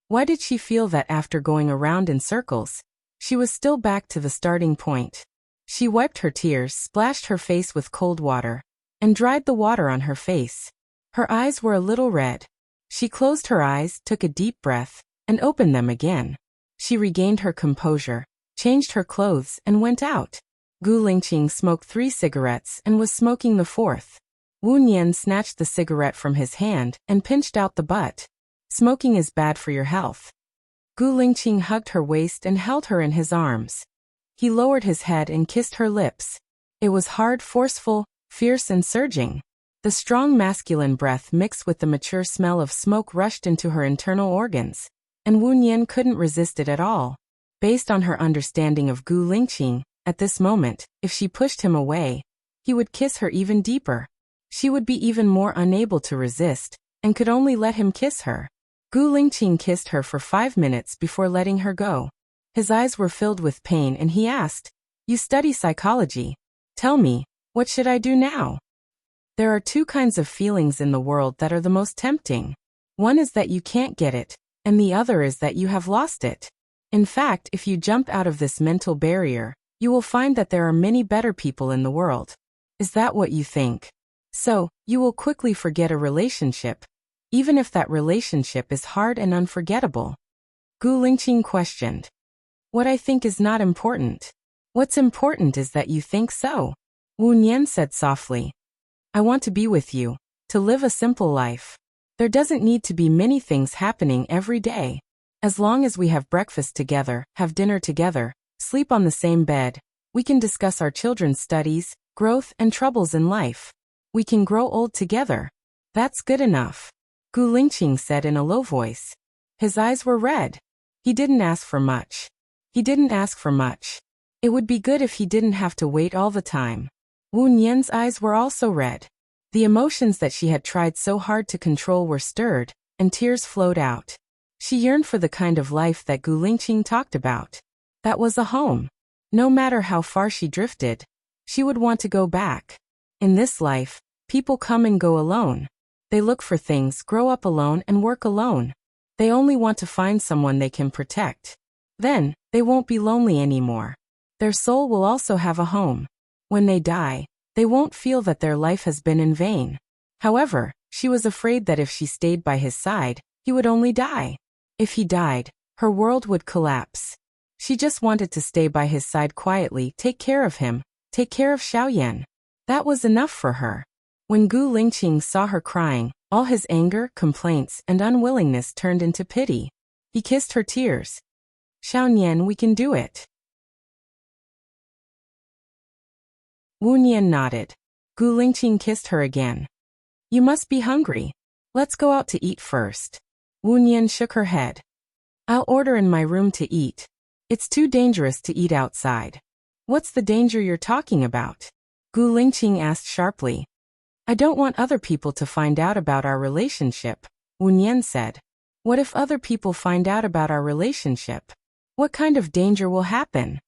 Why did she feel that after going around in circles, she was still back to the starting point? She wiped her tears, splashed her face with cold water, and dried the water on her face. Her eyes were a little red. She closed her eyes, took a deep breath, and opened them again. She regained her composure, changed her clothes, and went out. Gu Lingqing smoked 3 cigarettes and was smoking the 4th. Wu Nian snatched the cigarette from his hand and pinched out the butt. Smoking is bad for your health. Gu Lingqing hugged her waist and held her in his arms. He lowered his head and kissed her lips. It was hard, forceful, fierce and surging. The strong masculine breath mixed with the mature smell of smoke rushed into her internal organs, and Wu Nian couldn't resist it at all. Based on her understanding of Gu Lingqing, at this moment, if she pushed him away, he would kiss her even deeper. She would be even more unable to resist, and could only let him kiss her. Gu Lingqing kissed her for 5 minutes before letting her go. His eyes were filled with pain and he asked, "You study psychology. Tell me, what should I do now?" There are 2 kinds of feelings in the world that are the most tempting. One is that you can't get it, and the other is that you have lost it. In fact, if you jump out of this mental barrier, you will find that there are many better people in the world. Is that what you think? So, you will quickly forget a relationship, even if that relationship is hard and unforgettable. Gu Lingqing questioned. What I think is not important. What's important is that you think so. Wu Nian said softly. I want to be with you, to live a simple life. There doesn't need to be many things happening every day. As long as we have breakfast together, have dinner together, sleep on the same bed, we can discuss our children's studies, growth, and troubles in life. We can grow old together. That's good enough. Gu Lingqing said in a low voice. His eyes were red. He didn't ask for much. He didn't ask for much. It would be good if he didn't have to wait all the time. Wu Nian's eyes were also red. The emotions that she had tried so hard to control were stirred, and tears flowed out. She yearned for the kind of life that Gu Lingqing talked about. That was a home. No matter how far she drifted, she would want to go back. In this life, people come and go alone. They look for things, grow up alone, and work alone. They only want to find someone they can protect. Then, they won't be lonely anymore. Their soul will also have a home. When they die, they won't feel that their life has been in vain. However, she was afraid that if she stayed by his side, he would only die. If he died, her world would collapse. She just wanted to stay by his side quietly, take care of him, take care of Xiaoyan. That was enough for her. When Gu Lingqing saw her crying, all his anger, complaints, and unwillingness turned into pity. He kissed her tears. Xiaoyan, we can do it. Wu Nian nodded. Gu Lingqing kissed her again. You must be hungry. Let's go out to eat first. Wu Nian shook her head. I'll order in my room to eat. It's too dangerous to eat outside. What's the danger you're talking about? Gu Lingqing asked sharply. I don't want other people to find out about our relationship, Wu Nian said. What if other people find out about our relationship? What kind of danger will happen?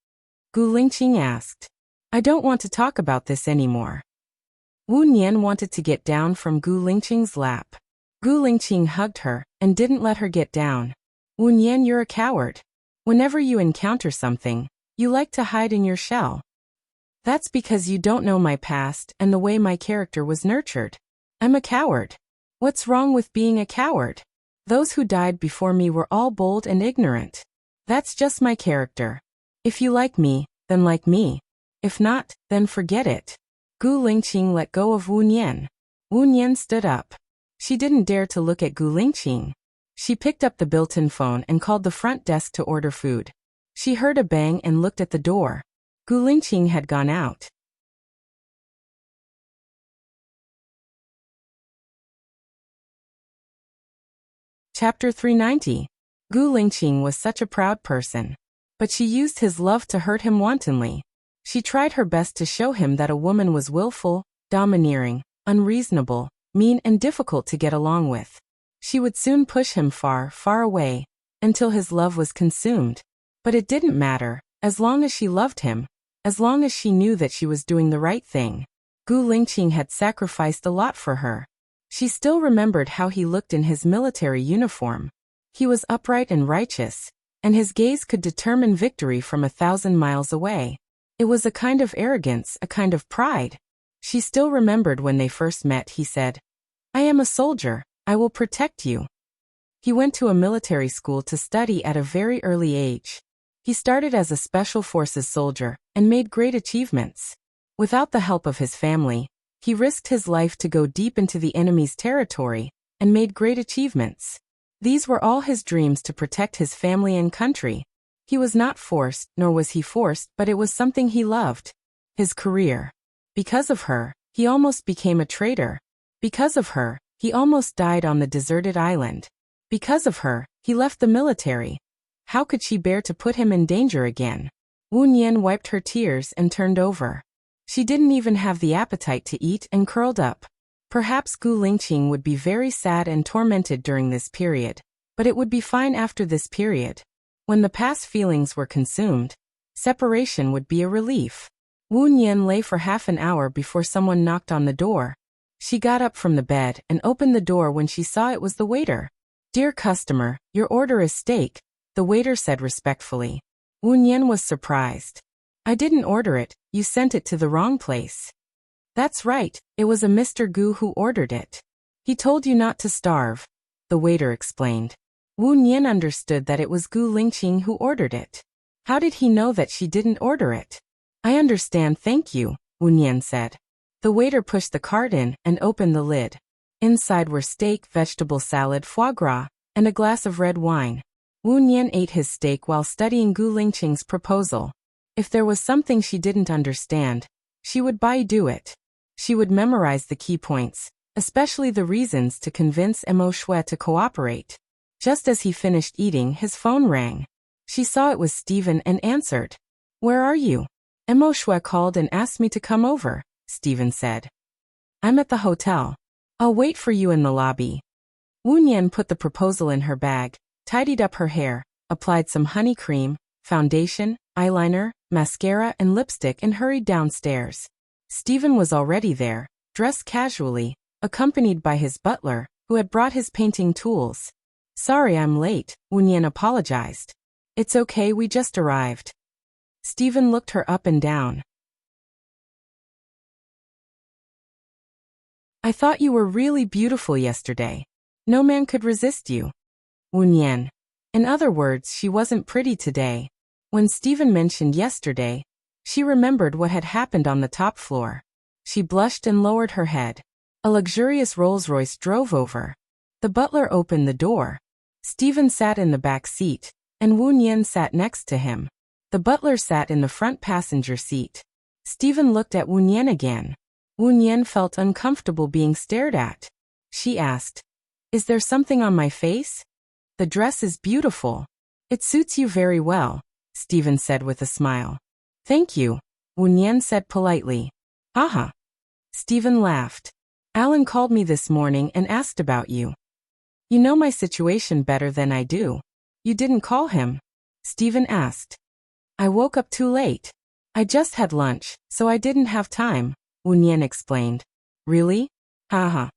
Gu Lingqing asked. I don't want to talk about this anymore. Wu Nian wanted to get down from Gu Lingqing's lap. Gu Lingqing hugged her and didn't let her get down. Wu Nian, you're a coward. Whenever you encounter something, you like to hide in your shell. That's because you don't know my past and the way my character was nurtured. I'm a coward. What's wrong with being a coward? Those who died before me were all bold and ignorant. That's just my character. If you like me, then like me. If not, then forget it. Gu Lingqing let go of Wu Nian. Wu Nian stood up. She didn't dare to look at Gu Lingqing. She picked up the built-in phone and called the front desk to order food. She heard a bang and looked at the door. Gu Lingqing had gone out. Chapter 390. Gu Lingqing was such a proud person. But she used his love to hurt him wantonly. She tried her best to show him that a woman was willful, domineering, unreasonable, mean and difficult to get along with. She would soon push him far, far away, until his love was consumed. But it didn't matter, as long as she loved him, as long as she knew that she was doing the right thing. Gu Lingqing had sacrificed a lot for her. She still remembered how he looked in his military uniform. He was upright and righteous, and his gaze could determine victory from 1,000 miles away. It was a kind of arrogance, a kind of pride. She still remembered when they first met, he said, "I am a soldier, I will protect you." He went to a military school to study at a very early age. He started as a special forces soldier and made great achievements. Without the help of his family, he risked his life to go deep into the enemy's territory and made great achievements. These were all his dreams to protect his family and country. He was not forced, nor was he forced, but it was something he loved. His career. Because of her, he almost became a traitor. Because of her, he almost died on the deserted island. Because of her, he left the military. How could she bear to put him in danger again? Wu Nian wiped her tears and turned over. She didn't even have the appetite to eat and curled up. Perhaps Gu Lingqing would be very sad and tormented during this period, but it would be fine after this period. When the past feelings were consumed, separation would be a relief. Wu Nian lay for half an hour before someone knocked on the door. She got up from the bed and opened the door when she saw it was the waiter. "Dear customer, your order is steak," the waiter said respectfully. Wu Nian was surprised. "I didn't order it, you sent it to the wrong place." "That's right, it was a Mr. Gu who ordered it. He told you not to starve," the waiter explained. Wu Nian understood that it was Gu Lingqing who ordered it. How did he know that she didn't order it? "I understand, thank you," Wu Nian said. The waiter pushed the cart in and opened the lid. Inside were steak, vegetable salad, foie gras, and a glass of red wine. Wu Nian ate his steak while studying Gu Lingqing's proposal. If there was something she didn't understand, she would do it. She would memorize the key points, especially the reasons to convince Mo Shui to cooperate. Just as he finished eating, his phone rang. She saw it was Stephen and answered. "Where are you?" "Mo Shui called and asked me to come over," Stephen said. "I'm at the hotel. I'll wait for you in the lobby." Wu Nian put the proposal in her bag, tidied up her hair, applied some honey cream, foundation, eyeliner, mascara and lipstick and hurried downstairs. Stephen was already there, dressed casually, accompanied by his butler, who had brought his painting tools. "Sorry I'm late," Wu Nian apologized. "It's okay, we just arrived." Stephen looked her up and down. "I thought you were really beautiful yesterday. No man could resist you." Wu Nian. In other words, she wasn't pretty today. When Stephen mentioned yesterday, she remembered what had happened on the top floor. She blushed and lowered her head. A luxurious Rolls-Royce drove over. The butler opened the door. Stephen sat in the back seat, and Wu Nian sat next to him. The butler sat in the front passenger seat. Stephen looked at Wu Nian again. Wu Nian felt uncomfortable being stared at. She asked, "Is there something on my face?" "The dress is beautiful. It suits you very well," Stephen said with a smile. "Thank you," Wu Nian said politely. "Haha." Stephen laughed. "Alan called me this morning and asked about you. You know my situation better than I do. You didn't call him?" Stephen asked. "I woke up too late. I just had lunch, so I didn't have time," Wu Nian explained. "Really? Haha."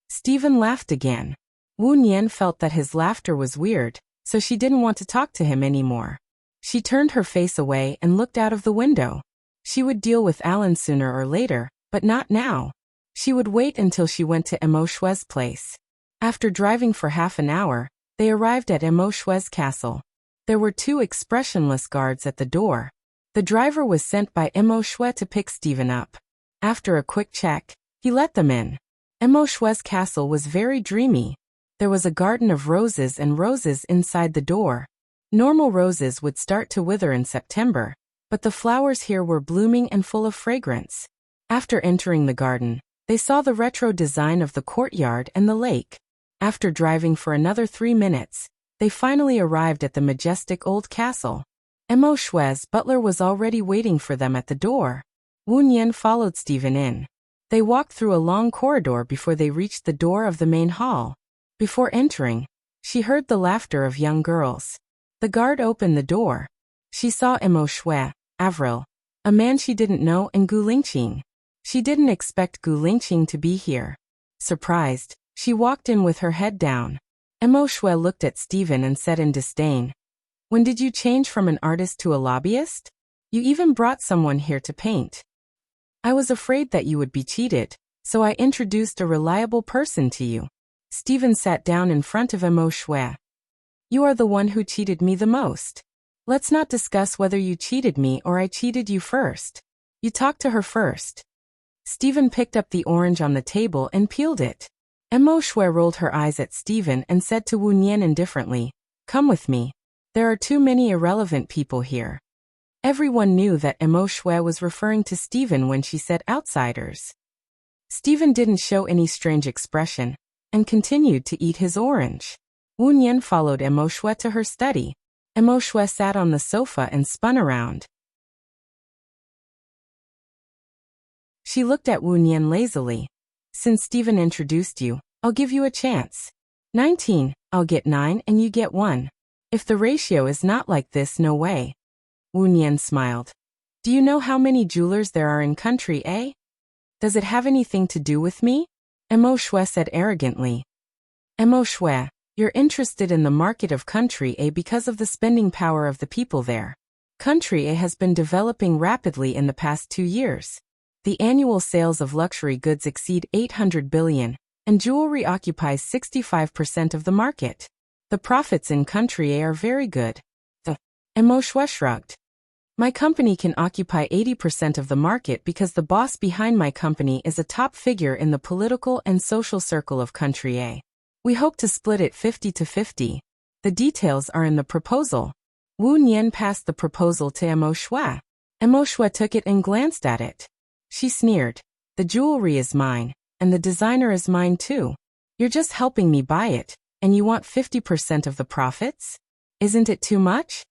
Stephen laughed again. Wu Nian felt that his laughter was weird, so she didn't want to talk to him anymore. She turned her face away and looked out of the window. She would deal with Alan sooner or later, but not now. She would wait until she went to Mo Shui's place. After driving for half an hour, they arrived at Mo Shui's castle. There were 2 expressionless guards at the door. The driver was sent by Mo Shui to pick Stephen up. After a quick check, he let them in. Mo Shui's castle was very dreamy. There was a garden of roses and roses inside the door. Normal roses would start to wither in September, but the flowers here were blooming and full of fragrance. After entering the garden, they saw the retro design of the courtyard and the lake. After driving for another 3 minutes, they finally arrived at the majestic old castle. Mo Shue's butler was already waiting for them at the door. Wu Nian followed Stephen in. They walked through a long corridor before they reached the door of the main hall. Before entering, she heard the laughter of young girls. The guard opened the door. She saw Mo Shue, Avril, a man she didn't know, and Gu Lingqing. She didn't expect Gu Lingqing to be here. Surprised, she walked in with her head down. Mo Shue looked at Stephen and said in disdain, "When did you change from an artist to a lobbyist? You even brought someone here to paint." "I was afraid that you would be cheated, so I introduced a reliable person to you." Stephen sat down in front of Mo Shue. "You are the one who cheated me the most. Let's not discuss whether you cheated me or I cheated you first. You talked to her first." Stephen picked up the orange on the table and peeled it. Mo Shue rolled her eyes at Stephen and said to Wu Nian indifferently, "Come with me. There are too many irrelevant people here." Everyone knew that Mo Shue was referring to Stephen when she said outsiders. Stephen didn't show any strange expression and continued to eat his orange. Wu Nian followed Mo Shue to her study. Mo Shue sat on the sofa and spun around. She looked at Wu Nian lazily. "Since Stephen introduced you, I'll give you a chance. 19, I'll get 9 and you get 1. If the ratio is not like this, no way." Wu Nian smiled. "Do you know how many jewelers there are in country A? Does it have anything to do with me?" Mo Shue said arrogantly. "Mo Shue, you're interested in the market of country A because of the spending power of the people there. Country A has been developing rapidly in the past 2 years. The annual sales of luxury goods exceed 800 billion, and jewelry occupies 65% of the market. The profits in country A are very good." Mo Shue shrugged. "My company can occupy 80% of the market because the boss behind my company is a top figure in the political and social circle of country A. We hope to split it 50-50. The details are in the proposal." Wu Nian passed the proposal to Mo Shue. Mo Shue took it and glanced at it. She sneered, "The jewelry is mine, and the designer is mine too. You're just helping me buy it, and you want 50% of the profits? Isn't it too much?"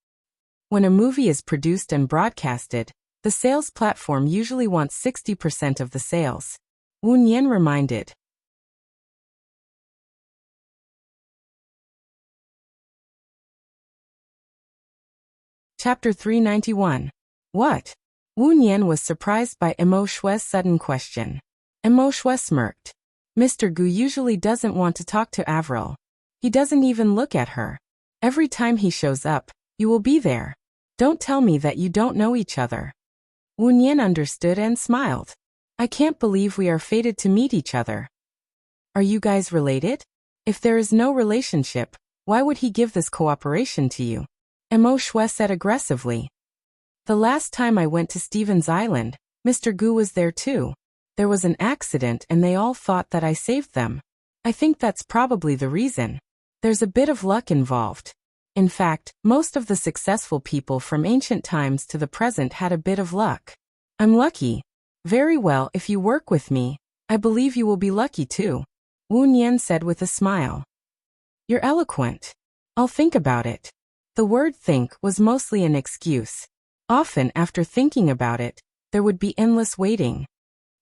When a movie is produced and broadcasted, the sales platform usually wants 60% of the sales. Wu Nian reminded. Chapter 391. What? Wu Nian was surprised by Mo Shue's sudden question. Mo Shue smirked. "Mr. Gu usually doesn't want to talk to Avril. He doesn't even look at her. Every time he shows up, you will be there. Don't tell me that you don't know each other." Wu Nian understood and smiled. "I can't believe we are fated to meet each other." "Are you guys related? If there is no relationship, why would he give this cooperation to you?" Mo Shue said aggressively. "The last time I went to Stephen's Island, Mr. Gu was there too. There was an accident and they all thought that I saved them. I think that's probably the reason. There's a bit of luck involved. In fact, most of the successful people from ancient times to the present had a bit of luck. I'm lucky. Very well, if you work with me, I believe you will be lucky too," Wu Nian said with a smile. "You're eloquent. I'll think about it." The word think was mostly an excuse. Often after thinking about it, there would be endless waiting.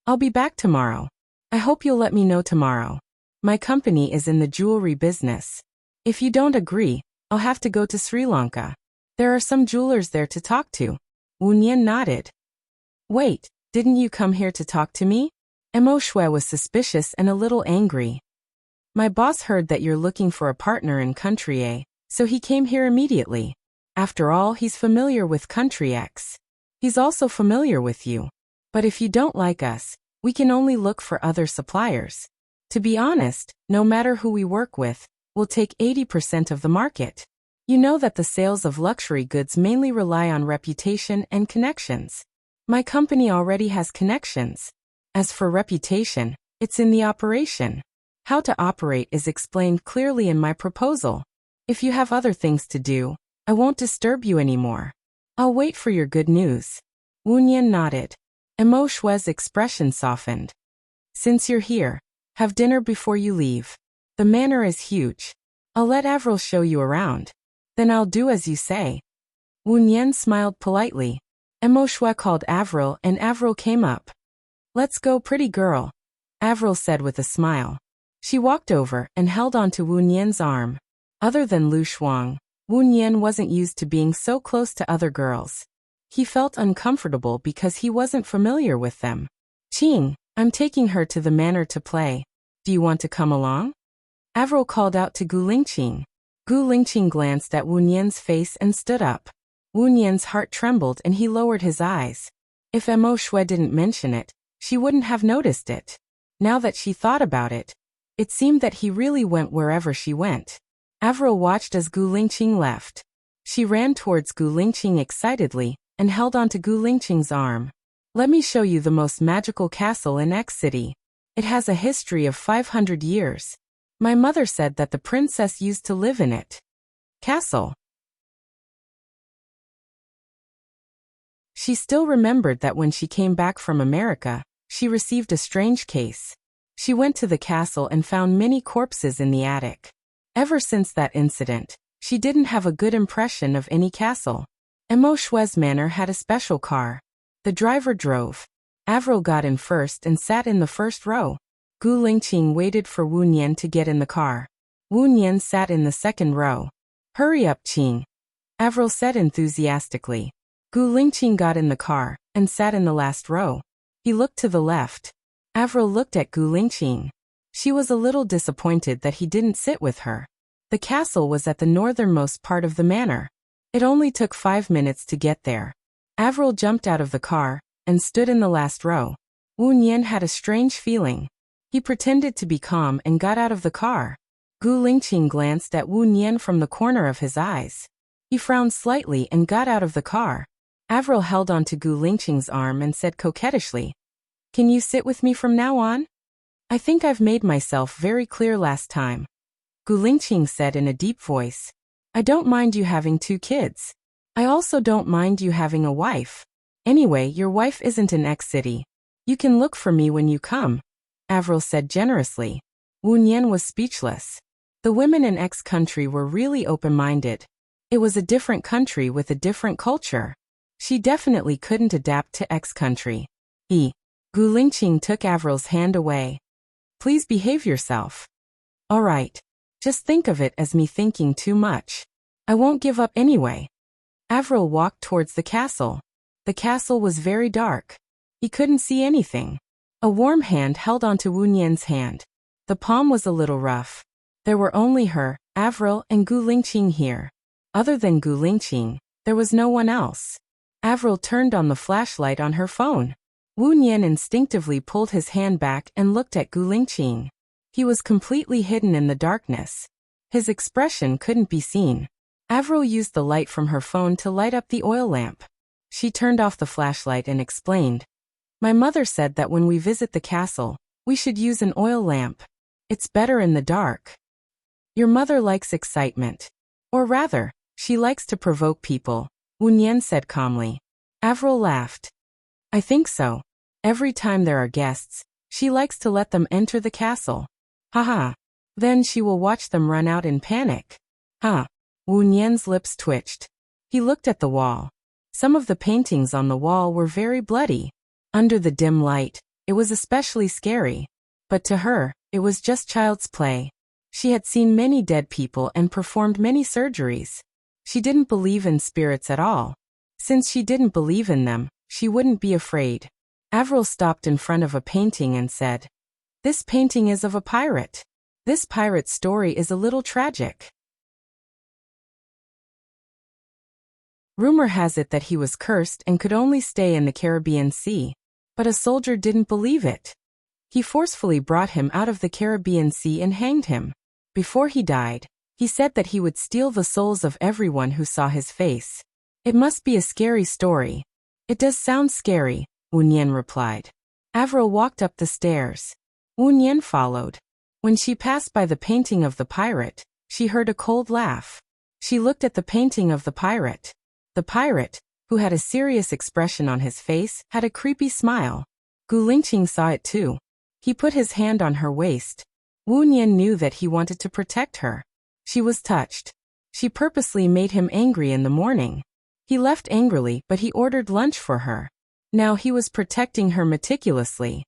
"I'll be back tomorrow. I hope you'll let me know tomorrow. My company is in the jewelry business. If you don't agree, I'll have to go to Sri Lanka. There are some jewelers there to talk to." Wu Nian nodded. "Wait, didn't you come here to talk to me?" Mo Shue was suspicious and a little angry. "My boss heard that you're looking for a partner in country A, so he came here immediately. After all, he's familiar with country X. He's also familiar with you. But if you don't like us, we can only look for other suppliers. To be honest, no matter who we work with, we'll take 80% of the market. You know that the sales of luxury goods mainly rely on reputation and connections. My company already has connections. As for reputation, it's in the operation. How to operate is explained clearly in my proposal. If you have other things to do, I won't disturb you anymore. I'll wait for your good news. Wu Nian nodded. Emo Shui's expression softened. Since you're here, have dinner before you leave. The manor is huge. I'll let Avril show you around. Then I'll do as you say. Wu Nian smiled politely. Emo Shui called Avril and Avril came up. Let's go, pretty girl, Avril said with a smile. She walked over and held onto Wu Nian's arm. Other than Lu Shuang, Wu Nian wasn't used to being so close to other girls. He felt uncomfortable because he wasn't familiar with them. Qing, I'm taking her to the manor to play. Do you want to come along? Avril called out to Gu Lingqing. Gu Lingqing glanced at Wu Nian's face and stood up. Wu Nian's heart trembled and he lowered his eyes. If Emo Shui didn't mention it, she wouldn't have noticed it. Now that she thought about it, it seemed that he really went wherever she went. Avril watched as Gu Lingqing left. She ran towards Gu Lingqing excitedly and held onto Gu Lingqing's arm. Let me show you the most magical castle in X City. It has a history of 500 years. My mother said that the princess used to live in it. Castle. She still remembered that when she came back from America, she received a strange case. She went to the castle and found many corpses in the attic. Ever since that incident, she didn't have a good impression of any castle. Emo Shui's manor had a special car. The driver drove. Avril got in first and sat in the first row. Gu Lingqing waited for Wu Nian to get in the car. Wu Nian sat in the second row. Hurry up, Qing, Avril said enthusiastically. Gu Lingqing got in the car and sat in the last row. He looked to the left. Avril looked at Gu Lingqing. She was a little disappointed that he didn't sit with her. The castle was at the northernmost part of the manor. It only took 5 minutes to get there. Avril jumped out of the car and stood in the last row. Wu Nian had a strange feeling. He pretended to be calm and got out of the car. Gu Lingqing glanced at Wu Nian from the corner of his eyes. He frowned slightly and got out of the car. Avril held onto Gu Lingqing's arm and said coquettishly, "Can you sit with me from now on? I think I've made myself very clear last time." Gu Lingqing said in a deep voice, "I don't mind you having 2 kids. I also don't mind you having a wife. Anyway, your wife isn't in X City. You can look for me when you come," Avril said generously. Wu Nian was speechless. The women in X country were really open-minded. It was a different country with a different culture. She definitely couldn't adapt to X country. Gu Lingqing took Avril's hand away. "Please behave yourself." "All right. Just think of it as me thinking too much. I won't give up anyway." Avril walked towards the castle. The castle was very dark. He couldn't see anything. A warm hand held onto Wu Nian's hand. The palm was a little rough. There were only her, Avril, and Gu Lingqing here. Other than Gu Lingqing, there was no one else. Avril turned on the flashlight on her phone. Wu Nian instinctively pulled his hand back and looked at Gu Lingqing. He was completely hidden in the darkness. His expression couldn't be seen. Avril used the light from her phone to light up the oil lamp. She turned off the flashlight and explained, "My mother said that when we visit the castle, we should use an oil lamp. It's better in the dark." "Your mother likes excitement. Or rather, she likes to provoke people," Wu Nian said calmly. Avril laughed. "I think so. Every time there are guests, she likes to let them enter the castle. Haha. Then she will watch them run out in panic." Huh. Wu Nian's lips twitched. He looked at the wall. Some of the paintings on the wall were very bloody. Under the dim light, it was especially scary. But to her, it was just child's play. She had seen many dead people and performed many surgeries. She didn't believe in spirits at all. Since she didn't believe in them, she wouldn't be afraid. Avril stopped in front of a painting and said, "This painting is of a pirate. This pirate's story is a little tragic. Rumor has it that he was cursed and could only stay in the Caribbean Sea. But a soldier didn't believe it. He forcefully brought him out of the Caribbean Sea and hanged him. Before he died, he said that he would steal the souls of everyone who saw his face. It must be a scary story." "It does sound scary," Wu Nian replied. Avril walked up the stairs. Wu Nian followed. When she passed by the painting of the pirate, she heard a cold laugh. She looked at the painting of the pirate. The pirate, who had a serious expression on his face, had a creepy smile. Gu Lingqing saw it too. He put his hand on her waist. Wu Nian knew that he wanted to protect her. She was touched. She purposely made him angry in the morning. He left angrily, but he ordered lunch for her. Now he was protecting her meticulously.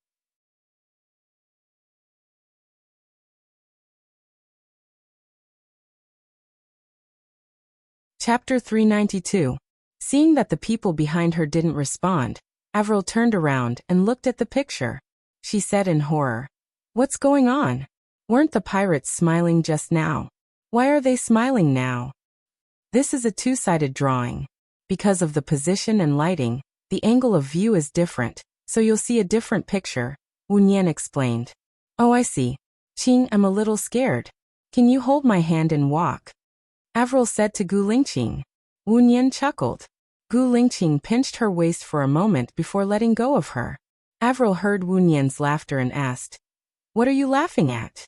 Chapter 392. Seeing that the people behind her didn't respond, Avril turned around and looked at the picture. She said in horror, "What's going on? Weren't the pirates smiling just now? Why are they smiling now?" This is a two-sided drawing. Because of the position and lighting, the angle of view is different, so you'll see a different picture, Wu Nian explained. "Oh, I see. Qing, I'm a little scared. Can you hold my hand and walk?" Avril said to Gu Lingqing. Wu Nian chuckled. Gu Lingqing pinched her waist for a moment before letting go of her. Avril heard Wu Nian's laughter and asked, "What are you laughing at?"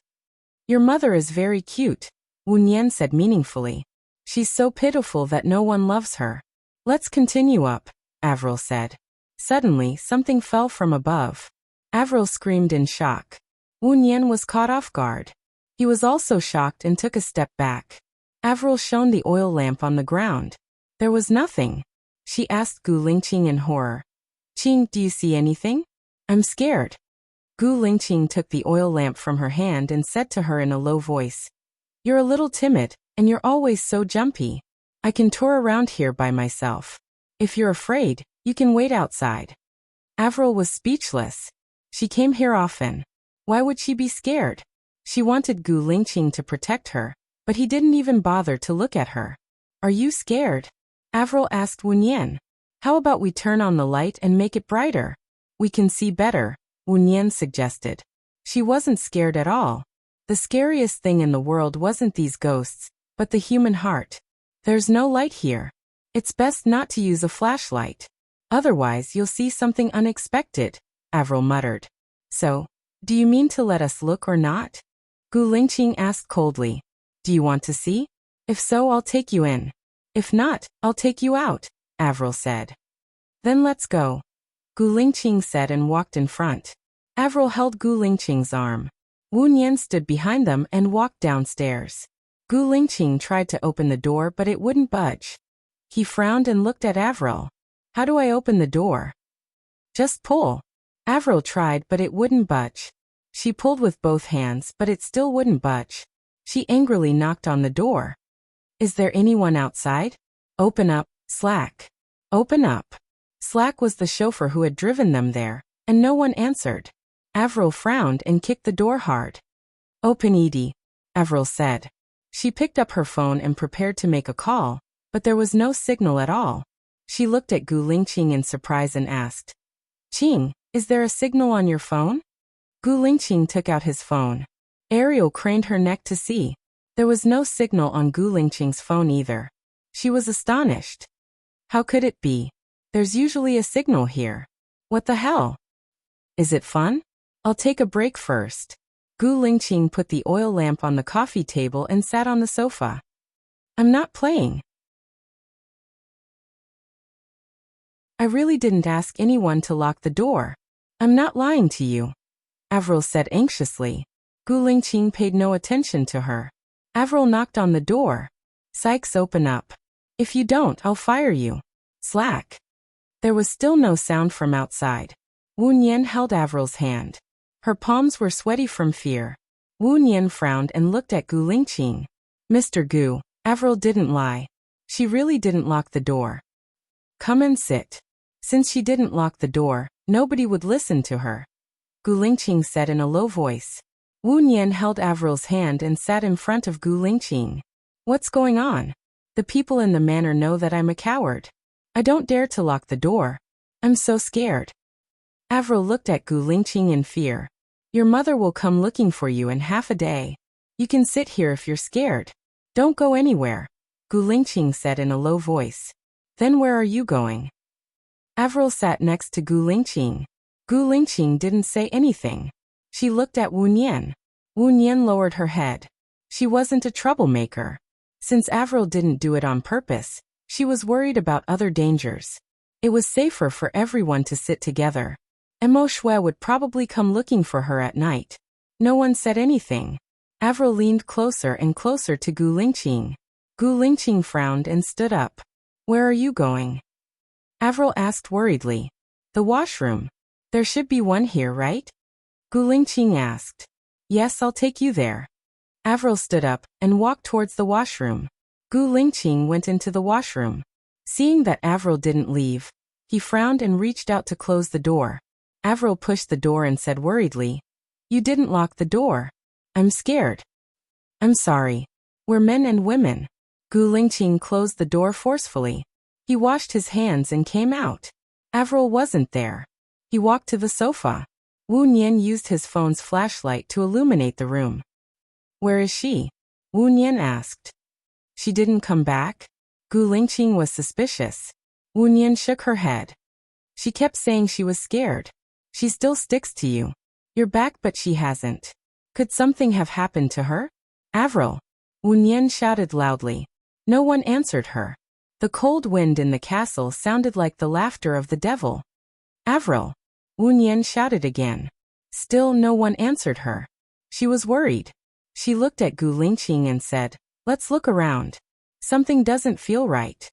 "Your mother is very cute," Wu Nian said meaningfully. "She's so pitiful that no one loves her." "Let's continue up," Avril said. Suddenly, something fell from above. Avril screamed in shock. Wu Nian was caught off guard. He was also shocked and took a step back. Avril shone the oil lamp on the ground. There was nothing. She asked Gu Lingqing in horror. "Qing, do you see anything? I'm scared." Gu Lingqing took the oil lamp from her hand and said to her in a low voice, "You're a little timid, and you're always so jumpy. I can tour around here by myself. If you're afraid, you can wait outside." Avril was speechless. She came here often. Why would she be scared? She wanted Gu Lingqing to protect her, but he didn't even bother to look at her. "Are you scared?" Avril asked Wu Nian. "How about we turn on the light and make it brighter? We can see better," Wu Nian suggested. She wasn't scared at all. The scariest thing in the world wasn't these ghosts, but the human heart. "There's no light here. It's best not to use a flashlight. Otherwise you'll see something unexpected," Avril muttered. "So, do you mean to let us look or not?" Gu Lingqing asked coldly. "Do you want to see? If so, I'll take you in. If not, I'll take you out," Avril said. "Then let's go," Gu Lingqing said and walked in front. Avril held Gu Lingqing's arm. Wu Nian stood behind them and walked downstairs. Gu Lingqing tried to open the door, but it wouldn't budge. He frowned and looked at Avril. "How do I open the door?" "Just pull." Avril tried, but it wouldn't budge. She pulled with both hands, but it still wouldn't budge. She angrily knocked on the door. "Is there anyone outside? Open up, Slack. Open up." Slack was the chauffeur who had driven them there, and no one answered. Avril frowned and kicked the door hard. "Open, Edie," Avril said. She picked up her phone and prepared to make a call, but there was no signal at all. She looked at Gu Lingqing in surprise and asked, "Qing, is there a signal on your phone?" Gu Lingqing took out his phone. Ariel craned her neck to see. There was no signal on Gu Lingqing's phone either. She was astonished. How could it be? There's usually a signal here. What the hell? Is it fun? I'll take a break first. Gu Lingqing put the oil lamp on the coffee table and sat on the sofa. "I'm not playing. I really didn't ask anyone to lock the door. I'm not lying to you," Avril said anxiously. Gu Lingqing paid no attention to her. Avril knocked on the door. "Sykes, open up. If you don't, I'll fire you. Slack." There was still no sound from outside. Wu Nian held Avril's hand. Her palms were sweaty from fear. Wu Nian frowned and looked at Gu Lingqing. "Mr. Gu," Avril didn't lie. She really didn't lock the door. "Come and sit." Since she didn't lock the door, nobody would listen to her. Gu Lingqing said in a low voice. Wu Nian held Avril's hand and sat in front of Gu Lingqing. "What's going on? The people in the manor know that I'm a coward. I don't dare to lock the door. I'm so scared." Avril looked at Gu Lingqing in fear. "Your mother will come looking for you in half a day. You can sit here if you're scared. Don't go anywhere," Gu Lingqing said in a low voice. "Then where are you going?" Avril sat next to Gu Lingqing. Gu Lingqing didn't say anything. She looked at Wu Nian. Wu Nian lowered her head. She wasn't a troublemaker. Since Avril didn't do it on purpose, she was worried about other dangers. It was safer for everyone to sit together. Mo Shui would probably come looking for her at night. No one said anything. Avril leaned closer and closer to Gu Lingqing. Gu Lingqing frowned and stood up. Where are you going? Avril asked worriedly. The washroom. There should be one here, right? Gu Lingqing asked. Yes, I'll take you there. Avril stood up and walked towards the washroom. Gu Lingqing went into the washroom. Seeing that Avril didn't leave, he frowned and reached out to close the door. Avril pushed the door and said worriedly, You didn't lock the door. I'm scared. I'm sorry. We're men and women. Gu Lingqing closed the door forcefully. He washed his hands and came out. Avril wasn't there. He walked to the sofa. Wu Nian used his phone's flashlight to illuminate the room. Where is she? Wu Nian asked. She didn't come back? Gu Lingqing was suspicious. Wu Nian shook her head. She kept saying she was scared. She still sticks to you. You're back but she hasn't. Could something have happened to her? Avril! Wu Nian shouted loudly. No one answered her. The cold wind in the castle sounded like the laughter of the devil. Avril! Wu Nian shouted again. Still no one answered her. She was worried. She looked at Gu Lingqing and said, Let's look around. Something doesn't feel right.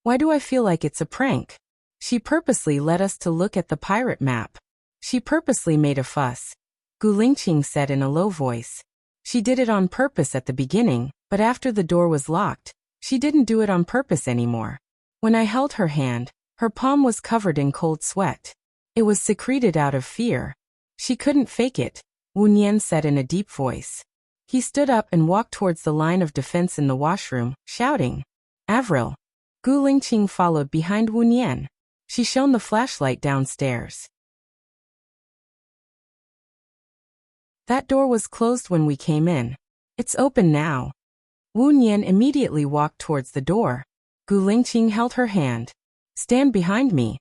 Why do I feel like it's a prank? She purposely led us to look at the pirate map. She purposely made a fuss. Gu Lingqing said in a low voice. She did it on purpose at the beginning, but after the door was locked, she didn't do it on purpose anymore. When I held her hand, her palm was covered in cold sweat. It was secreted out of fear. She couldn't fake it, Wu Nian said in a deep voice. He stood up and walked towards the line of defense in the washroom, shouting, Avril! Gu Lingqing followed behind Wu Nian. She shone the flashlight downstairs. That door was closed when we came in. It's open now. Wu Nian immediately walked towards the door. Gu Lingqing held her hand. Stand behind me.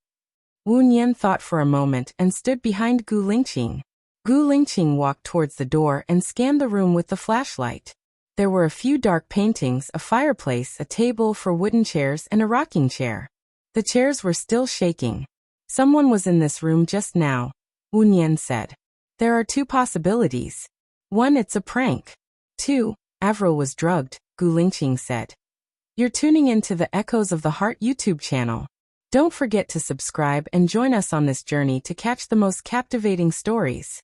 Wu Nian thought for a moment and stood behind Gu Lingqing. Gu Lingqing walked towards the door and scanned the room with the flashlight. There were a few dark paintings, a fireplace, a table for wooden chairs, and a rocking chair. The chairs were still shaking. Someone was in this room just now, Wu Nian said. There are two possibilities. 1, it's a prank. 2, Avril was drugged, Gu Lingqing said. You're tuning into the Echoes of the Heart YouTube channel. Don't forget to subscribe and join us on this journey to catch the most captivating stories.